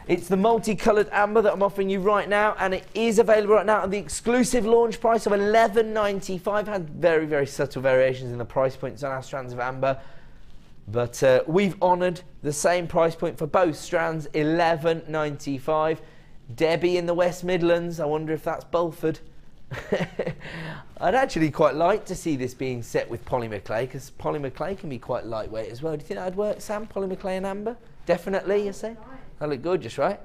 It's the multicoloured amber that I'm offering you right now, and it is available right now at the exclusive launch price of $11.95. Had very, very subtle variations in the price points on our strands of amber, but we've honoured the same price point for both strands, $11.95. Debbie in the West Midlands, I wonder if that's Bulford. I'd actually quite like to see this being set with polymer clay, because polymer clay can be quite lightweight as well. Do you think that'd work, Sam? Polymer clay and amber? Definitely, you say? That look gorgeous, right?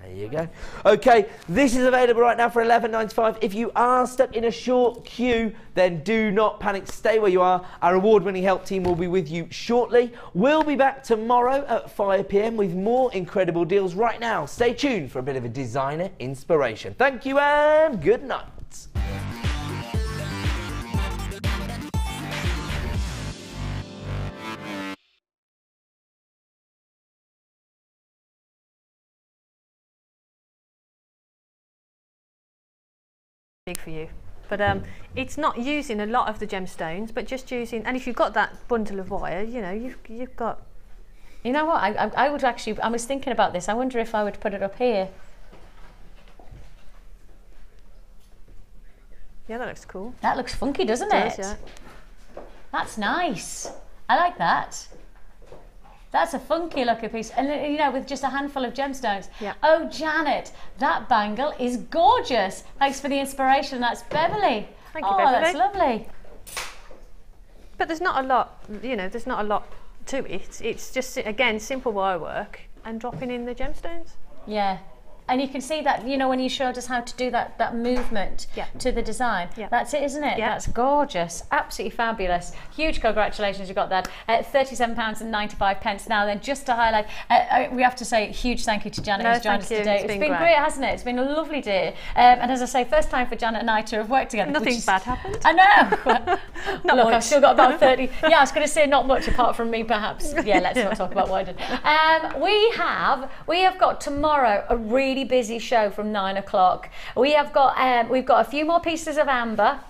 There you go. Okay, this is available right now for $11.95. If you are stuck in a short queue, then do not panic. Stay where you are. Our award-winning help team will be with you shortly. We'll be back tomorrow at 5 p.m. with more incredible deals. Right now, stay tuned for a bit of a designer inspiration. Thank you and good night. Big for you, but it's not using a lot of the gemstones, but just using, and if you've got that bundle of wire, you know, you've got. You know what, I would actually, I was thinking about this, I wonder if I would put it up here. Yeah, that looks cool. That looks funky, doesn't it? Yeah. That's nice. I like that. That's a funky looking piece, and you know, with just a handful of gemstones. Yeah. Oh, Janet, that bangle is gorgeous. Thanks for the inspiration. That's Beverly. Thank you, oh, Beverly. That's lovely. But there's not a lot, you know, there's not a lot to it. It's just, again, simple wire work and dropping in the gemstones. Yeah. And you can see that, you know, when you showed us how to do that movement to the design. Yeah. That's it, isn't it? Yeah. That's gorgeous. Absolutely fabulous. Huge congratulations, you got that. £37.95. Now then, just to highlight, we have to say a huge thank you to Janet who's joined us today. It's been great, hasn't it? It's been a lovely day. And as I say, first time for Janet and I to have worked together. Nothing bad happened. I know. Look, much. I've still got about 30. Yeah, I was going to say not much apart from me, perhaps. Yeah, let's not talk about what I did. We have got tomorrow a really busy show from 9 o'clock. We've got a few more pieces of amber,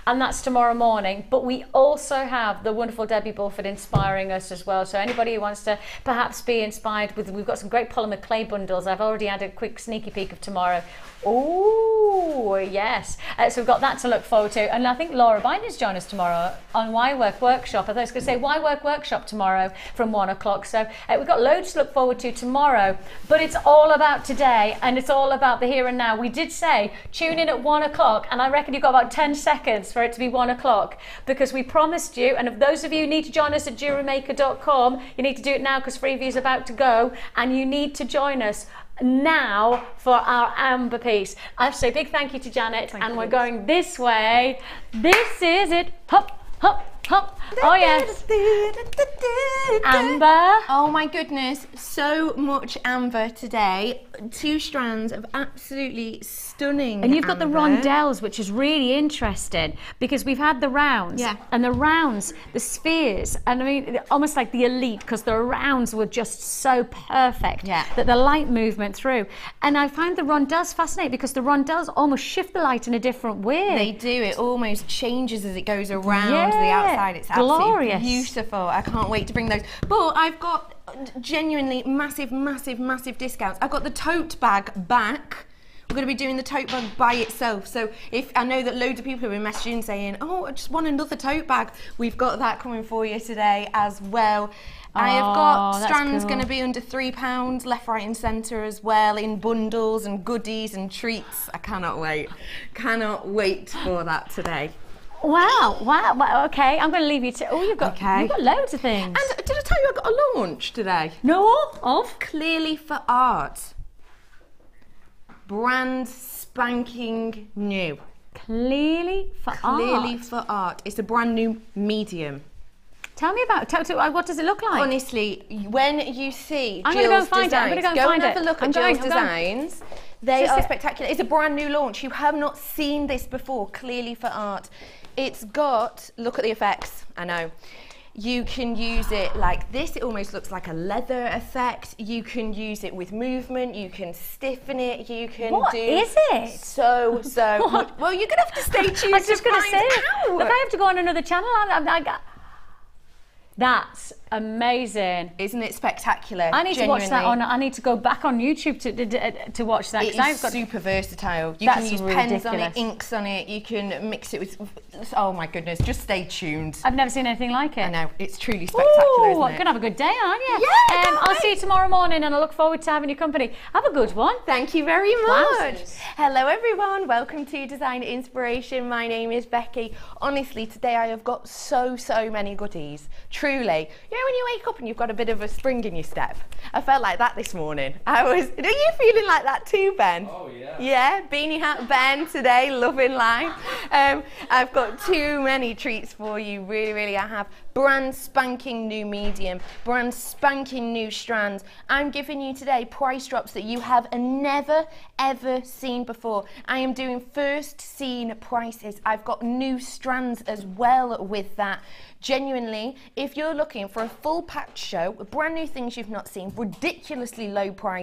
and that's tomorrow morning, but we also have the wonderful Debbie Bulford inspiring us as well. So anybody who wants to perhaps be inspired with, we've got some great polymer clay bundles. I've already had a quick sneaky peek of tomorrow. Oh yes, so we've got that to look forward to, and I think Laura Binders join us tomorrow on Why Work Workshop. I thought I was going to say Why Work Workshop tomorrow from 1 o'clock. So we've got loads to look forward to tomorrow, but it's all about today, and it's all about the here and now. We did say tune in at 1 o'clock, and I reckon you've got about 10 seconds for it to be 1 o'clock, because we promised you, and if those of you who need to join us at JewelleryMaker.com, you need to do it now, because Freeview is about to go, and you need to join us now for our amber piece. I have to say a big thank you to Janet, and we're going this way. This is it. Hop, hop, hop. Oh yes. Amber. Oh my goodness, so much amber today. 2 strands of absolutely stunning And you've got amber. the rondelles, which is really interesting, because we've had the rounds, and the rounds, the spheres, and I mean almost like the elite, because the rounds were just so perfect that the light movement through. And I find the rondelles fascinating, because the rondelles almost shift the light in a different way. They do. It almost changes as it goes around the outside. It's absolutely beautiful. I can't wait to bring those. But I've got genuinely massive, massive, massive discounts. I've got the tote bag back. We're going to be doing the tote bag by itself. So if I know that loads of people have been messaging saying, oh, I just want another tote bag. We've got that coming for you today as well. I have got strands going to be under £3, left, right and centre as well, in bundles and goodies and treats. I cannot wait. Cannot wait for that today. Wow, okay, I'm going to leave you to... Oh, you've got loads of things. And did I tell you I got a launch today? No, of? Clearly for Art. Brand spanking new. Clearly for Art? Clearly for Art. It's a brand new medium. Tell me about it. What does it look like? Honestly, when you see I'm going to go and find it. I'm going to go and have a look at Jill's designs. They are spectacular. It's a brand new launch. You have not seen this before, Clearly for Art. It's got, look at the effects, I know. You can use it like this, it almost looks like a leather effect. You can use it with movement, you can stiffen it, you can What is it? So much. Well, you're going to have to stay tuned. I was just going to say, look, I have to go on another channel. That's amazing. Isn't it spectacular? I need to watch that on. I need to go back on YouTube to watch that. It's super versatile. You can use pens on it, inks on it. You can mix it with. Oh my goodness! Just stay tuned. I've never seen anything like it. I know, it's truly spectacular. Isn't it? You're gonna have a good day, aren't you? Yeah. I'll see you tomorrow morning, and I look forward to having your company. Have a good one. Thank you very much. Wowzers. Hello everyone. Welcome to Design Inspiration. My name is Becky. Honestly, today I have got so many goodies. Truly, you know when you wake up and you've got a bit of a spring in your step? I felt like that this morning. Are you feeling like that too, Ben? Oh yeah. Yeah, beanie hat Ben today, loving life. I've got too many treats for you, really I have. Brand spanking new medium, brand spanking new strands. I'm giving you today price drops that you have never ever seen before. I am doing first seen prices. I've got new strands as well with that. Genuinely, if you're looking for a full packed show with brand new things you've not seen, ridiculously low price,